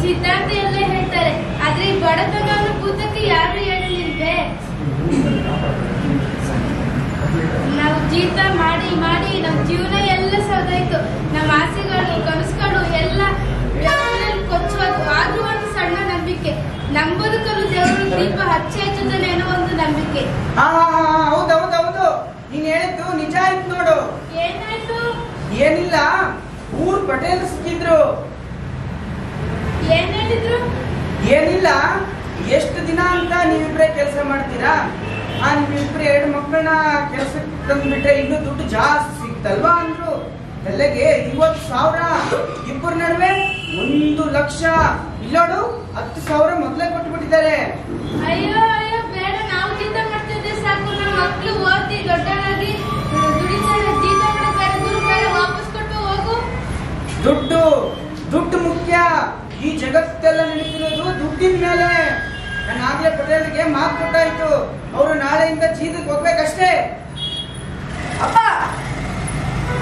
ಸಿದ್ಧಾಂತ ಎಲ್ಲ ಹೇಳ್ತಾರೆ. ಆದ್ರೆ ಈ ಬಡತನ ಭೂತಕ್ಕೆ ಯಾರು ಹೇಳಲಿಲ್ವೇ? ನಾವು ಜೀತ ಮಾಡಿ ಮಾಡಿ ನಮ್ಮ ಜೀವನ ಎಲ್ಲ ಸೋದಾಯ್ತು. ನಮ್ಮ ಆಸೆಗಳು ಕನಸುಗಳು ಎಲ್ಲ ಹೆಚ್ಚುತ್ತದೆ ಅನ್ನೋ ಒಂದು ನಂಬಿಕೆ. ಹೌದೌದೌದು, ನೀನ್ ಹೇಳಿದ್ದು ನಿಜ ಆಯ್ತು ನೋಡು. ಏನಾಯ್ತು? ಏನಿಲ್ಲ, ಊರ್ ಪಟೇಲ್ ಸಿಕ್ಕಿದ್ರು. ಏನ್ ಹೇಳಿದ್ರು? ಏನಿಲ್ಲ, ಎಷ್ಟು ದಿನ ಅಂತ ನೀವಿಬ್ರೇ ಕೆಲಸ ಮಾಡ್ತೀರಾ? ನಿಮ್ಮಿಬ್ರು 2 ಮಕ್ಕಳನ್ನ ಕೆಲ್ಸಕ್ಕೆ ತಂದ್ಬಿಟ್ರೆ ಇನ್ನೂ ದುಡ್ಡು ಜಾಸ್ತಿ ಸಿಗ್ತಲ್ವಾ ಅಂದ್ರು. ಬೆಲೆಗೆ 50,000, ಇಬ್ಬರ ನಡುವೆ 1 ಲಕ್ಷ. ಇಲ್ಲೋಡು 10,000 ಮೊದಲೇ ಕೊಟ್ಬಿಟ್ಟಿದ್ದಾರೆ. ಅಯ್ಯೋ ಅಯ್ಯೋ ಬೇಡ, ನಾವು ಚಿಂತೆ ಮಾಡ್ತಿದ್ದೆ ಸಾಕು. ನಮ್ಮ ಮಕ್ಕಳು ಓದಿ ದೊಡ್ಡವರಾಗಿ ದುಡಿತಾರೆ, ಜೀತ ಬೇರೆ ದುಡ್ಡು ಬೇರೆ ವಾಪಸ್ ಕೊಟ್ಟು ಹೋಗು. ದುಡ್ಡು ಮುಖ್ಯ. ಈ ಜಗತ್ತೆಲ್ಲ ನಡೀತಿರೋದು ದುಡ್ಡಿನ ಮೇಲೆ. ನಾನು ಆಗ್ಲೇ ಪಟೇಲ್ಗೆ ಮಾತು ಕೊಟ್ಟಾಯ್ತು, ಅವರು ನಾಳೆಯಿಂದ ಚೀತಕ್ಕೆ ಹೋಗ್ಬೇಕಷ್ಟೇ. ಅಪ್ಪ,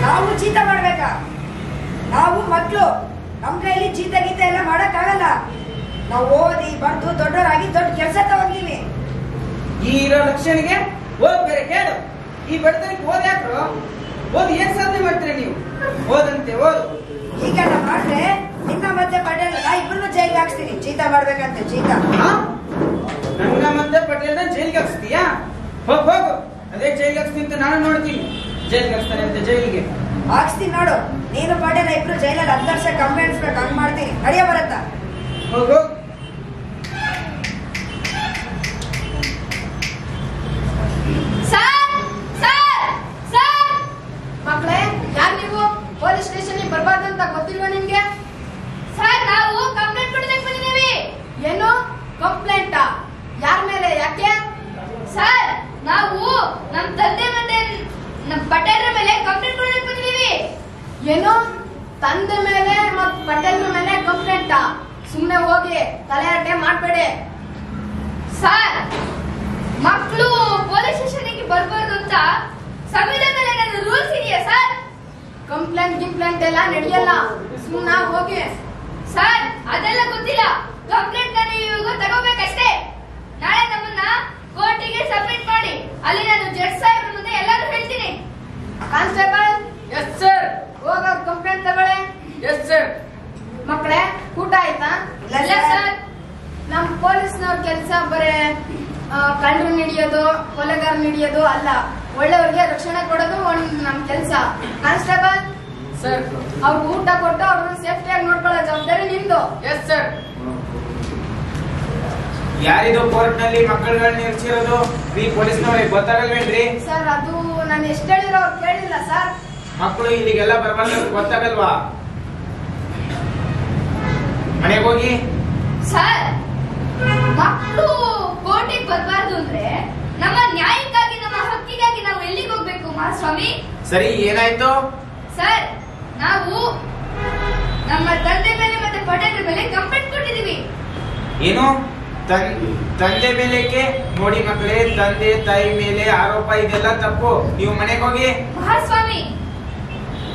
ನಾವು ಚೀತ ಮಾಡ್ಬೇಕಾ? ನಾವು ಮಕ್ಕಳು, ನಮ್ ಕೈಲಿ ಚೀತ ಗೀತ ಎಲ್ಲ ಮಾಡಕ್ಕಾಗಲ್ಲ. ನಾವು ಓದಿ ಬಂದು ದೊಡ್ಡವರಾಗಿ ದೊಡ್ಡ ಕೆಲಸ ತಗೊಂತೀವಿ. ಈ ಇರೋ ಲಕ್ಷಣಿಗೆ ಓದ್ ಬೇರೆ ಕೇಳು. ಈ ಬಡತನಕ್ಕೆ ಓದ್ ಯಾಕ್ರು? ಓದ್ ಏನ್ ಸಾಧನೆ ಮಾಡ್ತೀರಿ ನೀವು? ಓದಂತೆ ಓದು. ಈಗೆಲ್ಲ ಮಾಡ್ರೆ ನಿನ್ನ ಮತ್ತೆ ಪಟೇಲ್ ಇಬ್ಬರನ್ನು ಜೈಲಿಗೆ ಹಾಕ್ಸ್ತೀನಿ. ಚೀತ ಮಾಡ್ಬೇಕಂತೆ ಚೀತ. ನನ್ನ ಮತ್ತೆ ಪಟೇಲ್ನ ಜೈಲಿಗೆ ಹಾಕ್ಸ್ತೀಯಾ? ಹೋಗು, ಅದೇ ಜೈಲಿಗೆ ಹಾಕ್ಸ್ತೀನಿ ಅಂತ ನಾನು ನೋಡ್ತೀನಿ. ಜೈಲಿಗೆ ಹಾಕ್ಸ್ತಾನೆ ಅಂತ ಜೈಲಿಗೆ ಹಾಕ್ಸ್ತೀನಿ ನೋಡು. ನೀನು ಪಟೇಲ ಇಬ್ರು ಜೈಲಲ್ಲಿ 10 ವರ್ಷ ಕಂಪ್ಲೇಂಟ್ಸ್ ಹಂಗ್ ಮಾಡ್ತೀನಿ. ನಡಿಯ ಬರತ್ತ ಹೋಗು. ಮಕ್ಕಳೇ, ಯಾರು ನೀವು? ಪೊಲೀಸ್ ಸ್ಟೇಷನ್ ಬರಬಾರ್ದು ಅಂತ ಗೊತ್ತಿಲ್ವಾ ನಿಮ್ಗೆ? ಸರ್, ನಾವು ಕಂಪ್ಲೇಂಟ್ ಕೊಡಲಿಕ್ಕೆ ಬಂದಿದ್ದೀವಿ. ಏನು ಕಂಪ್ಲೇಂಟ್? ಯಾರ ಮೇಲೆ? ಯಾಕೆ? ಸರ್, ನಾವು ನಮ್ಮ ತಂದೆ ಮತ್ತೆ ನಮ್ಮ ಪಟೇಲ್ರ ಮೇಲೆ ಕಂಪ್ಲೇಂಟ್ ಕೊಡಲಿಕ್ಕೆ ಬಂದಿದ್ದೀವಿ. ಏನು ತಂದೆ ಮೇಲೆ ಮತ್ತು ಪಟೇಲ್ರ ಮೇಲೆ ಕಂಪ್ಲೇಂಟ್? ಸುಮ್ಮನೆ ಹೋಗಿ ತಲೆ ಹರಟೆ ಮಾಡಬೇಡಿ. ಸರ್, ಮಕ್ಕಳು ಪೊಲೀಸ್ ಸ್ಟೇಷನ್ಗೆ ಬರಬಾರ್ದು ಅಂತ ಸಂವಿಧಾನದಲ್ಲಿ ಏನಾದ್ರು ರೂಲ್ಸ್ ಇದೆಯಾ ಸರ್? ಕಂಪ್ಲೇಂಟ್ ಎಲ್ಲ ನಡೆಯಲ್ಲ, ಸುಮ್ಮನೆ ಹೋಗಿ. ಸರ್, ಅದೆಲ್ಲ ಗೊತ್ತಿಲ್ಲ. ಕಂಪ್ಲೇಂಟ್ ನೀವು ತಗೋಬೇಕಷ್ಟೇ. ನಾಳೆ ನಮ್ಮನ್ನ ಕೋರ್ಟಿಗೆ ಸಬ್ಮಿಟ್ ಮಾಡಿ. ಅಲ್ಲಿ ನಾನು ಜಡ್ಜ್ ಸಾಹೇಬ್ರ ಮುಂದೆ ಎಲ್ಲರೂ ಹೇಳ್ತೀನಿ. ಕಾನ್ಸ್ಟೇಬಲ್. Yes sir. ಹೋಗ ಕಂಪ್ಲೇಂಟ್ ತಗೊಳ್ಳೆ. Yes sir. ಮಕ್ಕಳೇ, ಊಟ ಆಯ್ತಾ? ಇಲ್ಲ ಸರ್. ನಮ್ಮ ಪೊಲೀಸ್ನವ್ರ ಕೆಲಸ ಬರೇ ಕಳ್ಳರು ಹಿಡಿಯೋದು, ಕೊಲೆಗಾರ ಹಿಡಿಯೋದು ಅಲ್ಲ, ಒಳ್ಳೆಯವ್ರಿಗೆ ರಕ್ಷಣೆ ಕೊಡೋದು ನಮ್ ಕೆಲಸ. ಕಾನ್ಸ್ಟೇಬಲ್ ಸರ್, ಅವ್ರಿಗೆ ಊಟ ಕೊಟ್ಟು ಅವ್ರನ್ನ ಸೇಫ್ಟಿಯಾಗಿ ನೋಡ್ಕೊಳ್ಳೋ ಜವಾಬ್ದಾರಿ ನಿಮ್ದು. Yes sir. ಯಾರಿದು ಕೋರ್ಟ್ ನಲ್ಲಿ ಮಕ್ಕಳುಗಳನ್ನ ಇರಿಸಿರೋದು? ಈ ಪೊಲೀಸ್ನವ್ರಿಗೆ ಗೊತ್ತಾಗಲ್ವೇನ್ರಿ? ಸರ್, ಅದು ನಾನು ಎಷ್ಟು ಹೇಳಿರೋ ಅವ್ರು ಕೇಳಿಲ್ಲ ಸರ್. ಮಕ್ಕಳು ಇಲ್ಲಿಗೆಲ್ಲ ಬರಬಾರ್ದು ಗೊತ್ತಾಗಲ್ವಾ? ಮನೆಗೆ ಹೋಗಿ. ಸರ್, ಮಕ್ಕಳು ಕೋರ್ಟಿಗೆ ಬರಬಾರ್ದು ಅಂದ್ರೆ ನಮ್ಮ ನ್ಯಾಯಕ್ಕಾಗಿ, ನಮ್ಮ ಹಕ್ಕಿಗಾಗಿ ನಾವು ಎಲ್ಲಿಗೆ ಹೋಗ್ಬೇಕು ಮಹಾಸ್ವಾಮಿ? ಸರಿ, ಏನಾಯ್ತು? ಸರ್, ನಾವು ನಮ್ಮ ತಂದೆ ಮೇಲೆ ಮತ್ತೆ ಪಟೇಲ್ರ ಮೇಲೆ ಕಂಪ್ಲೇಂಟ್ ಕೊಟ್ಟಿದೀವಿ. ಏನು ತಂದೆ ಮೇಲೆಕ್ಕೆ? ನೋಡಿ ಮಕ್ಕಳೇ, ತಂದೆ ತಾಯಿ ಮೇಲೆ ಆರೋಪ ಇದೆಲ್ಲ ತಪ್ಪು. ನೀವು ಮನೆಗೆ ಹೋಗಿ. ಮಹಾಸ್ವಾಮಿ,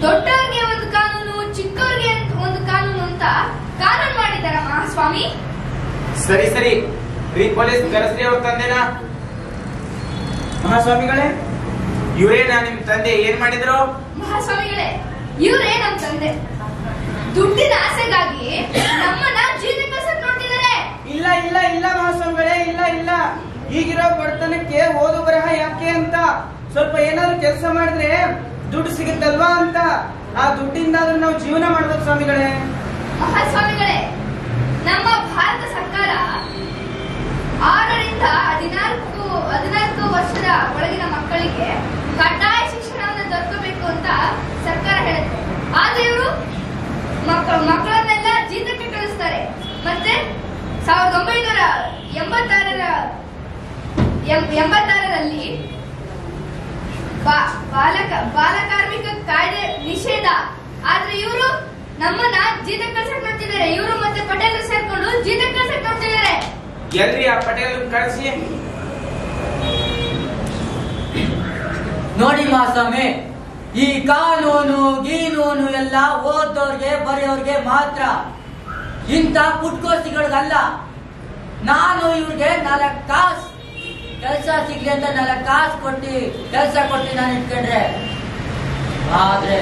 ದೊಡ್ಡವ್ರಿಗೆ ಒಂದು ಕಾನೂನು, ಚಿಕ್ಕವ್ರಿಗೆ ಒಂದು ಕಾನೂನು ಅಂತ ಕಾನೂನು ಮಾಡಿದಾರ ಮಹಾಸ್ವಾಮಿ. ಸರಿ ಸರಿ ರೀ, ಪೊಲೀಸ್ ಕರೆಸ್ರಿ ಅವ್ರ ತಂದೆನ. ಮಹಾಸ್ವಾಮಿಗಳೇ, ಇವರೇನಾ ನಿಮ್ ತಂದೆ? ಏನ್ ಮಾಡಿದ್ರು? ಮಹಾಸ್ವಾಮಿಗಳೇ, ಇವರೇ ನಮ್ ತಂದೆ. ದುಡ್ಡಿನ ಆಸೆಗಾಗಿ ನಮ್ಮನ್ನ ಜೀವನ ಕಳ್ಸಕ್ ನೋಡ್ತಿದ್ದಾರೆ. ಇಲ್ಲ ಇಲ್ಲ ಇಲ್ಲ ಮಹಾಸ್ವಾಮಿಗಳೇ, ಇಲ್ಲ ಇಲ್ಲ. ಈಗಿರೋ ಬಡತನಕ್ಕೆ ಓದು ಬರಹ ಯಾಕೆ ಅಂತ ಸ್ವಲ್ಪ ಏನಾದ್ರು ಕೆಲಸ ಮಾಡಿದ್ರೆ ದುಡ್ಡು ಸಿಗುತ್ತಲ್ವಾ ಅಂತ. ಆ ದುಡ್ಡಿಂದಾದ್ರೂ ನಾವು ಜೀವನ ಮಾಡ್ಬೇಕು ಸ್ವಾಮಿಗಳೇ. ಮಹಾಸ್ವಾಮಿಗಳೇ, ನಮ್ಮ ಭಾರತ ಸರ್ಕಾರ 6 ರಿಂದ 14 ವರ್ಷದ ಒಳಗಿನ ಮಕ್ಕಳಿಗೆ ಕಡ್ಡಾಯ ಶಿಕ್ಷಣವನ್ನು ದೊರಕಬೇಕು ಅಂತ ಸರ್ಕಾರ ಹೇಳುತ್ತೆ. ಆದ್ರೆ ಇವರು ಮಕ್ಕಳನ್ನೆಲ್ಲ ಜೀತಕ್ಕೆ ಕಳಿಸ್ತಾರೆ. ಮತ್ತೆ 1986ರಲ್ಲಿ ಬಾಲಕಾರ್ಮಿಕ ಕಾಯ್ದೆ ನಿಷೇಧ. ಆದ್ರೆ ಇವರು ನಮ್ಮನ್ನ ಜೀತಕ್ಕೆ ಕಳ್ಸಕ್ ನೋಡ್ತಿದ್ದಾರೆ. ಇವರು ಮತ್ತೆ ಪಟೇಲ್ ಸೇರ್ಕೊಂಡು ಜೀತಕ್ಕೆ ಕಳ್ಸಕ್ ನೋಡ್ತಿದ್ದಾರೆ. ಎಲ್ರಿ ಆ ಪಟೇಲ್ ಕಳಿಸಿ. ನೋಡಿ ಮಹಾಸ್ವಾಮಿ, ಈ ಕಾನೂನು ಗೀನೂನು ಎಲ್ಲ ಓದೋರ್ಗೆ ಬರೆಯೋರ್ಗೆ ಮಾತ್ರ, ಇಂಥ ಪುಟ್ಕೋಸಿಗಳಿಗಲ್ಲ. ನಾನು ಇವ್ರಿಗೆ 4 ಕಾಸು ಕೆಲಸ ಸಿಗ್ಲಿ ಅಂತ 4 ಕಾಸು ಕೆಲಸ ಕೊಟ್ಟು ನಾನು ಇಟ್ಕೊಂಡ್ರೆ, ಆದ್ರೆ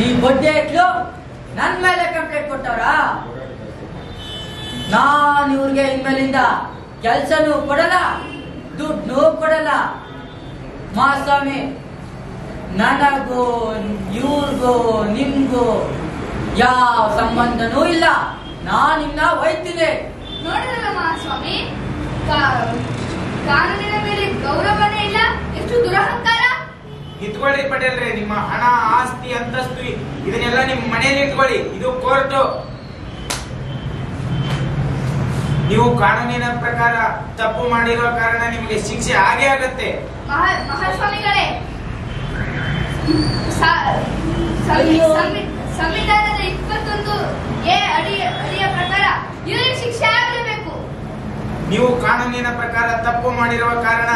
ಈ ಬಡ್ಡಿ ಇಟ್ಲು ನನ್ ಮೇಲೆ ಕಂಪ್ಲೇಂಟ್ ಕೊಟ್ಟವ್ರ. ನಾನು ಇವ್ರಿಗೆ ಇನ್ಮೇಲಿಂದ ಕೆಲ್ಸನೂ ಕೊಡಲ್ಲ, ದುಡ್ಡು ಕೊಡಲ್ಲ. ಮಹಾಸ್ವಾಮಿ, ನನಗೂ ಇವ್ರಿಗೂ ನಿಮ್ಗೂ ಯಾವ ಸಂಬಂಧನೂ ಇಲ್ಲ. ನಾನಿನ್ನ ಹೋಯ್ತೀನಿ. ನೋಡಿದ್ರಲ್ಲ ಮಹಾಸ್ವಾಮಿ, ಕಾನೂನಿನ ಮೇಲೆ ಗೌರವನೇ ಇಲ್ಲ, ಎಷ್ಟು ದುರಹಂಕಾರ. ಇಟ್ಕೊಳ್ಳಿ ಪಟೇಲ್ರೆ, ನಿಮ್ಮ ಹಣ, ಆಸ್ತಿ, ಅಂತಸ್ತು ಇದನ್ನೆಲ್ಲ ನಿಮ್ಮ ಮನೆಯಲ್ಲಿ ಇಟ್ಕೊಳ್ಳಿ. ಇದು ಕೋರ್ಟು. ನೀವು ಕಾನೂನಿನ ಪ್ರಕಾರ ತಪ್ಪು ಮಾಡಿರೋ ಕಾರಣ ನಿಮಗೆ ಶಿಕ್ಷೆ ಆಗೇ ಆಗತ್ತೆ. ಮಹಾಸ್ವಾಮಿಗಳೇ, ಸಂವಿಧಾನದ 21A ಅಡಿಯ ಪ್ರಕಾರ ಇವರಿಗೆ ಶಿಕ್ಷೆ ಆಗಲೇಬೇಕು. ನೀವು ಕಾನೂನಿನ ಪ್ರಕಾರ ತಪ್ಪು ಮಾಡಿರುವ ಕಾರಣ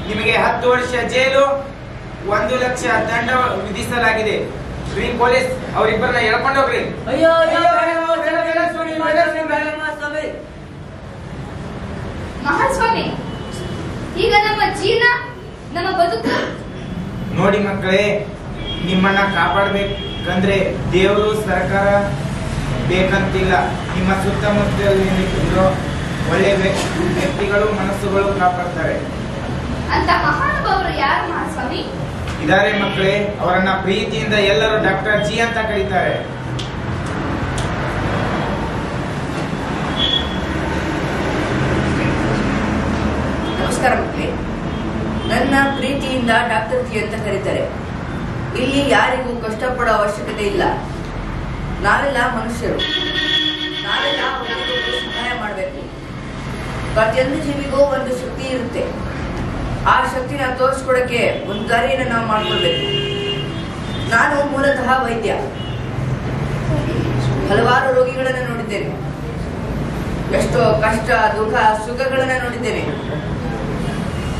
ನಿಮಗೆ 10 ವರ್ಷ ಜೈಲು, 1 ಲಕ್ಷ ದಂಡ ವಿಧಿಸಲಾಗಿದೆ. ಶ್ರೀ ಪೊಲೀಸ್, ಅವರಿಬ್ಬರನ್ನ ಎಳ್ಕೊಂಡೋಗ್ರಿ. ಅಯ್ಯೋ ಮಹಾಸ್ವಾಮಿ, ಈಗ ನಮ್ಮ ಜೀವನ, ನಮ್ಮ ಬದುಕು. ನೋಡಿ ಮಕ್ಕಳೇ, ನಿಮ್ಮನ್ನ ಕಾಪಾಡಬೇಕಂದ್ರೆ ದೇವರು, ಸರ್ಕಾರ ಬೇಕಂತಿಲ್ಲ. ನಿಮ್ಮ ಸುತ್ತಮುತ್ತಲಿರೋ ಒಳ್ಳೆ ವ್ಯಕ್ತಿಗಳು, ಮನಸ್ಸುಗಳು ಕಾಪಾಡ್ತಾರೆ. ಅಂತ ಮಹಾನುಭಾವರು ಯಾರು ಮಹಾಸ್ವಾಮಿ? ಇದಾರೆ ಮಕ್ಕಳೇ, ಅವರನ್ನ ಪ್ರೀತಿಯಿಂದ ಎಲ್ಲರೂ ಡಾಕ್ಟರ್ ಜಿ ಅಂತ ಕರೀತಾರೆ. ನಮಸ್ಕಾರ ಮಕ್ಕಳೇ, ನನ್ನ ಪ್ರೀತಿಯಿಂದ ಡಾಕ್ಟರ್ ಜಿ ಅಂತ ಕರೀತಾರೆ. ಇಲ್ಲಿ ಯಾರಿಗೂ ಕಷ್ಟಪಡೋ ಅವಶ್ಯಕತೆ ಇಲ್ಲ. ನಾವೆಲ್ಲ ಮನುಷ್ಯರು, ನಾವೆಲ್ಲ ಒಬ್ಬರಿಗೊಬ್ಬರು ಸಹಾಯ ಮಾಡಬೇಕು. ಪ್ರತಿಯೊಂದು ಜೀವಿಗೂ ಒಂದು ಶಕ್ತಿ ಇರುತ್ತೆ. ಆ ಶಕ್ತಿನ ತೋರಿಸ್ಕೊಡಕ್ಕೆ ಒಂದು ದಾರಿಯನ್ನು ನಾವು ಮಾಡ್ಕೊಳ್ಬೇಕು. ನಾನು ಮೂಲತಃ ವೈದ್ಯ. ಹಲವಾರು ರೋಗಿಗಳನ್ನ ನೋಡಿದ್ದೇನೆ. ಎಷ್ಟೋ ಕಷ್ಟ, ದುಃಖ, ಸುಖಗಳನ್ನ ನೋಡಿದ್ದೇನೆ.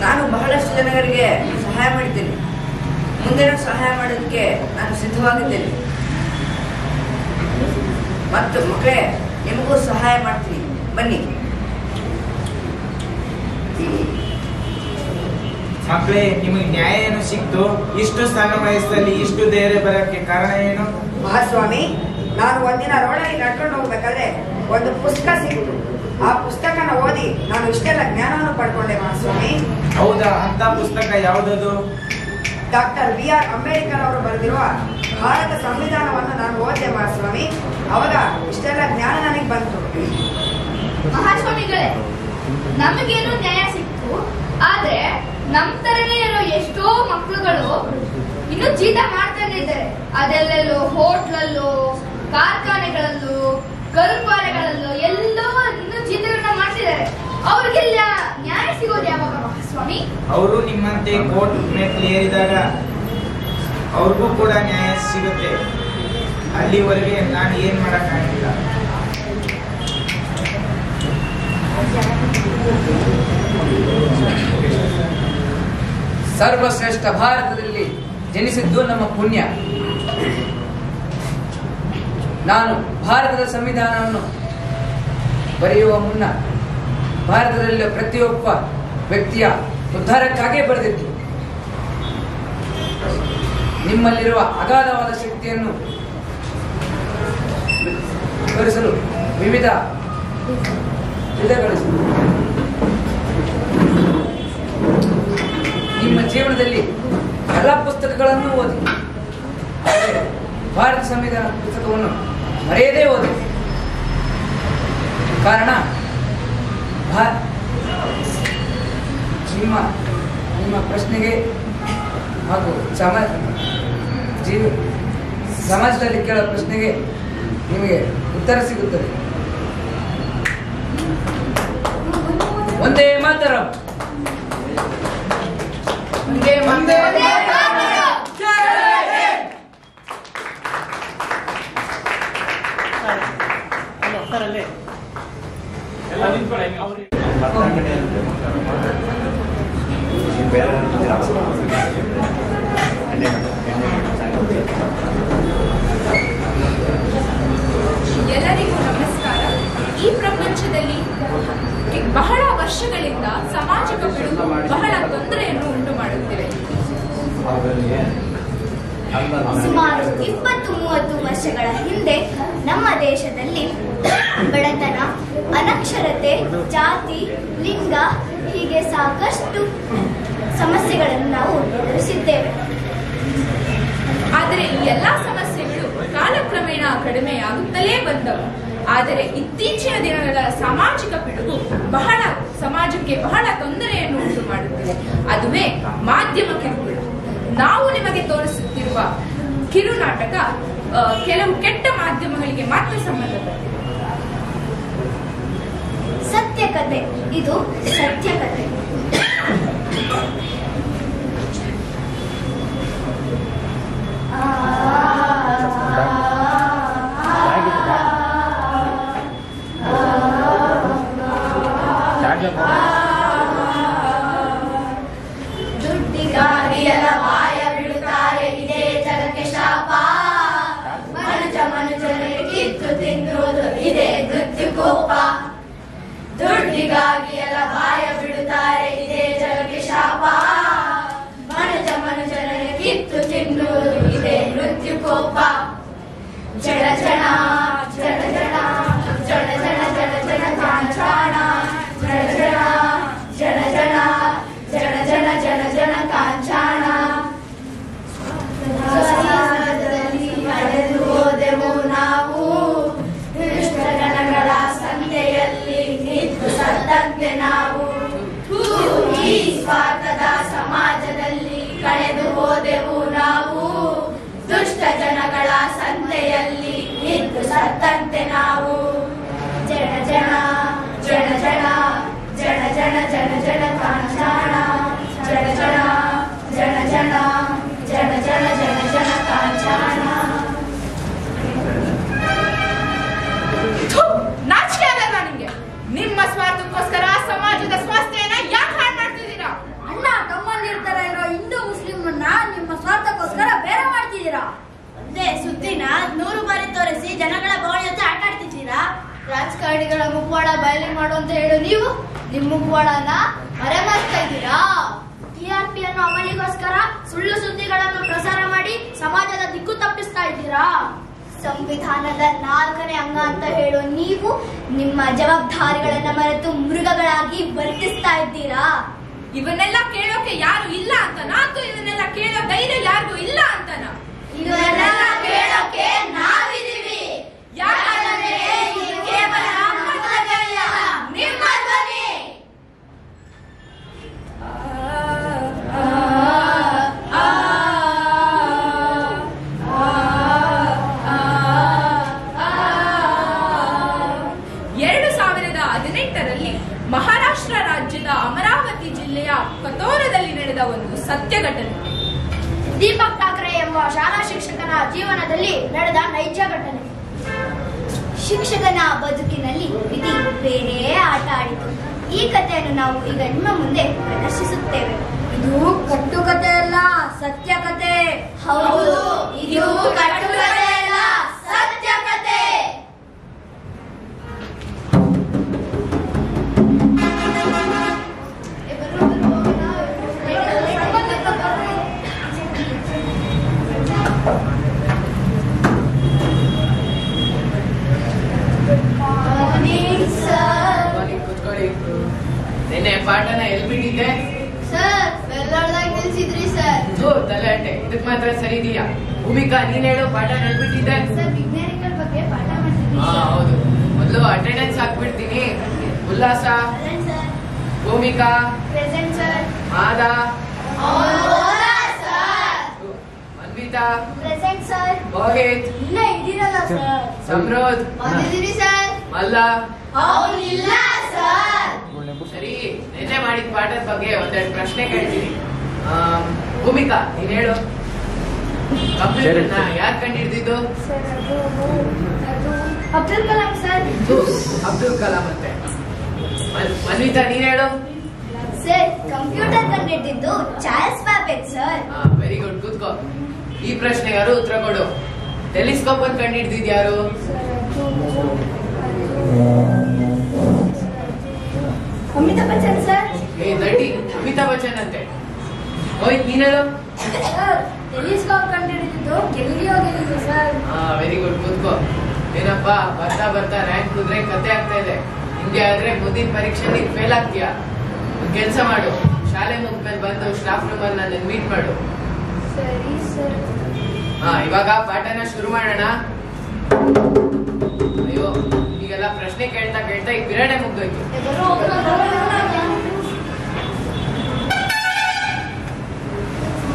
ನಾನು ಬಹಳಷ್ಟು ಜನರಿಗೆ ಸಹಾಯ ಮಾಡಿದ್ದೇನೆ. ಮುಂದೆ ಸಹಾಯ ಮಾಡೋದಕ್ಕೆ ನಾನು ಸಿದ್ಧವಾಗಿದ್ದೇನೆ. ಮತ್ತು ಮಕ್ಕಳೇ, ನಿಮಗೂ ಸಹಾಯ ಮಾಡ್ತೀನಿ, ಬನ್ನಿ. ಮಕ್ಕಳೇ, ನಿಮಗೆ ನ್ಯಾಯ ಏನು ಸಿಕ್ತು? ಇಷ್ಟು ಸಣ್ಣ ವಯಸ್ಸಲ್ಲಿ ಇಷ್ಟು ಧೈರ್ಯ ಬರೋಕ್ಕೆ ಕಾರಣ ಏನು? ಮಹಾಸ್ವಾಮಿ, ನಾನು ಒಂದಿನ ರೋಡಲ್ಲಿ ನಡ್ಕೊಂಡು ಹೋಗ್ಬೇಕಾದ್ರೆ ಒಂದು ಪುಸ್ತಕ ಸಿಕ್ತು. ಆ ಪುಸ್ತಕನ ಓದಿ ನಾನು ಇಷ್ಟೆಲ್ಲ ಜ್ಞಾನವನ್ನು ಪಡ್ಕೊಂಡೆ ಮಹಾಸ್ವಾಮಿ. ಹೌದಾ? ಅಂತ ಪುಸ್ತಕ ಯಾವುದದು? Doctor B.R. ಅಂಬೇಡ್ಕರ್ ಅವರು ಬರೆದಿರುವ ಭಾರತ ಸಂವಿಧಾನವನ್ನು ನಾನು ಓದಿದೆ ಮಹಾಸ್ವಾಮಿ. ಅವಾಗ ಇಷ್ಟೆಲ್ಲ ಜ್ಞಾನ ನನಗೆ ಬಂತು. ಮಹಾಸ್ವಾಮಿಗಳೇ, ನಮಗೇನು ನ್ಯಾಯ ಸಿಕ್ತು, ಆದ್ರೆ ನಮ್ ತರನೇ ಇರೋ ಎಷ್ಟೋ ಮಕ್ಕಳುಗಳು ಇನ್ನು ಜೀತ ಮಾಡ್ತಾನೆ ಇದ್ದಾರೆ. ಅದೆಲ್ಲೆಲ್ಲೋ ಹೋಟ್ಲಲ್ಲೂ, ಕಾರ್ಖಾನೆಗಳಲ್ಲೂ, ಕರುಪಾಲೆಗಳಲ್ಲೂ ಎಲ್ಲೋ ಇನ್ನು ಜೀತಗಳನ್ನ ಮಾಡ್ತಿದ್ದಾರೆ. ಅವ್ರಿಗೆಲ್ಲ ನ್ಯಾಯ ಸಿಗೋದು ಯಾವಾಗ ಮಹಾಸ್ವಾಮಿ? ಅವರು ನಿಮ್ಮಂತೆ ಕೋರ್ಟ್ ಮೆಟ್ಲು ಏರಿದಾಗ ಅವ್ರಿಗೂ ಕೂಡ ನ್ಯಾಯ ಸಿಗುತ್ತೆ. ಅಲ್ಲಿವರೆಗೆ ನಾನು ಏನ್ ಮಾಡಕ್ಕಾಗಿಲ್ಲ. ಸರ್ವಶ್ರೇಷ್ಠ ಭಾರತದಲ್ಲಿ ಜನಿಸಿದ್ದು ನಮ್ಮ ಪುಣ್ಯ. ನಾನು ಭಾರತದ ಸಂವಿಧಾನವನ್ನು ಬರೆಯುವ ಮುನ್ನ ಭಾರತದಲ್ಲಿ ಪ್ರತಿಯೊಬ್ಬ ವ್ಯಕ್ತಿಯ ಉದ್ಧಾರಕ್ಕಾಗೇ ಬರೆದಿತ್ತು. ನಿಮ್ಮಲ್ಲಿರುವ ಅಗಾಧವಾದ ಶಕ್ತಿಯನ್ನು ತೋರಿಸಲು ವಿವಿಧ ವಿಧಗಳಿಸಿ ನಿಮ್ಮ ಜೀವನದಲ್ಲಿ ಎಲ್ಲ ಪುಸ್ತಕಗಳನ್ನು ಓದಿ. ಭಾರತ ಸಂವಿಧಾನ ಪುಸ್ತಕವನ್ನು ಮರೆಯದೇ ಓದಿ. ಕಾರಣ ನಿಮ್ಮ ಪ್ರಶ್ನೆಗೆ ಹಾಗೂ ಸಮಾಜದಲ್ಲಿ ಕೇಳೋ ಪ್ರಶ್ನೆಗೆ ನಿಮಗೆ ಉತ್ತರ ಸಿಗುತ್ತದೆ. ಒಂದೇ ಮಾತರಂ. ಎಲ್ಲರಿಗೂ ನಮಸ್ಕಾರ. ಈ ಪ್ರಪಂಚದಲ್ಲಿ ಬಹಳ ವರ್ಷಗಳಿಂದ ಸಾಮಾಜಿಕ ಪಿಡುಗು ಬಹಳ ತೊಂದರೆಯನ್ನು ಉಂಟು ಮಾಡುತ್ತಿವೆ. ಸುಮಾರು 20-30 ವರ್ಷಗಳ ಹಿಂದೆ ನಮ್ಮ ದೇಶದಲ್ಲಿ ಬಡತನ, ಅನಕ್ಷರತೆ, ಜಾತಿ, ಲಿಂಗ ಹೀಗೆ ಸಾಕಷ್ಟು ಸಮಸ್ಯೆಗಳನ್ನು ನಾವು ಎದುರಿಸಿದ್ದೇವೆ. ಆದರೆ ಈ ಎಲ್ಲಾ ಸಮಸ್ಯೆಗಳು ಕಾಲಕ್ರಮೇಣ ಕಡಿಮೆಯಾಗುತ್ತಲೇ ಬಂದವು. ಆದರೆ ಇತ್ತೀಚಿನ ದಿನಗಳ ಸಾಮಾಜಿಕ ಪಿಡುಗು ಸಮಾಜಕ್ಕೆ ಬಹಳ ತೊಂದರೆಯನ್ನು ಉಂಟು ಮಾಡುತ್ತಿದೆ. ಅದುವೇ ಮಾಧ್ಯಮ ಕಿರುಕುಳ. ನಾವು ನಿಮಗೆ ತೋರಿಸುತ್ತಿರುವ ಕಿರುನಾಟಕ ಕೆಲವು ಕೆಟ್ಟ ಮಾಧ್ಯಮಗಳಿಗೆ ಮಾತ್ರ ಸಂಬಂಧಪಟ್ಟಿದೆ. ಸತ್ಯಕತೆ, ಇದು ಸತ್ಯಕತೆ. ದುಡ್ಡಿಗಾರಿಯಲ ಬಾಯ ಬಿಡುತ್ತಾರೆ, ಇದೇ ಜಗಕ್ಕೆ ಶಾಪ. ಮನುಜನಿಗೆ ಕಿತ್ತು ತಿನ್ನುವುದು ಇದೇ ಮೃತ್ಯುಕೋಪ. ದುಡ್ಡಿಗಾಗಿ ಎಲ್ಲ ಬಾಯ ಬಿಡುತ್ತಾರೆ, ಇದೇ ಜಗಕ್ಕೆ ಶಾಪ. ಮನುಜನಿಗೆ ಕಿತ್ತು ತಿನ್ನುವುದು ಇದೇ ಮೃತ್ಯುಕೋಪ. ಜಡ ಜಡ ಜಡ ಜಡ ಜಡ ಜಡ ಜಡ ಜಡ ಕಾಂಚಾಣ, ಜಡ ಜಡ ಜಡ ಜಡ ಜಡ ಜಡ ಜಡ ಜಡ ಕಾಂಚಾಣ. ನಡೆದು ಹೋದೆವು ನಾವು ದುಷ್ಟಗಣಗಳ ಸಂತೆಯಲ್ಲಿ, ನಿಂತು ಸತ್ತಂತೆ ನಾವು. ಈ ಸ್ವಾರ್ಥದ ಸಮಾಜದಲ್ಲಿ ಕಳೆದು ಹೋದೆವು ನಾವು. ದುಷ್ಟ ಜನಗಳ ಸಂತೆಯಲ್ಲಿ ನಿಂತು ಸತ್ತಂತೆ ನಾವು. ಜನ ಜನ ಜನ ಜನ ಜನ ಜನ ಜನ ಜನ ಕಾಂಚಾಣ, ಜನ ಜನ ಜನ ಜನ ಜನ ಜನ ಜನ ಜನ ಕಾಂಚಾಣ. ನಾಚಿಕೆ ಆಗಲ್ವಾ ನಿಮ್ಗೆ? ನಿಮ್ಮ ಸ್ವಾರ್ಥಕ್ಕೋಸ್ಕರ ಸಮಾಜದ ಸ್ವಾಸ್ಥ್ಯನ ಯಾಕೆ ಹಾಳು ಮಾಡ್ತಿದ್ದೀರಾ? ಅಣ್ಣ ತಮ್ಮಂದಿರ್ತಾರ ಇರೋ ಹಿಂದೂ ಮುಸ್ಲಿಮನ್ನ ನಿಮ್ಮ ಸ್ವಾರ್ಥಕ್ಕೋಸ್ಕರ ಬೇರೆ ಮಾಡ್ತಿದ್ದೀರಾ. ಅದೇ ಸುದ್ದಿನ 100 ಬಾರಿ ತೋರಿಸಿ ಜನಗಳ ಬಾಳ ಜೊತೆ ಆಟ ಆಡ್ತಿದ್ದೀರಾ. ರಾಜಕಾರಣಿಗಳ ಮುಖವಾಡ ಬಯಲು ಮಾಡು ಅಂತ ಹೇಳು ನೀವು, ನಿಮ್ ಮುಖವಾಡನ ಮರೆಮಾಚ್ತಾ ಇದ್ದೀರಾ. TRP ಅನ್ನೋ ಅಮಲಿಗೋಸ್ಕರ ಸುಳ್ಳು ಸುದ್ದಿಗಳನ್ನು ಪ್ರಸಾರ ಮಾಡಿ ಸಮಾಜದ ದಿಕ್ಕು ತಪ್ಪಿಸ್ತಾ ಇದ್ದೀರಾ. ಸಂವಿಧಾನದ 4ನೇ ಅಂಗ ಅಂತ ಹೇಳೋ ನೀವು ನಿಮ್ಮ ಜವಾಬ್ದಾರಿಗಳನ್ನ ಮರೆತು ಮೃಗಗಳಾಗಿ ವರ್ತಿಸ್ತಾ ಇದ್ದೀರಾ. ಇವನ್ನೆಲ್ಲ ಕೇಳೋಕೆ ಯಾರು ಇಲ್ಲ ಅಂತನ, ಅಥವಾ ಇವನ್ನೆಲ್ಲ ಕೇಳೋ ಧೈರ್ಯ ಯಾರಿಗೂ ಇಲ್ಲ ಅಂತನ? ಇದನ್ನೆಲ್ಲ ಕೇಳೋಕೆ ನಾವಿದೀವಿ. ಯಾಕಂದ್ರೆ ಇದು ಕೇವಲ ನಮ್ಮ ಧ್ವನಿಯಲ್ಲ, ನಿಮ್ಮ ಧ್ವನಿ. ಮಹಾರಾಷ್ಟ್ರ ರಾಜ್ಯದ ಅಮರಾವತಿ ಜಿಲ್ಲೆಯ ಕತೋರದಲ್ಲಿ ನಡೆದ ಒಂದು ಸತ್ಯ ಘಟನೆ. ದೀಪಕ್ ಠಾಕ್ರೆ ಎಂಬ ಶಾಲಾ ಶಿಕ್ಷಕನ ಜೀವನದಲ್ಲಿ ನಡೆದ ನೈಜ ಘಟನೆ. ಶಿಕ್ಷಕನ ಬದುಕಿನಲ್ಲಿ ವಿಧಿ ಬೇರೆ ಆಟ ಆಡಿತು. ಈ ಕಥೆಯನ್ನು ನಾವು ಈಗ ನಿಮ್ಮ ಮುಂದೆ ಪ್ರದರ್ಶಿಸುತ್ತೇವೆ. ಇದು ಕಟ್ಟುಕತೆ ಅಲ್ಲ, ಸತ್ಯ ಕತೆ. ಹೌದು, ಇದು ಕಟ್ಟುಕತೆ ಅಲ್ಲ, ಸತ್ಯ ಕತೆ. ನಿನ್ನೆ ಪಾಠನ ಎಲ್ಲಿ ಬಿಟ್ಟಿದ್ದೆ? Sir, ಬೆಳ್ಳಾಡ್ದಾಗ ನಿಲ್ಸಿದ್ರಿ sir. ತಲೆಹಟ್ಟೆ, ಇದಕ್ ಮಾತ್ರ ಸರಿ ಇದೀಯಾ? ಭೂಮಿಕಾ, ನೀನ್ ಹೇಳು, ಪಾಠನ ಎಲ್ಲಿ ಬಿಟ್ಟಿದ್ದೆ? ಸರ್, ವಿಜ್ಞಾನಿಗಳ ಬಗ್ಗೆ ಪಾಠ ಮಾಡ್ತಿದ್ವಿ. ಹೌದು, ಮೊದಲು ಅಟೆಂಡೆನ್ಸ್ ಹಾಕ್ಬಿಡ್ತೀನಿ. ಉಲ್ಲಾಸ, ಭೂಮಿಕಾ, ಪ್ರೆಸೆಂಟ್ ಸರ್. ಮಾದ, ಮನ್ವಿತಾ, ಪ್ರೆಸೆಂಟ್ ಸರ್. ಮೋಹಿತ್, ಇಲ್ಲ ಇದ್ದೀರಲ್ಲ ಸರ್. ಸಮೃದ್ಧ್, ಬಂದಿದ್ದೀರಿ ಸರ್. ಮಲ್ಲ, ಇಲ್ಲ ಸರ್. ಸರಿ, ನಿನ್ನೆ ಮಾಡಿದ ಪಾಠದ ಬಗ್ಗೆ ಒಂದೆರಡು ಪ್ರಶ್ನೆ ಕೇಳ್ತೀನಿ. ಭೂಮಿಕಾ, ನೀನ್ ಹೇಳು, ಕಂಪ್ಯೂಟರ್ನ ಯಾರು ಕಂಡಿಡ್ದಿದ್ದು? ಅಬ್ದುಲ್ ಕಲಾಂ ಸರ್. ಅಬ್ದುಲ್ ಕಲಾಂ ಅಂತೆ. ಮನ್ವಿತಾ, ನೀನ್ ಹೇಳು. ಸರ್, ಕಂಪ್ಯೂಟರ್ ಕಂಡಿಡ್ದಿದ್ದು Charles Babbage sir. Very good, ಕೂತ್ಕೋ. ಈ ಪ್ರಶ್ನೆಗಾರು ಉತ್ತರ ಕೊಡು. ಟೆಲಿಸ್ಕೋಪ್ ಅನ್ನು ಕಂಡಿಡ್ದಿದ್ ಯಾರು? ಅಮಿತಾಬ್ ಬಚ್ಚನ್ ಸರ್. ನಟಿ ಅಮಿತಾಬ್ ಬಚ್ಚನ್ ಅಂತೆ. ಮೋಹಿತ್, ನೀನ್ ಹೇಳು. ಟೆಲಿಸ್ಕೋಪ್ ಕಂಡುಹಿಡಿದಿದ್ದು ಗೆಲ್ಲಿಯೋ ಗೆಲ್ಲಿದ್ದು ಸರ್. ವೆರಿ ಗುಡ್, ಕೂತ್ಕೋ. ಏನಪ್ಪ ಬರ್ತಾ ಬರ್ತಾ ರ್ಯಾಂಕ್ ಕುದ್ರೆ ಕತೆ ಆಗ್ತಾ ಇದೆ. ಹಿಂಗೆ ಆದ್ರೆ ಮುಂದಿನ ಪರೀಕ್ಷೆ ನೀನ್ ಫೇಲ್ ಆಗ್ತೀಯಾ. ಕೆಲಸ ಮಾಡು, ಶಾಲೆ ಮುಗ್ದ್ಮೇಲೆ ಬಂದು ಸ್ಟಾಫ್ ರೂಮ್ ಅಲ್ಲಿ ನನ್ನ ಮೀಟ್ ಮಾಡು. ಸರಿ ಸರ್. ಇವಾಗ ಪಾಠನ ಶುರು ಮಾಡೋಣ. ಅಯ್ಯೋ, ಈಗೆಲ್ಲ ಪ್ರಶ್ನೆ ಕೇಳ್ತಾ ಕೇಳ್ತಾ ಈ ಪಿರಿಯಡೇ ಮುಗ್ದೋಯ್ತು.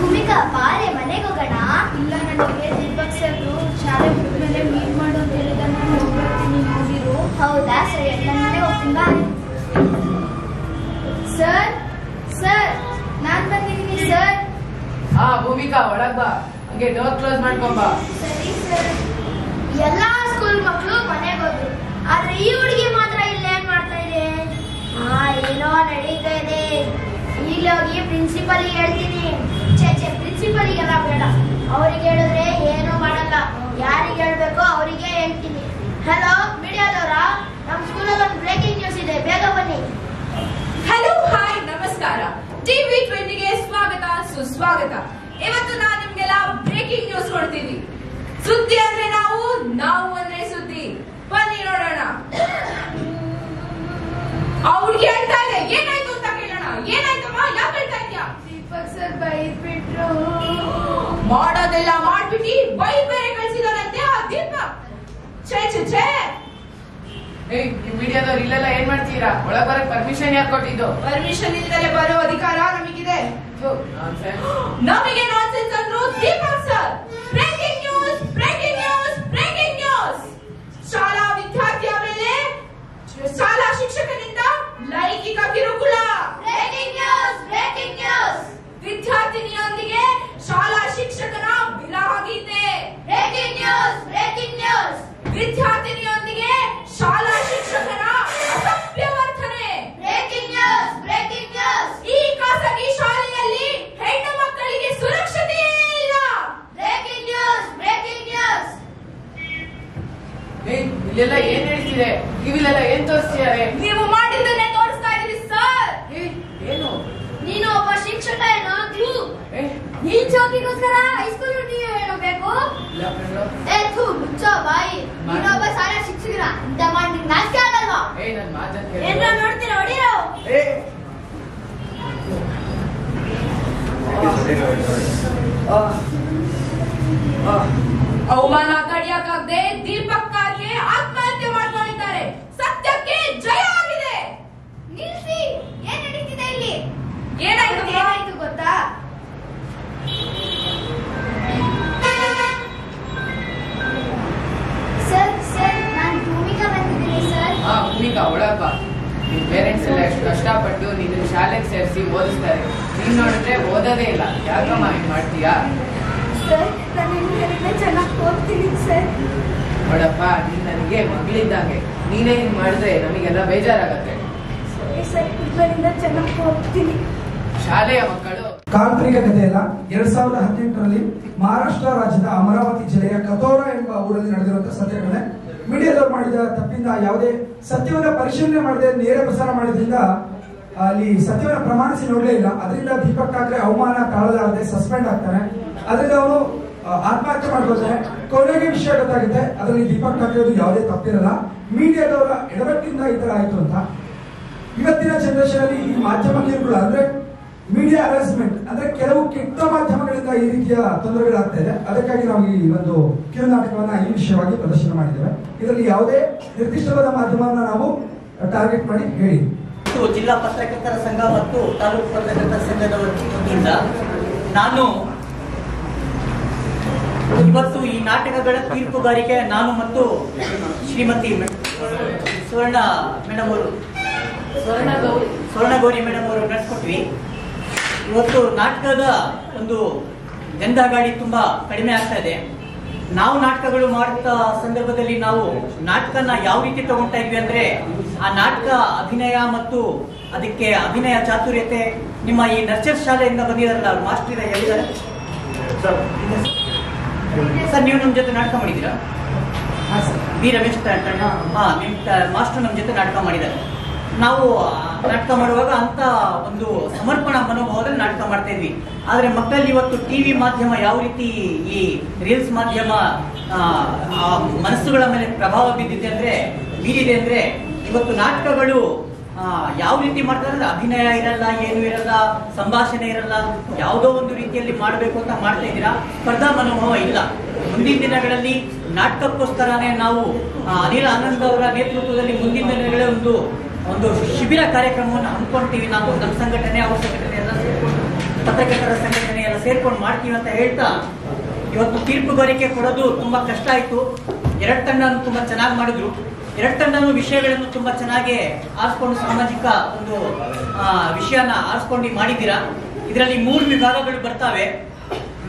ಭೂಮಿಕಾ ಬಾರೆ ಮನೆಗೆ ಹೋಗೋಣ. ಇಲ್ಲ, ನನಗೆ ದೀಪಕ್ ಸರ್ ಶಾಲೆ ಮುಗಿದ್ಮೇಲೆ ಮೀಟ್ ಮಾಡು ಅಂತ ಹೇಳಿದ. ನಾನು ಹೋಗ್ಬರ್ತೀನಿ, ನೋಡಿರು. ಹೌದಾ, ಸರಿ, ಎಲ್ಲ ಮನೆ ಹೋಗ್ತೀನಿ. ಬಾ ಸರ್. ಸರ್, ನಾನ್ ಬಂದಿದ್ದೀನಿ ಸರ್. ಭೂಮಿಕಾ ಒಳಗ್ ಬಾ, ಹಂಗೆ ಡೋರ್ ಕ್ಲೋಸ್ ಮಾಡ್ಕೊಂಬಾ. ಸರಿ ಸರ್. ಎಲ್ಲಾ ಸ್ಕೂಲ್ ಮಕ್ಕಳು ಮನೆಗೆ ಹೋದ್ರು, ಆದ್ರೆ ಈ ಹುಡುಗಿ ಮಾತ್ರ ಇಲ್ಲೇನ್ ಮಾಡ್ತಾ ಇದೆ? ಏನೋ ನಡೀತಾ ಇದೆ. ಈಗ ಹೋಗಿ ಪ್ರಿನ್ಸಿಪಲ್ ಹೇಳ್ತೀನಿ. ಪ್ರಿನ್ಸಿಪಲ್ಗೆಲ್ಲ ಬೇಡ, ಅವ್ರಿಗೆ ಹೇಳಿದ್ರೆ ಏನೂ ಮಾಡಲ್ಲ. ಯಾರಿಗೆ ಹೇಳ್ಬೇಕೋ ಅವರಿಗೆ ಹೇಳ್ತೀನಿ. ಹಲೋ ಮೀಡಿಯಾದವರ, ನಮ್ಮ ಸ್ಕೂಲಲ್ಲಿ ಒಂದು ಬ್ರೇಕಿಂಗ್ ನ್ಯೂಸ್ ಇದೆ, ಬೇಗ ಬನ್ನಿ. ಹಲೋ, ಹಾಯ್, ನಮಸ್ಕಾರ. TV20ಗೆ ಸ್ವಾಗತ, ಸುಸ್ವಾಗತ. ಇವತ್ತು ನಾನು ನಿಮ್ಗೆಲ್ಲ ಬ್ರೇಕಿಂಗ್ ನ್ಯೂಸ್ ಕೊಡ್ತೀನಿ. ಸುದ್ದಿ ಅಂದ್ರೆ ನಾವು ಅಂದ್ರೆ ಸುದ್ದಿ. ಬನ್ನಿ ನೋಡೋಣ. ಅವ್ರಿಗೆ ಹೇಳ್ತಾ ಇದೆ, ಏನಾಯ್ತು ಅಂತ ಕೇಳೋಣ. ಏನಾಯ್ತಮ್ಮ, ಯಾಕೆ ಹೇಳ್ತಾ ಇದ್ಯಾ? ದೀಪಕ್ ಸರ್ ಬೈದ್ಬಿಟ್ರು. ಮಾಡೋದೆಲ್ಲ ಮಾಡ್ಬಿಟ್ಟು ಬೈದ್ ಬೇರೆ ಕಳ್ಸಿದಾರಂತೆ ಆ ದೀಪಕ್. ಛೇ ಛೇ ಛೇ. ಮೀಡಿಯಾದವ್ರು ಇಲ್ಲೆಲ್ಲ ಏನ್ ಮಾಡ್ತೀರಾ? ಒಳಗ್ ಬರಕ್ ಪರ್ಮಿಷನ್ ಯಾಕೆ ಕೊಟ್ಟಿದ್ದು? ಪರ್ಮಿಷನ್ ಇಲ್ದಲೆ ಬರೋ ಅಧಿಕಾರ ನಮಗಿದೆ. ನಮಗೆ ನಾನ್ಸೆನ್ಸ್ ಅಂದ್ರು Deepak sir. Breaking news, breaking news, breaking news. ಶಾಲಾ ವಿದ್ಯಾರ್ಥಿಯ ಮೇಲೆ ಶಾಲಾ ಶಿಕ್ಷಕನಿಂದ ಲೈಂಗಿಕ ಕಿರುಕುಳ. Breaking news, breaking news. ವಿದ್ಯಾರ್ಥಿನಿಯೊಂದಿಗೆ ಶಾಲಾ ಶಿಕ್ಷಕನ ವಿರಹ ಗೀತೆ. Breaking news, breaking news. ವಿದ್ಯಾರ್ಥಿನಿಯೊಂದಿಗೆ ಶಾಲಾ ಶಿಕ್ಷಕನ ಅಸಭ್ಯ ವರ್ತನೆ. Breaking news, breaking news. ಈ ಖಾಸಗಿ ಶಾಲೆಯಲ್ಲಿ ಹೆಣ್ಣು ಮಕ್ಕಳಿಗೆ ಸುರಕ್ಷತೆ ಇಲ್ಲ. Breaking news, breaking news. ಇಲ್ಲೆಲ್ಲ ಏನ್ ಹೇಳ್ತಿದೆ? ಇವಿಲೆಲ್ಲ ಏನ್ ತೋರಿಸ್ತಿದ್ದಾರೆ? ನೀವು ಮಾಡಿದ್ದನ್ನೇ ತೋರಿಸ್ತಾ ಇದೀವಿ ಸರ್. ಏನು? ನೀನು ಒಬ್ಬ ಶಿಕ್ಷಕ ಏನೋ? ನೀನ್ ಚೌಕಿಗೋಸ್ಕರ ಹೈಸ್ಕೂಲ್ ಏನೋ ಬೇಕು? ಮುಚ್ಚೋ ಬಾಯಿ. ನೀನೊಬ್ಬ ಶಾಲಾ ಶಿಕ್ಷಕರ ಇಂತ ಮಾಡಿ ನಾಚಿಕೆ ಆಗಲ್ವಾ? ಏನ್ರ ನೋಡ್ತೀರ, ಹೊಡಿರೋ. ಅವಮಾನ ತಡೆಯಕ್ಕಾಗದೆ ದೀಪಕ್ ಕಾರ್ಗೆ ಆತ್ಮಹತ್ಯೆ ಮಾಡ್ಕೊಂಡಿದ್ದಾರೆ. ಸತ್ಯಕ್ಕೆ ಜಯ ಆಗಿದೆ. ನಿಲ್ಸಿ, ಏನ್ ನಡೀತಿದೆ ಇಲ್ಲಿ? ಏನಾಯ್ತು ಗೊತ್ತಾ? ಸರ್, ನಾನು ಭೂಮಿಕಾ ಬಂದಿದ್ದೀನಿ ಸರ್. ಭೂಮಿಕಾ ಒಳಗ್ ಬಾ. ನಿಮ್ ಪೇರೆಂಟ್ಸ್ ಎಲ್ಲ ಎಷ್ಟು ಕಷ್ಟಪಟ್ಟು ನಿನ್ನ ಶಾಲೆಗೆ ಸೇರಿಸಿ ಓದಿಸ್ತಾರೆ. ನೀನ್ ನೋಡಿದ್ರೆ ಓದೋದೇ ಇಲ್ಲ. ಯಾಕಮ್ಮ ಹಿಂಗ್ ಮಾಡ್ತೀಯಾ? ಸರ್, ನಾನು ನಿಮ್ಗೆ ಚೆನ್ನಾಗಿ ಓದ್ತೀನಿ ಸರ್. ನೋಡಪ್ಪ, ನೀನ್ ನನಗೆ ಮಗಳಿದ್ದಂಗೆ. ನೀನೇ ಹಿಂಗ್ ಮಾಡಿದ್ರೆ ನಮಗೆಲ್ಲ ಬೇಜಾರಾಗತ್ತೆ. ಸರ್, ಇದರಿಂದ ಚೆನ್ನಾಗಿ ಓದ್ತೀನಿ. ಶಾಲೆಯ ಮಕ್ಕಳು ಕಾಲ್ಪನಿಕ ಕಥೆಯಲ್ಲ. 2018ರಲ್ಲಿ ಮಹಾರಾಷ್ಟ್ರ ರಾಜ್ಯದ ಅಮರಾವತಿ ಜಿಲ್ಲೆಯ ಕತೋರಾ ಎಂಬ ಊರಲ್ಲಿ ನಡೆದಿರುವಂತಹ ಸತ್ಯಘಟನೆ. ಮೀಡಿಯಾದವರು ಮಾಡಿದ ತಪ್ಪಿಂದ ಯಾವುದೇ ಸತ್ಯವನ್ನ ಪರಿಶೀಲನೆ ಮಾಡದೆ ನೇರ ಪ್ರಸಾರ ಮಾಡಿದ್ರಿಂದ ಅಲ್ಲಿ ಸತ್ಯವನ್ನ ಪ್ರಮಾಣಿಸಿ ನೋಡಲೇ ಇಲ್ಲ. ಅದರಿಂದ ದೀಪಕ್ ಠಾಕ್ರೆ ಅವಮಾನ ತಾಳಲಾರದೆ ಸಸ್ಪೆಂಡ್ ಆಗ್ತಾನೆ. ಅದರಿಂದ ಅವರು ಆತ್ಮಹತ್ಯೆ ಮಾಡ್ಕೊಳ್ತಾರೆ. ಕೊನೆಗೆ ವಿಷಯ ಗೊತ್ತಾಗುತ್ತೆ, ಅದರಲ್ಲಿ ದೀಪಕ್ ಠಾಕ್ರೆ ಯಾವುದೇ ತಪ್ಪಿರಲ್ಲ, ಮೀಡಿಯಾದವರ ಎಡವಟ್ಟಿಂದ ಈ ತರ ಆಯ್ತು ಅಂತ. ಇವತ್ತಿನ ಜನರೇಷನ್ ಅಲ್ಲಿ ಈ ಮಾಧ್ಯಮ ಕಿರುಕುಳ ಅಂದ್ರೆ ಮೀಡಿಯಾ ಹರಾಸ್ಮೆಂಟ್ ಅಂದ್ರೆ ಕೆಲವು ಕೆಟ್ಟ ಮಾಧ್ಯಮಗಳಿಂದ ಈ ರೀತಿಯ ತೊಂದರೆಗಳಾಗ್ತಾ ಇದೆ. ಅದಕ್ಕಾಗಿ ನಾವು ಈ ಒಂದು ಕಿರುನಾಟಕವನ್ನ ಈ ವಿಷಯವಾಗಿ ಪ್ರದರ್ಶನ ಮಾಡಿದ್ದೇವೆ. ಇದರಲ್ಲಿ ಯಾವುದೇ ನಿರ್ದಿಷ್ಟವಾದ ಮಾಧ್ಯಮವನ್ನ ನಾವು ಟಾರ್ಗೆಟ್ ಮಾಡಿ ಹೇಳಿ. ಜಿಲ್ಲಾ ಪತ್ರಕರ್ತರ ಸಂಘ ಮತ್ತು ತಾಲೂಕು ಪತ್ರಕರ್ತರ ಸಂಘದ ವತಿಯಿಂದ ನಾನು ಇವತ್ತು ಈ ನಾಟಕಗಳ ತೀರ್ಪುಗಾರಿಕೆ ನಾನು ಮತ್ತು ಶ್ರೀಮತಿ ಸುವರ್ಣ ಗೌರಿ ಮೇಡಮ್ ಅವರು ನಡೆಸ್ಕೊಟ್ವಿ. ಇವತ್ತು ನಾಟಕದ ಒಂದು ಜನದಾಗಾಡಿ ತುಂಬಾ ಕಡಿಮೆ ಆಗ್ತಾ ಇದೆ. ನಾವು ನಾಟಕಗಳು ಮಾಡುತ್ತಾ ಸಂದರ್ಭದಲ್ಲಿ ನಾವು ನಾಟಕನ ಯಾವ ರೀತಿ ತಗೊಳ್ತಾ ಇದ್ವಿ ಅಂದ್ರೆ ಆ ನಾಟಕ ಅಭಿನಯ ಮತ್ತು ಅದಕ್ಕೆ ಅಭಿನಯ ಚಾತುರ್ಯತೆ ನಿಮ್ಮ ಈ ನರ್ಚರ್ ಶಾಲೆಯಿಂದ ಬಂದಿದಾರಲ್ಲ ಮಾಸ್ಟರ್ ಹೇಳಿದ್ದಾರೆ ಸರ್. ನೀವು ನಮ್ಮ ಜೊತೆ ನಾಟಕ ಮಾಡಿದ್ದೀರಾ? ಬಿ ರಮೇಶ್ ನಿಮ್ ಮಾಸ್ಟರ್ ನಮ್ಮ ಜೊತೆ ನಾಟಕ ಮಾಡಿದ್ದಾರೆ. ನಾವು ನಾಟಕ ಮಾಡುವಾಗ ಅಂತ ಒಂದು ಸಮರ್ಪಣಾ ಮನೋಭಾವದಲ್ಲಿ ನಾಟಕ ಮಾಡ್ತಾ ಇದ್ವಿ. ಆದ್ರೆ ಮಕ್ಕಳಲ್ಲಿ ಇವತ್ತು ಟಿವಿ ಮಾಧ್ಯಮ ಯಾವ ರೀತಿ ಈ ರೀಲ್ಸ್ ಮಾಧ್ಯಮ ಮನಸ್ಸುಗಳ ಮೇಲೆ ಪ್ರಭಾವ ಬೀರಿದೆ ಅಂದ್ರೆ ಇವತ್ತು ನಾಟಕಗಳು ಯಾವ ರೀತಿ ಮಾಡ್ತಾರೆ ಅಂದ್ರೆ ಅಭಿನಯ ಇರಲ್ಲ, ಏನು ಇರಲ್ಲ, ಸಂಭಾಷಣೆ ಇರಲ್ಲ, ಯಾವುದೋ ಒಂದು ರೀತಿಯಲ್ಲಿ ಮಾಡಬೇಕು ಅಂತ ಮಾಡ್ತಾ ಇದ್ದೀರಾ. ಸ್ಪರ್ಧಾ ಮನೋಭಾವ ಇಲ್ಲ. ಮುಂದಿನ ದಿನಗಳಲ್ಲಿ ನಾಟಕಕ್ಕೋಸ್ಕರನೇ ನಾವು ಅನಿಲ್ ಆನಂದ್ ಅವರ ನೇತೃತ್ವದಲ್ಲಿ ಮುಂದಿನ ದಿನಗಳೇ ಒಂದು ಶಿಬಿರ ಕಾರ್ಯಕ್ರಮವನ್ನು ಹಮ್ಮಿಕೊಳ್ತೀವಿ. ನಾವು ನಮ್ಮ ಸಂಘಟನೆ, ಅವ್ರ ಸಂಘಟನೆ ಎಲ್ಲ ಸೇರ್ಕೊಂಡು, ಪತ್ರಕರ್ತರ ಸಂಘಟನೆ ಎಲ್ಲ ಸೇರ್ಕೊಂಡು ಮಾಡ್ತೀವಿ ಅಂತ ಹೇಳ್ತಾ, ಇವತ್ತು ತೀರ್ಪುಗಾರಿಕೆ ಕೊಡೋದು ತುಂಬಾ ಕಷ್ಟ ಆಯ್ತು. 2 ತಂಡ ತುಂಬಾ ಚೆನ್ನಾಗಿ ಮಾಡಿದ್ರು. 2 ತಂಡನೂ ವಿಷಯಗಳನ್ನು ತುಂಬಾ ಚೆನ್ನಾಗಿ ಆರಿಸ್ಕೊಂಡು ಸಾಮಾಜಿಕ ಒಂದು ವಿಷಯನ ಆರಿಸ್ಕೊಂಡು ಮಾಡಿದ್ದೀರಾ. ಇದರಲ್ಲಿ 3 ವಿಭಾಗಗಳು ಬರ್ತಾವೆ.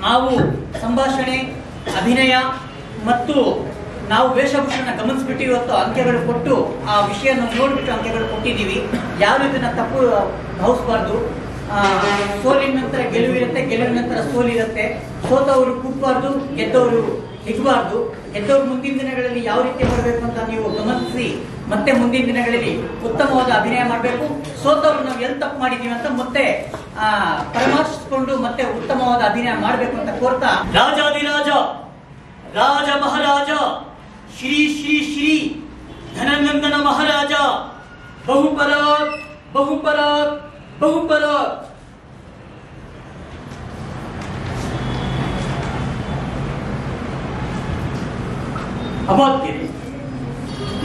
ನಾವು ಸಂಭಾಷಣೆ, ಅಭಿನಯ ಮತ್ತು ನಾವು ವೇಷಭೂಷಣ ಗಮನಿಸ್ಬಿಟ್ಟು ಇವತ್ತು ಅಂಕೆಗಳು ಕೊಟ್ಟು ಆ ವಿಷಯ ನೋಡ್ಬಿಟ್ಟು ಅಂಕೆಗಳು ಕೊಟ್ಟಿದ್ದೀವಿ. ಯಾರು ಇದನ್ನ ತಪ್ಪು ಭಾವಿಸಬಾರ್ದು. ಸೋಲಿನ ನಂತರ ಗೆಲುವಿರುತ್ತೆ, ಗೆಲುವಿನ ನಂತರ ಸೋಲಿರುತ್ತೆ. ಸೋತವರು ಕೂಗಬಾರ್ದು, ಗೆದ್ದವರು ಹಿಗ್ಬಾರ್ದು. ಗೆದ್ದವರು ಮುಂದಿನ ದಿನಗಳಲ್ಲಿ ಯಾವ ರೀತಿ ಮಾಡಬೇಕು ಅಂತ ನೀವು ಗಮನಿಸಿ ಮತ್ತೆ ಮುಂದಿನ ದಿನಗಳಲ್ಲಿ ಉತ್ತಮವಾದ ಅಭಿನಯ ಮಾಡಬೇಕು. ಸೋತವರು ನಾವು ಎಲ್ಲಿ ತಪ್ಪು ಮಾಡಿದೀವಿ ಅಂತ ಮತ್ತೆ ಪರಾಮರ್ಶಿಸಿಕೊಂಡು ಮತ್ತೆ ಉತ್ತಮವಾದ ಅಭಿನಯ ಮಾಡಬೇಕು ಅಂತ ಕೋರ್ತಾ, ರಾಜಾದಿರಾಜ ರಾಜ ಮಹಾರಾಜ ಶ್ರೀ ಶ್ರೀ ಶ್ರೀ ಧನನಂದನ ಮಹಾರಾಜ ಬಹುಪರಾತ್ ಬಹುಪರಾತ್ ಬಹುಪರಾತ್. ಅಮಾತ್ಯರೇ,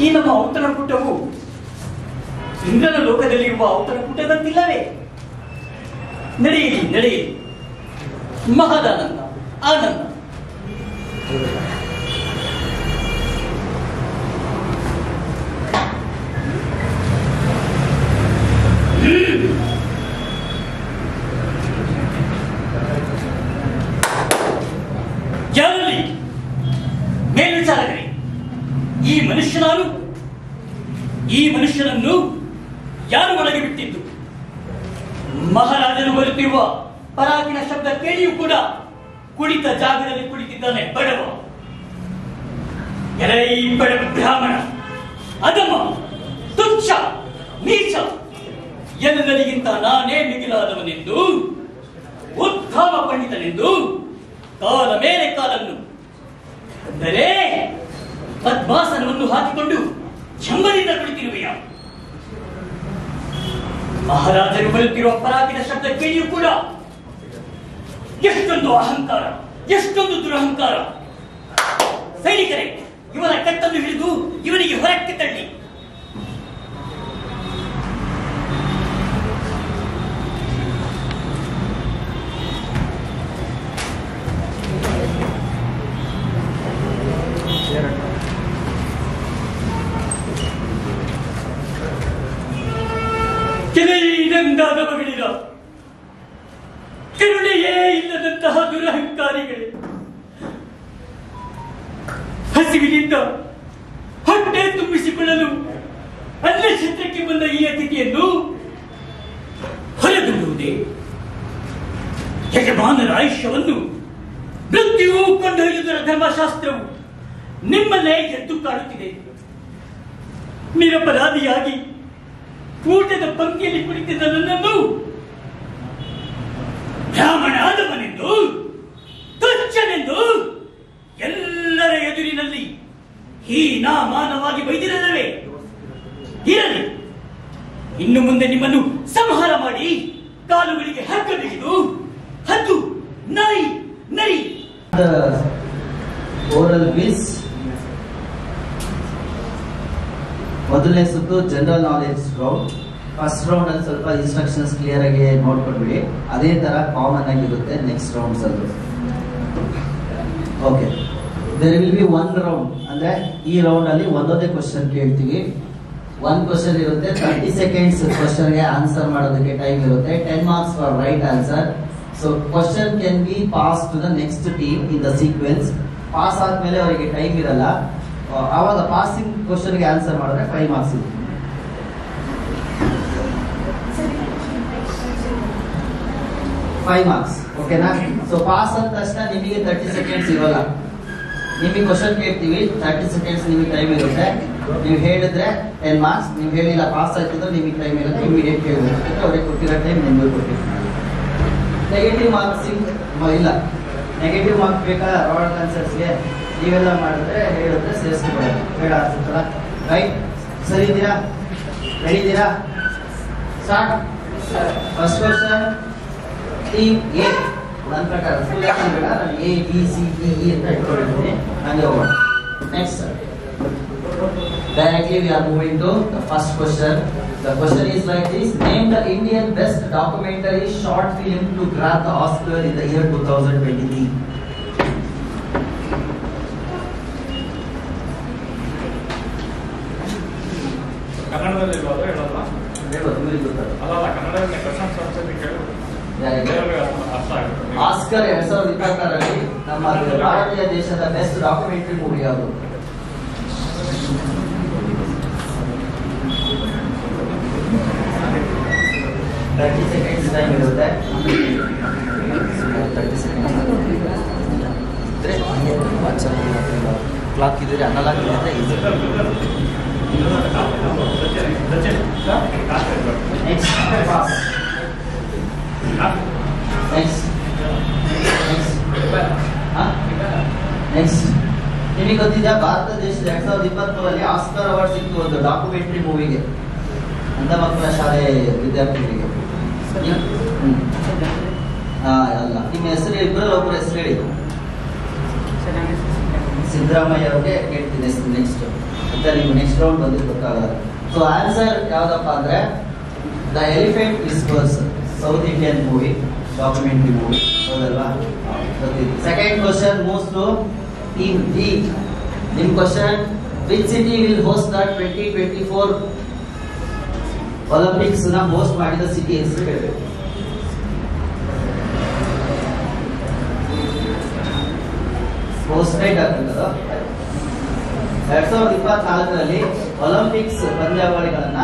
ಈ ನಮ್ಮ ಔತಣಕೂಟವು ಇಂದ್ರನ ಲೋಕದಲ್ಲಿರುವ ಔತಣಕೂಟದಂತಿಲ್ಲವೇ? ನಡೆಯಿರಿ ನಡೆಯಿರಿ, ಮಹದಾನಂದ ಆನಂದ. ಯಾರಲ್ಲಿ ಮೇಲ್ವಿಚಾರಕರೇ, ಈ ಮನುಷ್ಯನನ್ನು ಯಾರು ಒಳಗೆ ಬಿಟ್ಟಿದ್ದು? ಮಹಾರಾಜನು ಬರುತ್ತಿರುವ ಪರಾಕಿನ ಶಬ್ದ ಕೇಳಿಯೂ ಕೂಡ ಕುಳಿತ ಜಾಗದಲ್ಲಿ ಕುಳಿತಿದ್ದಾನೆ ಬಡವ. ಎಲೈ ಬಡವ ಬ್ರಾಹ್ಮಣ, ಅಧಮ, ತುಚ್ಛ, ನೀಚ, ಎಲ್ಲರಿಗಿಂತ ನಾನೇ ಮಿಗಿಲಾದವನೆಂದು, ಉತ್ತಮ ಪಂಡಿತನೆಂದು ಕಾಲ ಮೇಲೆ ಕಾಲನ್ನು ಅಂದರೆ ಪದ್ಮಾಸನವನ್ನು ಹಾಕಿಕೊಂಡು ಚಂಬಲಿಂದ ಕುಳಿತಿರುವೆಯ. ಮಹಾರಾಜರು ಬರುತ್ತಿರುವ ಪರಾಕಿನ ಶಬ್ದ ಕೇಳಿಯೂ ಕೂಡ ಎಷ್ಟೊಂದು ಅಹಂಕಾರ, ಎಷ್ಟೊಂದು ದುರಹಂಕಾರ. ಸೈನಿಕರೇ, ಇವನ ಕತ್ತನ್ನು ಹಿಡಿದು ಇವನಿಗೆ ಹೊರಕ್ಕೆ ತಳ್ಳಿ. ಕೆಲೈದಂದಾದ ಮಗಳಿರ ಕರುಣೆಯೇ ಇಲ್ಲದಂತಹ ದುರಹಂಕಾರಿಗಳೇ, ಹಸಿವಿನಿಂದ ಹೊಟ್ಟೆ ತುಂಬಿಸಿಕೊಳ್ಳಲು ಅನ್ನಕ್ಷೇತ್ರಕ್ಕೆ ಬಂದ ಈ ಅತಿಥಿಯನ್ನು ಹೊರಬಿಡುವುದೇ? ಯಜಮಾನರ ಆಯುಷ್ಯವನ್ನು ಮೃತ್ಯುವು ಕೊಂಡೊಯ್ಯುವುದರ ಧರ್ಮಶಾಸ್ತ್ರವು ನಿಮ್ಮನ್ನೇ ಎದ್ದು ಕಾಣುತ್ತಿದೆ. ನಿರಪರಾಧಿಯಾಗಿ ಊಟದ ಪಂಕ್ತಿಯಲ್ಲಿ ಕುಳಿತಿದ್ದ ನನ್ನನ್ನು ಬ್ರಾಹ್ಮಣಾದವನೆಂದು, ತುಚ್ಛನೆಂದು ಎಲ್ಲರ ಎದುರಿನಲ್ಲಿ ಹೀನಾಮಾನವಾಗಿ ಬೈದಿರಲವೇ? ಇರಲಿ, ಇನ್ನು ಮುಂದೆ ನಿಮ್ಮನ್ನು ಸಂಹಾರ ಮಾಡಿ ಕಾಲುಗಳಿಗೆ ಹಗ್ಗ ಬಿಗಿದು ಹದ್ದು ನಾಯಿ ನರಿ. ಓರಲ್ ಕ್ವಿಜ್ ಮೊದಲನೇ ಸುತ್ತು general knowledge round. First round ಅಲ್ಲಿ ಸ್ವಲ್ಪ ಇನ್ಸ್ಟ್ರಕ್ಷನ್ಸ್ ಕ್ಲಿಯರ್ ಆಗಿ ನೋಡ್ಕೊಂಡ್ಬಿಡಿ. ಅದೇ ತರ ಕಾಮನ್ ಆಗಿರುತ್ತೆ ನೆಕ್ಸ್ಟ್ ರೌಂಡ್ಸ್ ಅಲ್ಲೂ. Okay, there will be 1 round. ಅಂದ್ರೆ ಈ ರೌಂಡ್ ಅಲ್ಲಿ ಒಂದೊಂದೇ ಕ್ವಶನ್ ಕೇಳ್ತೀವಿ. 1 ಕ್ವಶನ್ ಇರುತ್ತೆ. 30 ಸೆಕೆಂಡ್ಸ್ ಕ್ವಶನ್ಗೆ ಆನ್ಸರ್ ಮಾಡೋದಕ್ಕೆ ಟೈಮ್ ಇರುತ್ತೆ. 10 marks for right answer. So question can be pass to the next team in the sequence. Pass ಆದ್ಮೇಲೆ ಅವರಿಗೆ ಟೈಮ್ ಇರಲ್ಲ. ಆವಾಗ ಪಾಸಿಂಗ್ ಕ್ವಶನ್ಗೆ ಆನ್ಸರ್ ಮಾಡಿದ್ರೆ 5 marks ಇದೆ. $5 marks. ಓಕೆನಾ? ಸೊ ಪಾಸ್ ಅಂದ ತಕ್ಷಣ ನಿಮಗೆ 30 ಸೆಕೆಂಡ್ಸ್ ಇರೋಲ್ಲ. ನಿಮಗೆ ಕ್ವಶನ್ ಕೇಳ್ತೀವಿ, 30 ಸೆಕೆಂಡ್ಸ್ ನಿಮಗೆ ಟೈಮ್ ಇರುತ್ತೆ. ನೀವು ಹೇಳಿದ್ರೆ 10 ಮಾರ್ಕ್ಸ್, ನೀವು ಹೇಳಿಲ್ಲ ಪಾಸ್ ಆಯ್ತಿದ್ರೆ ನಿಮಗೆ ಟೈಮ್ ಇರುತ್ತೆ, ಇಮಿಡಿಯೇಟ್ ಕೇಳಬೇಕು. ಅವ್ರಿಗೆ ಕೊಟ್ಟಿರೋ ಟೈಮ್ ನಿಮಗೆ ಕೊಟ್ಟಿರ್ತೀವಿ. ನೆಗೆಟಿವ್ ಮಾರ್ಕ್ಸಿಂಗ್ ಇಲ್ಲ, ನೆಗೆಟಿವ್ ಮಾರ್ಕ್ಸ್ ಬೇಕಾ ರಾಡ್ ಆನ್ಸರ್ಸ್ಗೆ ನೀವೆಲ್ಲ ಮಾಡಿದ್ರೆ ಹೇಳಿದ್ರೆ ಸೇರಿಸ್ಕೊಡೋದು ಬೇಡ ಅನ್ಸುತ್ತಲ್ಲ. ರೈಟ್, ಸರಿ ಇದ್ದೀರಾ? ರೆಡಿ ಇದ್ದೀರಾ? Start. First question team A. ನನ್ನ ಪ್ರಕಾರ ಫುಲ್ ಬೇಡ, ನಾನು A B C D E ಅಂತ ಇಟ್ಕೊಂಡಿದ್ದೀನಿ, ಹಂಗೆ ಹೋಗೋಣ. Next directly we are moving to the first question. The question is like this: name the Indian best documentary short film to grab the Oscar in the year 2023. ಕನ್ನಡದಲ್ಲಿ ಹೇಳೋಲ್ಲ, ಅಲ್ಲ ಕನ್ನಡದಲ್ಲಿ ಕ್ವಶನ್ ಆಸ್ಕರ್ 2026ರಲ್ಲಿ ನಮ್ಮ ಭಾರತೀಯ ದೇಶದ ಬೆಸ್ಟ್ ಡಾಕ್ಯುಮೆಂಟರಿ ಮೂವಿ ಯಾವುದು? ಥರ್ಟಿ ಸೆಕೆಂಡ್ಸ್ ಟೈಮ್ ಇರುತ್ತೆ. 30 ಸೆಕೆಂಡ್ಸ್ ಕ್ಲಾಕ್ ಇದ್ರೆ ಅನಲಾಗ್ ಇದ್ರೆ ಈಸಿ. ನೆಕ್ಸ್ಟ್ ನಿಮಗೆ ಗೊತ್ತಿದ್ಯಾ ಭಾರತ ದೇಶದ 2023ರಲ್ಲಿ ಆಸ್ಕರ್ ಅವಾರ್ಡ್ ಸಿಕ್ತು ಒಂದು ಡಾಕ್ಯುಮೆಂಟರಿ ಮೂವಿಗೆ, ಅಂಧ ಮಕ್ಕಳ ಶಾಲೆ ವಿದ್ಯಾರ್ಥಿಗಳಿಗೆ. ಅಲ್ಲ, ನಿಮ್ಮ ಹೆಸರು ಇಬ್ಬರಲ್ಲಿ ಒಬ್ಬರ ಹೆಸರು ಹೇಳಿ. ಸಿದ್ದರಾಮಯ್ಯ ಅವ್ರಿಗೆ ಕೇಳ್ತೀನಿ ನೆಕ್ಸ್ಟ್ ಅಂತ, ನೀವು ನೆಕ್ಸ್ಟ್ ರೌಂಡ್ ಬಂದಿದ್ದು ಗೊತ್ತಾಗಲ್ಲ. ಸೊ ಆನ್ಸರ್ ಯಾವ್ದಪ್ಪ ಅಂದ್ರೆ the elephant whispers, south Indian movie, documentary movie, ಹೌದಲ್ವಾ? Second question moves to team B. ನಿಮ್ question: which city will host the 2024 Olympics ನ ಹೋಸ್ಟ್ ಮಾಡಿದ ಸಿಟಿ ಹೆಸರು ಹೇಳಬೇಕು. ಹೋಸ್ಟೆಡ್ ಆಗ್ತದ 2024ರಲ್ಲಿ ಒಲಿಂಪಿಕ್ಸ್ ಪಂದ್ಯಾವಳಿಗಳನ್ನ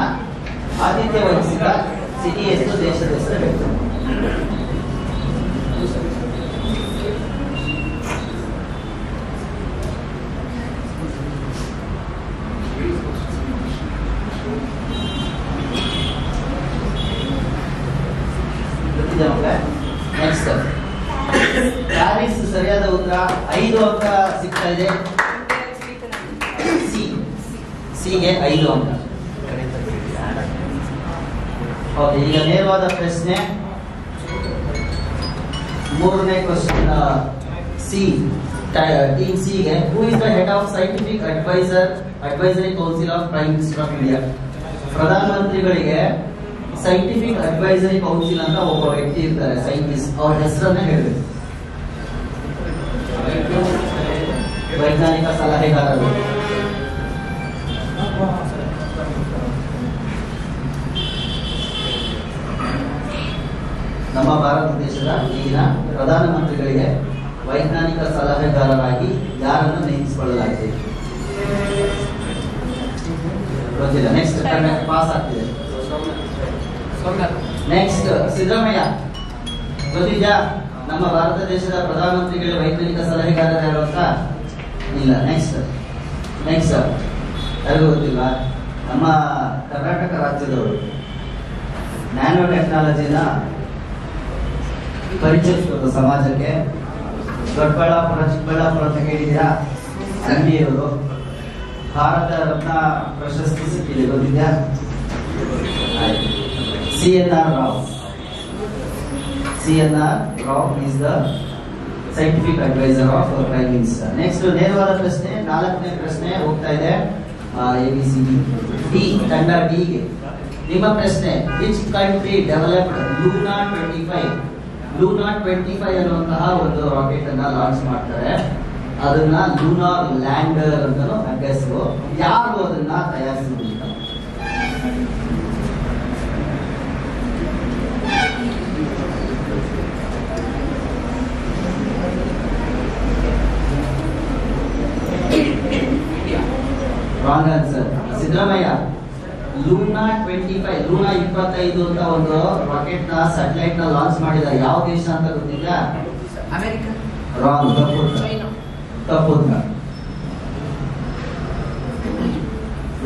ಆತಿಥ್ಯ ವಹಿಸಿದ ಸಿಟಿ ಹೆಸರು, ದೇಶದ ಹೆಸರು ಹೇಳಬೇಕು. ನೆಕ್ಸ್ಟ್ ಪ್ಯಾರಿಸ್ ಸರಿಯಾದ ಉತ್ತರ, 5 ಅಂಕ ಸಿಗ್ತಾ ಇದೆ. ಸಿಗೆ 5 ಅಂಕ. ಓಕೆ, ಈಗ ನೇರವಾದ ಪ್ರಶ್ನೆ, ಮೂರನೇ ಕ್ವಶನ್ ಸಿ, ಟೀಮ್ ಸಿಗೆ. Who is the head of scientific advisory council of prime minister of India? ಪ್ರಧಾನಮಂತ್ರಿಗಳಿಗೆ ಸೈಂಟಿಫಿಕ್ ಅಡ್ವೈಸರಿ ಕೌನ್ಸಿಲ್ ಅಂತ ಒಬ್ಬ ವ್ಯಕ್ತಿ ಇರ್ತಾರೆ, ಸೈಂಟಿಸ್ಟ್. ಅವ್ರ ಹೆಸರನ್ನ ಹೇಳಬೇಕು. ವೈಜ್ಞಾನಿಕ ಸಲಹೆಗಾರರು. ನಮ್ಮ ಭಾರತ ದೇಶದ ಈಗಿನ ಪ್ರಧಾನಮಂತ್ರಿಗಳಿಗೆ ವೈಜ್ಞಾನಿಕ ಸಲಹೆಗಾರರಾಗಿ ಯಾರನ್ನು ನೇಮಿಸಿಕೊಳ್ಳಲಾಗಿದೆ? ಗೊತ್ತಿಲ್ಲ. ನೆಕ್ಸ್ಟ್ ಪಾಸ್ ಆಗ್ತಿದೆ. ನೆಕ್ಸ್ಟ್ ಸಿದ್ದರಾಮಯ್ಯ. ಗೊತ್ತಿದ್ಯಾ ನಮ್ಮ ಭಾರತ ದೇಶದ ಪ್ರಧಾನಮಂತ್ರಿಗಳಿಗೆ ವೈಜ್ಞಾನಿಕ ಸಲಹೆಗಾರರು ಯಾರು ಅಂತ? ಇಲ್ಲ. ನೆಕ್ಸ್ಟ್ ಯಾರಿಗೂ ಗೊತ್ತಿಲ್ವಾ? ನಮ್ಮ ಕರ್ನಾಟಕ ರಾಜ್ಯದವರು ನ್ಯಾನೋ ಟೆಕ್ನಾಲಜಿನ ಪರಿಚಯಿಸಬೇಕು ಸಮಾಜಕ್ಕೆ. ದೊಡ್ಡಬಳ್ಳಾಪುರ, ಚಿಕ್ಕಬಳ್ಳಾಪುರ ಅಂತ ಕೇಳಿದ್ದೀರಾ? ಸಂಘೀಯವರು ಭಾರತ ರತ್ನ ಪ್ರಶಸ್ತಿ ಸಿಕ್ಕಿದೆ, ಗೊತ್ತಿದ್ಯಾ? CNR Rao is the scientific advisor of Prime Minister. Next, ನೇರವಾದ ಪ್ರಶ್ನೆ, 4ನೇ ಪ್ರಶ್ನೆ ಹೋಗ್ತಾ ಇದೆ. ABCD D, ತಂಡ D ಗೆ ನಿಮ್ಮ ಪ್ರಶ್ನೆ: which country developed Luna 25? Luna 25 ಅನ್ನುವಂತಹ ಒಂದು ರಾಕೆಟ್ ಅನ್ನ ಲಾಂಚ್ ಮಾಡ್ತಾರೆ. ಅದನ್ನ ಲೂನಾರ್ ಲ್ಯಾಂಡರ್ ಅಂತಾನು ಹೆಸರು. ಯಾರು ಅದನ್ನ ತಯಾರಿಸಿದ್ರು? Wrong answer. Siddaramaiah. Luna 25, Luna 25 ಅಂತ ಒಂದು ರಾಕೆಟ್ ನ ಸ್ಯಾಟಲೈಟ್ ನ ಲಾಂಚ್ ಮಾಡಿದ ಯಾವ ದೇಶ ಅಂತ ಗೊತ್ತಿಲ್ಲ? ಅಮೆರಿಕ. ರಾಂಗ್, ತಪ್ಪು.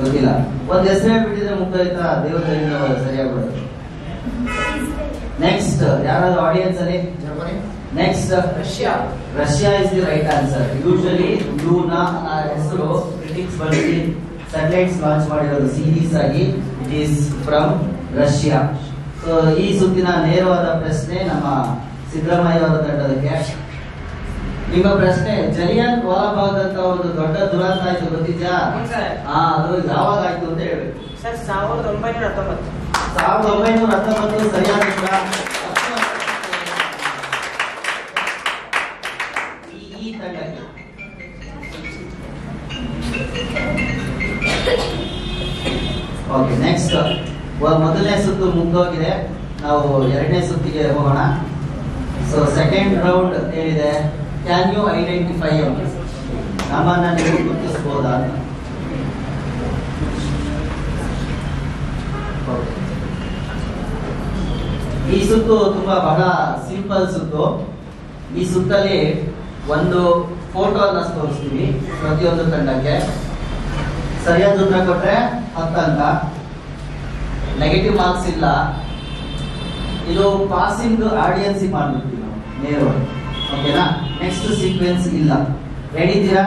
ಗೊತ್ತಿಲ್ಲ. ಒಂದ್ ಹೆಸರು ಹೇಳ್ಬಿಟ್ಟಿದ್ರೆ ಮುಗ್ದೋಯ್ತಾ, ದೇವ್ರ ದಯೆಯಿಂದ ಸರಿಯಾಗ್ಬಿಡುತ್ತೆ. ನೆಕ್ಸ್ಟ್ ಯಾರಾದ್ರೂ ಆಡಿಯನ್ಸ್ ಅಲ್ಲಿ? Next Russia is the right answer. Usually Luna ಹೆಸರು ಕ್ರಿಟಿಕ್ಸ್ ಬಳಸಿ ಸ್ಯಾಟಲೈಟ್ಸ್ ಲಾಂಚ್ ಮಾಡಿರೋದು ಸೀರೀಸ್ ಆಗಿ. It is from Russia. So ಈ ಸುತ್ತಿನ ನೇರವಾದ ಪ್ರಶ್ನೆ ನಮ್ಮ ಸಿದ್ದರಾಮಯ್ಯ ಅವರ ತಂಡದಕ್ಕೆ. ನಿಮ್ಮ ಪ್ರಶ್ನೆ, ಜಲಿಯನ್ ವಾಲಾಬಾಗ್ ಅಂತ ಒಂದು ದೊಡ್ಡ ದುರಂತ ಆಯ್ತು, ಗೊತ್ತಿದ್ಯಾ? ಅದು ಯಾವಾಗ ಆಯ್ತು ಅಂತ ಹೇಳ್ಬೇಕು ಸರ್. 1919. 1919 ಸರಿಯಾದ ಉತ್ತರ. ಈ ತಂಡಕ್ಕೆ ಓಕೆ. ನೆಕ್ಸ್ಟ್ ಮೊದಲನೇ ಸುತ್ತು ಮುಗ್ದೋಗಿದೆ, ನಾವು ಎರಡನೇ ಸುತ್ತಿಗೆ ಹೋಗೋಣ. ಸೊ ಸೆಕೆಂಡ್ ರೌಂಡ್ ಏನಿದೆ, ಕ್ಯಾನ್ ಯು ಐಡೆಂಟಿಫೈ ನಮ್ಮನ್ನ ನೀವು ಗುರುತಿಸಬಹುದಾ? ಈ ಸುತ್ತು ತುಂಬಾ ಬಹಳ ಸಿಂಪಲ್ ಸುತ್ತು. ಈ ಸುತ್ತಲ್ಲಿ ಒಂದು ಫೋಟೋ ಅನ್ನ ತೋರಿಸ್ತೀವಿ ಪ್ರತಿಯೊಂದು ತಂಡಕ್ಕೆ. ಸರಿಯಾದ ಉತ್ತರ ಕೊಟ್ರೆ 10 ಅಂಕ, ನೆಗೆಟಿವ್ ಮಾರ್ಕ್ಸ್ ಇಲ್ಲ. ಇದು ಪಾಸಿಂಗ್ ಆಡಿಯನ್ಸ್ ಮಾಡ್ಬಿಡ್ತೀವಿ ನಾವು ನೇರವಾಗಿ, ಓಕೆನಾ? ನೆಕ್ಸ್ಟ್ ಸೀಕ್ವೆನ್ಸ್ ಇಲ್ಲ. ರೆಡಿ ಇದ್ದೀರಾ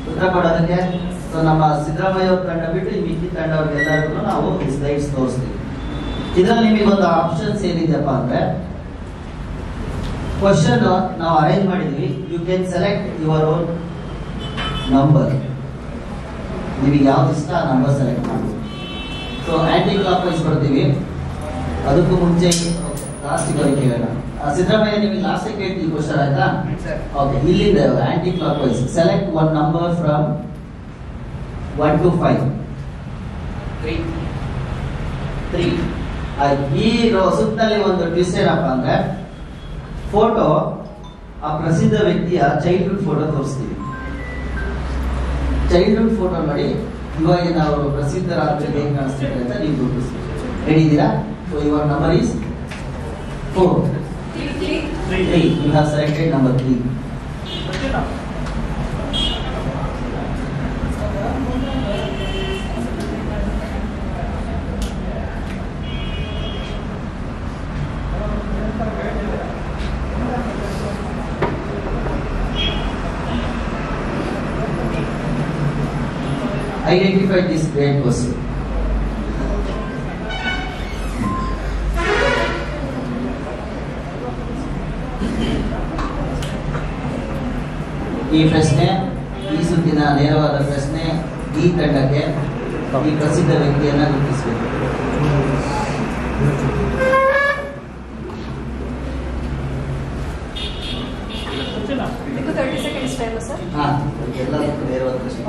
ಉತ್ತರ ಕೊಡೋದಕ್ಕೆ? ಸೊ ನಮ್ಮ ಸಿದ್ದರಾಮಯ್ಯ ಅವ್ರ ತಂಡ ಬಿಟ್ಟು ಮಿಕ್ಕಿ ತಂಡ ಅವ್ರಿಗೆಲ್ಲರಿಗೂ ನಾವು ಸ್ಲೈಡ್ಸ್ ತೋರಿಸ್ತೀವಿ. ಇದರಲ್ಲಿ ನಿಮಗೆ ಒಂದು ಆಪ್ಷನ್ಸ್ ಏನಿದೆಯಪ್ಪ ಅಂದ್ರೆ, ಕ್ವಶನ್ ನಾವು ಅರೇಂಜ್ ಮಾಡಿದ್ವಿ. You can select your own number. ನಿಮಗೆ ಯಾವ್ದು ಇಷ್ಟ ಆ ನಂಬರ್ ಸೆಲೆಕ್ಟ್ ಮಾಡಿ. ಸೊ ಆಂಟಿ ಕ್ಲಾಕ್ ವೈಸ್ ಬರ್ತೀವಿ. ಅದಕ್ಕೂ ಮುಂಚೆ ಲಾಸ್ಟಿಗೆ ಹೋಗಿ ಕೇಳೋಣ. ಸಿದ್ದರಾಮಯ್ಯ, ನಿಮಗೆ ಲಾಸ್ಟ್ ಕೇಳ್ತೀವಿ ಕ್ವಶನ್, ಆಯ್ತಾ? ಓಕೆ. ಇಲ್ಲಿಂದ anticlockwise select one number from 1 to 5. 3. ಈ ಸುತ್ತಲ್ಲಿ ಒಂದು ಟ್ವಿಸ್ಟ್ ಏನಪ್ಪ ಅಂದ್ರೆ, ಫೋಟೋ ಆ ಪ್ರಸಿದ್ಧ ವ್ಯಕ್ತಿಯ ಚೈಲ್ಡ್ಹುಡ್ ಫೋಟೋ ತೋರಿಸ್ತೀವಿ. ಚೈಲ್ಡ್ಹುಡ್ ಫೋಟೋ ನೋಡಿ ಇವಾಗಿನ ಅವರು ಪ್ರಸಿದ್ಧರಾದ್ರೆ ಹೇಗೆ ಕಾಣಿಸ್ತಿದ್ದಾರೆ ಅಂತ ನೀವು ಗುರುತಿಸ್ತೀವಿ. ರೆಡಿ ಇದ್ದೀರಾ? So your number is 4. 3. You have selected number 3. Identify this great person. ಈ ಪ್ರಶ್ನೆ, ಈ ಸುತ್ತಿನ ನೇರವಾದ ಪ್ರಶ್ನೆ, ಈ ತಂಡಕ್ಕೆ ಈ ಪ್ರಸಿದ್ಧ ವ್ಯಕ್ತಿಯನ್ನ ಗುರುತಿಸಬೇಕು. ಇದಕ್ಕೂ 30 seconds ಟೈಮ್ ಸರ್. ಹಾ, ಎಲ್ಲದಕ್ಕೂ ನೇರವಾದ ಪ್ರಶ್ನೆ.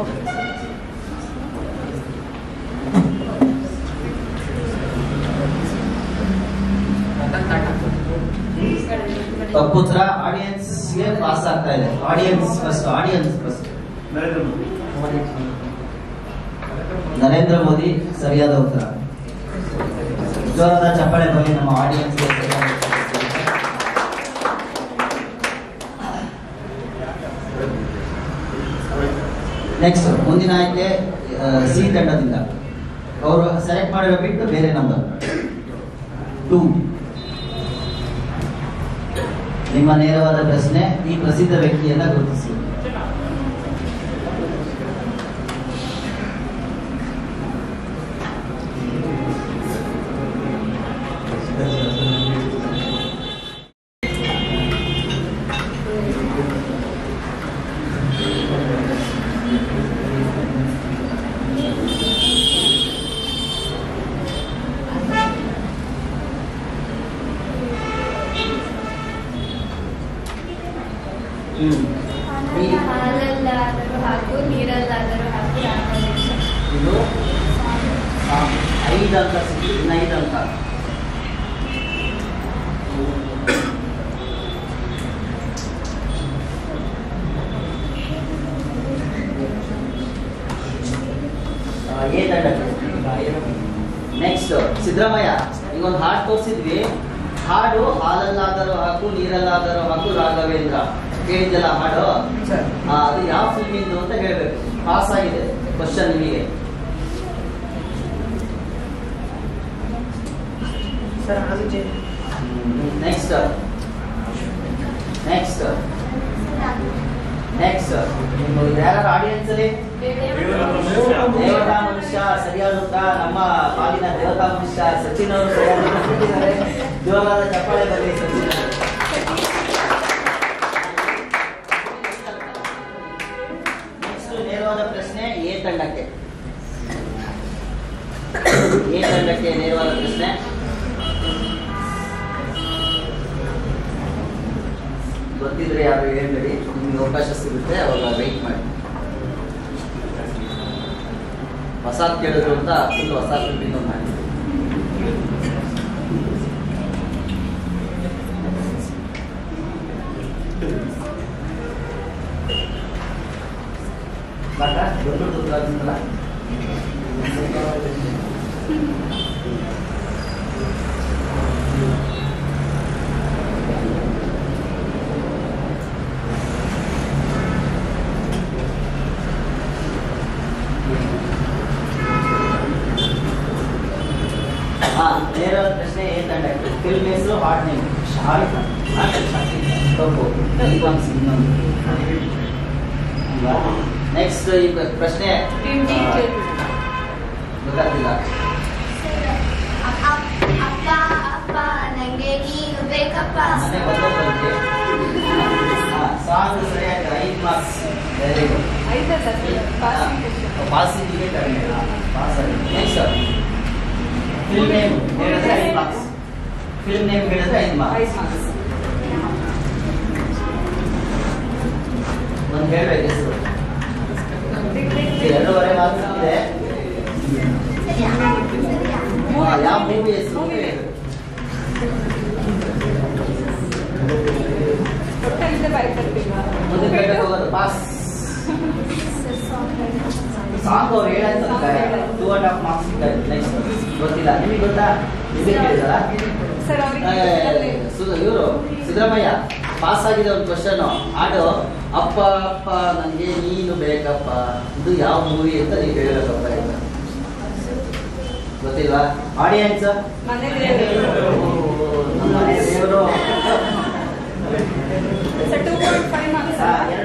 ಪುತ್ರ ಆಡಿಯನ್ಸ್ ಗೆ ಪಾಸ್ ಆಗ್ತಾ ಇದೆ. Audience first. ನರೇಂದ್ರ ಮೋದಿ ಸರಿಯಾದ ಉತ್ತರ. ಜೋರಾದ ಚಪ್ಪಾಳೆ ಬರಲಿ ನಮ್ಮ ಆಡಿಯನ್ಸ್ ಗೆ. ನೆಕ್ಸ್ಟ್ ಮುಂದಿನ ಆಯ್ಕೆ ಸಿ ತಂಡದಿಂದ. ಅವರು ಸೆಲೆಕ್ಟ್ ಮಾಡಿರೋ ಬಿಟ್ಟು ಬೇರೆ ನಂಬರ್ 2. ನಿಮ್ಮ ನೇರವಾದ ಪ್ರಶ್ನೆ, ಈ ಪ್ರಸಿದ್ಧ ವ್ಯಕ್ತಿಯನ್ನ ಗುರುತಿಸಿ. ಹಾಲಲ್ಲಾದರೂ ಹಾಗೂ ನೀರಲ್ಲಾದರೂ ಹಾಗೂ ಇದು 5 ಅಂಕ ಸಿಕ್ಕಿ 5 ಅಂಕ. ನೆಕ್ಸ್ಟ್ ಸಿದ್ದರಾಮಯ್ಯ, ಈಗೊಂದು ಹಾಡು ತೋರಿಸಿದ್ವಿ. ಹಾಡು ಹಾಲಲ್ಲಾದರೂ ಹಾಕು ನೀರಲ್ಲಾದರೂ ಹಾಕು ರಾಘವೇಂದ್ರ. ಕೇಳಿದ್ದಲ್ಲ ಹಾಡು? ಅದು ಯಾವ ಫಿಲ್ಮ್ ಇಂದು ಅಂತ ಹೇಳ್ಬೇಕು. ಪಾಸ್ ಆಗಿದೆ ಕ್ವಶನ್ ನಿಮಗೆ. ನೆಕ್ಸ್ಟ್ ಯಾರು ಆಡಿಯನ್ಸ್ ಅಲ್ಲಿ ದೇವತಾ ಮನುಷ್ಯ ಸರಿಯಾದ ಉತ್ತರ. ನಮ್ಮ ಪಾಲಿನ ದೇವತಾ ಮನುಷ್ಯ ಸಚಿನ್ ಅವರು ಸರಿಯಾದ ಉತ್ತರಿಸಿದ್ದಾರೆ. ಜೋರಾದ ಚಪ್ಪಾಳೆ ಬರಲಿ ಸಚಿನ್ ಅವರು. ನೆಕ್ಸ್ಟ್ ನೇರವಾದ ಪ್ರಶ್ನೆ ಎ ತಂಡಕ್ಕೆ ನೇರವಾದ ಪ್ರಶ್ನೆ. ಗೊತ್ತಿದ್ರೆ ಯಾರು ಹೇಳ್ಬೇಡಿ, ನಿಮ್ಗೆ ಅವಕಾಶ ಸಿಗುತ್ತೆ ಅವಾಗ ವೆಯ್ಟ್ ಮಾಡಿ. ಹೊಸ ಕೇಳಿದ್ರು ಅಂತ ಫುಲ್ ಹೊಸ ಫಿಲ್ಮಿಂಗ್ ಮಾಡಿ. ಗೊತ್ತಿಲ್ಲ ನೇರವಾದ ಪ್ರಶ್ನೆ ಏನ್ ತಂಡ ಫಿಲ್ಮ್ ಹೆಸರು ಹಾರ್ಡ್ ನೇಮ್ ನೆಕ್ಸ್ಟ್ ಈ ಪ್ರಶ್ನೆ ಗೊತ್ತಾಗ್ತಿಲ್ಲ. ನಂಗೆ ನೀನು ಬೇಕಪ್ಪ. ಸಾಂಗ್ ಸರಿಯಾಗಿ 5 ಮಾರ್ಕ್ಸ್. Very good. ಪಾಸಿಂಗಿಗೆ ಕಡಿಮೆ ಪಾಸ್ ಆಗಿದೆ. ನೆಕ್ಸ್ಟ್ ಫಿಲ್ಮ್ ನೇಮ್ ಹೇಳಿದ್ರೆ 5 ಮಾರ್ಕ್ಸ್. ಫಿಲ್ಮ್ ನೇಮ್ ಹೇಳಿದ್ರೆ 5 ಮಾರ್ಕ್ಸ್. ಒಂದು ಹೇಳ್ಬೇಕು ಹೆಸರು. 2.5 ಮಾರ್ಕ್ಸ್ ಇದೆ. ಯಾವ ಮೂವಿ ಹೆಸರು ಮುಂದೆ ಹೋಗೋದು ಪಾಸ್. ಸಾಂಗ್ ಅವ್ರು ಹೇಳಂತಾರೆ 2.5 ಮಾರ್ಕ್ಸ್ ಇದ್ದಾರೆ. ನೆಕ್ಸ್ಟ್ ಗೊತ್ತಿಲ್ಲ, ನಿಮಗೆ ಗೊತ್ತಾ? ಇವರು ಸಿದ್ದರಾಮಯ್ಯ ಪಾಸ್ ಆಗಿದೆ ಒಂದು ಕ್ವಶನ್. ಹಾಡು ಅಪ್ಪ ಅಪ್ಪ ನನಗೆ ನೀನು ಬೇಕಪ್ಪ, ಇದು ಯಾವ ಮೂವಿ ಅಂತ ನೀವು ಹೇಳಬೇಕಪ್ಪ. ಗೊತ್ತಿಲ್ವಾ? ಆಡಿಯನ್ಸ್ ಮನೆ ದೇವರು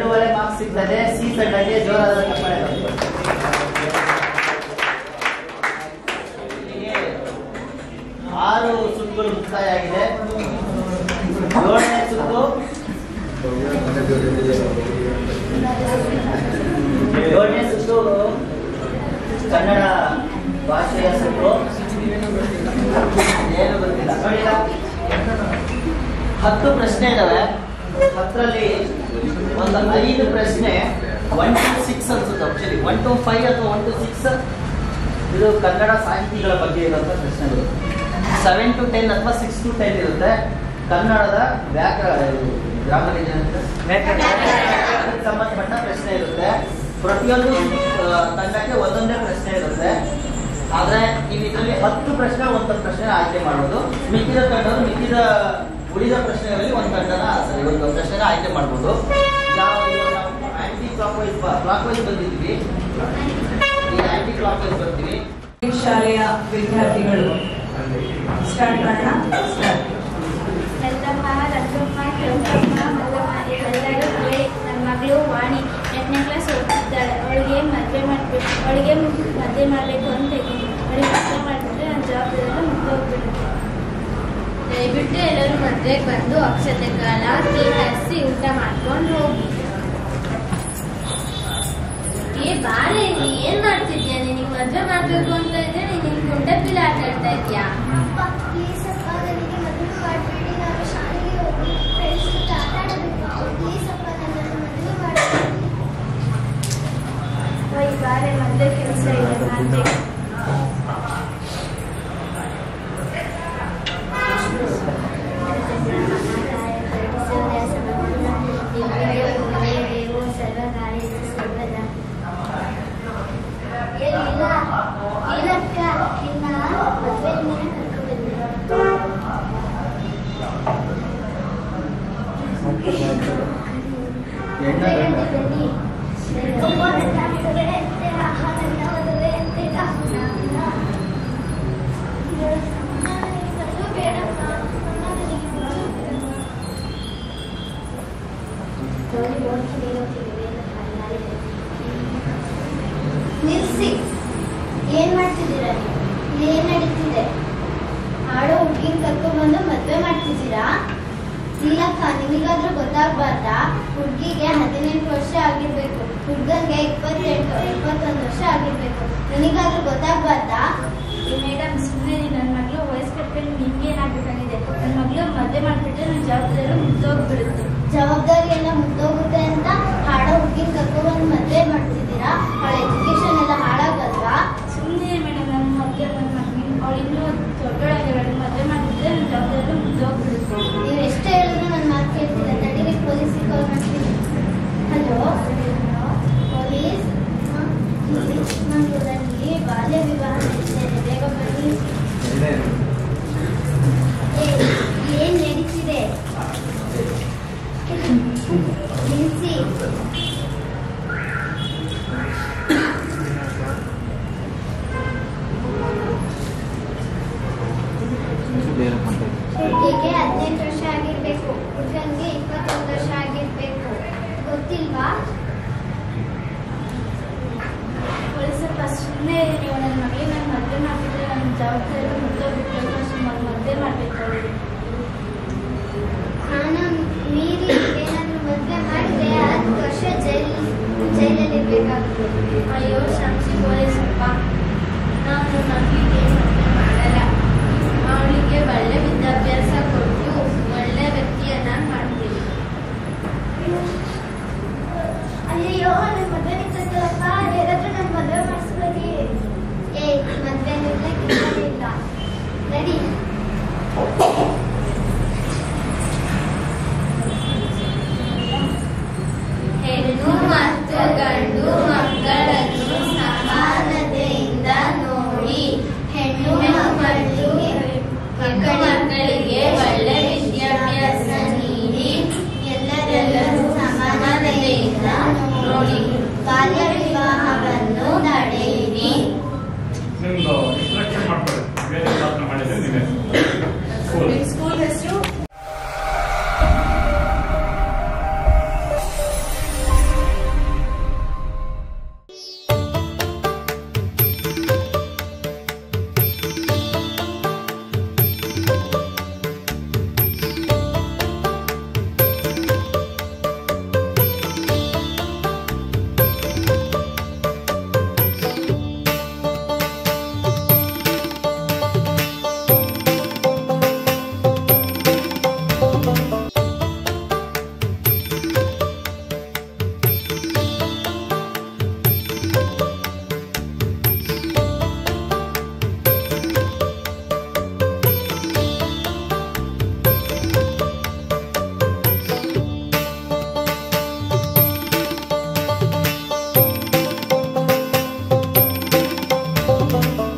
2.5 ಮಾರ್ಕ್ಸ್ ಸಿಗ್ತದೆ. ಸಿ ತಂಡಕ್ಕೆ ಜೋರಾದ ಚಪ್ಪಾಳೆ. 6 ಸುತ್ತುಗಳು ಮುಕ್ತಾಯ ಆಗಿದೆ. 7ನೇ ಸುತ್ತು 7ನೇ ಸುತ್ತು ಕನ್ನಡ ಭಾಷೆಯ ಸುತ್ತು. ಏನು ಗೊತ್ತಿಲ್ಲ ನೋಡಿಲ್ಲ. 10 ಪ್ರಶ್ನೆ ಇದಾವೆ. 10ರಲ್ಲಿ ಒಂದು 5 ಪ್ರಶ್ನೆ 1 to 6 ಅನ್ಸುತ್ತೆ. ಆಕ್ಚುಲಿ 1 to 5 ಅಥವಾ 1 to 6 ಇದು ಕನ್ನಡ ಸಾಹಿತಿಗಳ ಬಗ್ಗೆ ಇರುವಂತ ಪ್ರಶ್ನೆಗಳು. 7 to 10 ಅಥವಾ 6 to 10 ಇರುತ್ತೆ. ಕನ್ನಡದ ಸಂಬಂಧಪಟ್ಟ ಪ್ರಶ್ನೆ ಇರುತ್ತೆ. ಪ್ರತಿಯೊಂದು ತಂಡಕ್ಕೆ ಒಂದೊಂದೇ ಪ್ರಶ್ನೆ ಇರುತ್ತೆ. ಆದ್ರೆ ನೀವು ಇದರಲ್ಲಿ 10 ಪ್ರಶ್ನೆ ಒಂದು ಪ್ರಶ್ನೆ ಆಯ್ಕೆ ಮಾಡೋದು. ಮಿಕ್ಕಿದ ತಂಡವರು ಉಳಿದ ಪ್ರಶ್ನೆಗಳಲ್ಲಿ ಒಂದು ಪ್ರಶ್ನೆನ ಆಯ್ಕೆ ಮಾಡ್ಬೋದು. ಆಂಟಿ ಕ್ಲಾಕ್ ವೈಸ್ ಬಂದಿದ್ವಿ, ಈಗ ಆಂಟಿ ಕ್ಲಾಕ್ ವೈಸ್ ಬರ್ತೀವಿ. ಶಾಲೆಯ ವಿದ್ಯಾರ್ಥಿಗಳು ಸ್ಟಾರ್ಟ್ ಮಾಡೋಣ. ನನ್ನ ಮಗಳು ವಾಣಿ 8ನೇ ಕ್ಲಾಸ್ ಓದ್ತಿದ್ದಾಳೆ. ಅವಳಿಗೆ ಮದುವೆ ಮಾಡಬೇಕು ಅಂತ ಇದ್ದೀನಿ. ಅವಳಿಗೆ ಮದುವೆ ಮಾಡಿಬಿಟ್ರೆ ನನ್ನ ಜವಾಬ್ದಾರಿ ಮುಗ್ದೋಗ್ಬಿಡುತ್ತೆ. ದಯವಿಟ್ಟು ಎಲ್ಲರೂ ಮದುವೆಗೆ ಬಂದು ಅಕ್ಷತೆ ಕಾಲ ಹರಿಸಿ ಊಟ ಮಾಡ್ಕೊಂಡು ಹೋಗಿ. ಬಾರೆ ಏನ್ ಮಾಡ್ತಿದ್ಯಾ? ನಿನಗೆ ಮದುವೆ ಮಾಡ್ಬೇಕು ಅಂತ ಇದ್ರೆ ನೀನ್ ಗುಂಡೆ ಪಿಲ್ ಆಟ ಆಡ್ತಾ ಇದ್ಯಾ? ಪ್ಲೀಸ್ ಅಪ್ಪ, ನನಗೆ ಮದುವೆ ಮಾಡ್ಬೇಡಿ. ನಾನು ಶಾಲೆಗೆ ಹೋಗಿ ಫ್ರೆಂಡ್ಸ್ ಜೊತೆ ಆಟ ಆಡಬೇಕು. ಪ್ಲೀಸ್ ಅಪ್ಪ, ನನ್ನನ್ನು ಮದುವೆ ಮಾಡ್ಬೇಡಿ. ಬಾರೆ ಮದುವೆ ಕೆಲಸ ಇದೆ ಮಾಡ್ಬೇಕು. ನಿಲ್ಸಿ. ಏನ್ ಮಾಡ್ತಿದ್ದೀರಾ ನೀವು? ಏನ್ ನಡೀತಿದೆ? ಆಡೋ ಹುಡುಗಿನ ಕರ್ಕೊಂಡ್ಬಂದು ಮದ್ವೆ ಮಾಡ್ತಿದ್ದೀರಾ? ಇಲ್ಲಕ್ಕ, ನಿಮಗಾದ್ರೂ ಗೊತ್ತಾಗ್ಬಾರ್ದಾ? ಹುಡುಗಿಗೆ 18 ವರ್ಷ ಆಗಿರ್ಬೇಕು, ಹುಡುಗಂಗೆ 21 ವರ್ಷ ಆಗಿರ್ಬೇಕು. ನಿನಗಾದ್ರೂ ಗೊತ್ತಾಗ್ಬಾರ್ದಾ? ಮೇಡಮ್, ಸುಮ್ಮನೆ ನನ್ನ ಮಗಳು ವಯಸ್ಸು ಕಟ್ಕೊಂಡು ನಿಮ್ಗೇನಾಗಬೇಕಾಗಿದೆ? ನನ್ನ ಮಗಳು ಮದುವೆ ಮಾಡ್ಬಿಟ್ರೆ ನನ್ನ ಜವಾಬ್ದಾರಿ ಮುಗ್ದೋಗ್ಬಿಡುತ್ತೆ. ಜವಾಬ್ದಾರಿ ಎಲ್ಲ ಮುಗ್ದೋಗುತ್ತೆ ಅಂತ ಹಾಡೋ ಹುಡುಗಿನ ಕರ್ಕೊಂಡ್ಬಂದು ಮದ್ವೆ ಮಾಡ್ತಿದ್ದೀರಾ? ಅವಳ ಎಜುಕೇಶನ್ ಎಲ್ಲ ಹಾಳಾಗಲ್ವಾ? ಸುಮ್ಮನೆ ಮೇಡಮ್, ನನ್ನ ಮಗಳು ಅವಳು ಇನ್ನೂ ದೊಡ್ಡೊಳಗೆ ಮದುವೆ ಮಾಡಿದ್ರೆ ನನ್ನ ಜವಾಬ್ದಾರಿ ಮುಗ್ದೋಗ್ಬಿಡುತ್ತೆ. ನೀವು ಎಷ್ಟೇ ಹೇಳಿದ್ರು ನನ್ನ ಮಾತು ಕೇಳ್ತಿಲ್ಲ. ತಡೀರಿ, ಪೊಲೀಸಿಗೆ ಕಾಲ್ ಮಾಡ್ತೀನಿ. ಹಲೋ ಪೊಲೀಸ್, ಚಿಕ್ಕಮಂಗ್ಳೂರಲ್ಲಿ ಬಾಲ್ಯ ವಿವಾಹ ನಡೀತಿದೆ, ಬೇಗ ಬನ್ನಿ. ಏನ್ ನಡೀತಿದೆ? ನಿಲ್ಸಿ. ಹುಡುಗಿಗೆ 18 ವರ್ಷ ಆಗಿರ್ಬೇಕು, ಹುಡುಗನಿಗೆ 21 ವರ್ಷ ಆಗಿರ್ಬೇಕು. ಗೊತ್ತಿಲ್ವಾ? ಸ್ವಲ್ಪ ಸುಮ್ಮನೆ ನೀವು ನನ್ನ ಮಗಳಿಗೆ ನಾನು ಮದುವೆ ಮಾಡಿಬಿಟ್ರೆ ನನ್ನ ಜವಾಬ್ದಾರಿ ಮುಗ್ದೋಗ್ಬಿಟ್ಟು ಮದುವೆ ಮಾಡಬೇಕು. ಹಣ ಮೀರಿ ಏನಾದರೂ ಮದುವೆ ಮಾಡಿದ್ರೆ 10 ವರ್ಷ ಜೈಲಲ್ಲಿ ಇರ್ಬೇಕಾಗುತ್ತೆ. ಅಯ್ಯೋ ಕ್ಷಮಿಸಿ ಪೊಲೀಸಪ್ಪ, ನಾನು ಮಗಳಿಗೆ ಮದುವೆ ಮಾಡಲ್ಲ. ಅವಳಿಗೆ ಒಳ್ಳೆ ವಿದ್ಯಾಭ್ಯಾಸ ಕೊಟ್ಟು ಒಳ್ಳೆ ವ್ಯಕ್ತಿಯನ್ನ ಮಾಡ್ತೀನಿ. ಅಯ್ಯೋ, ನನ್ನ ಮದುವೆ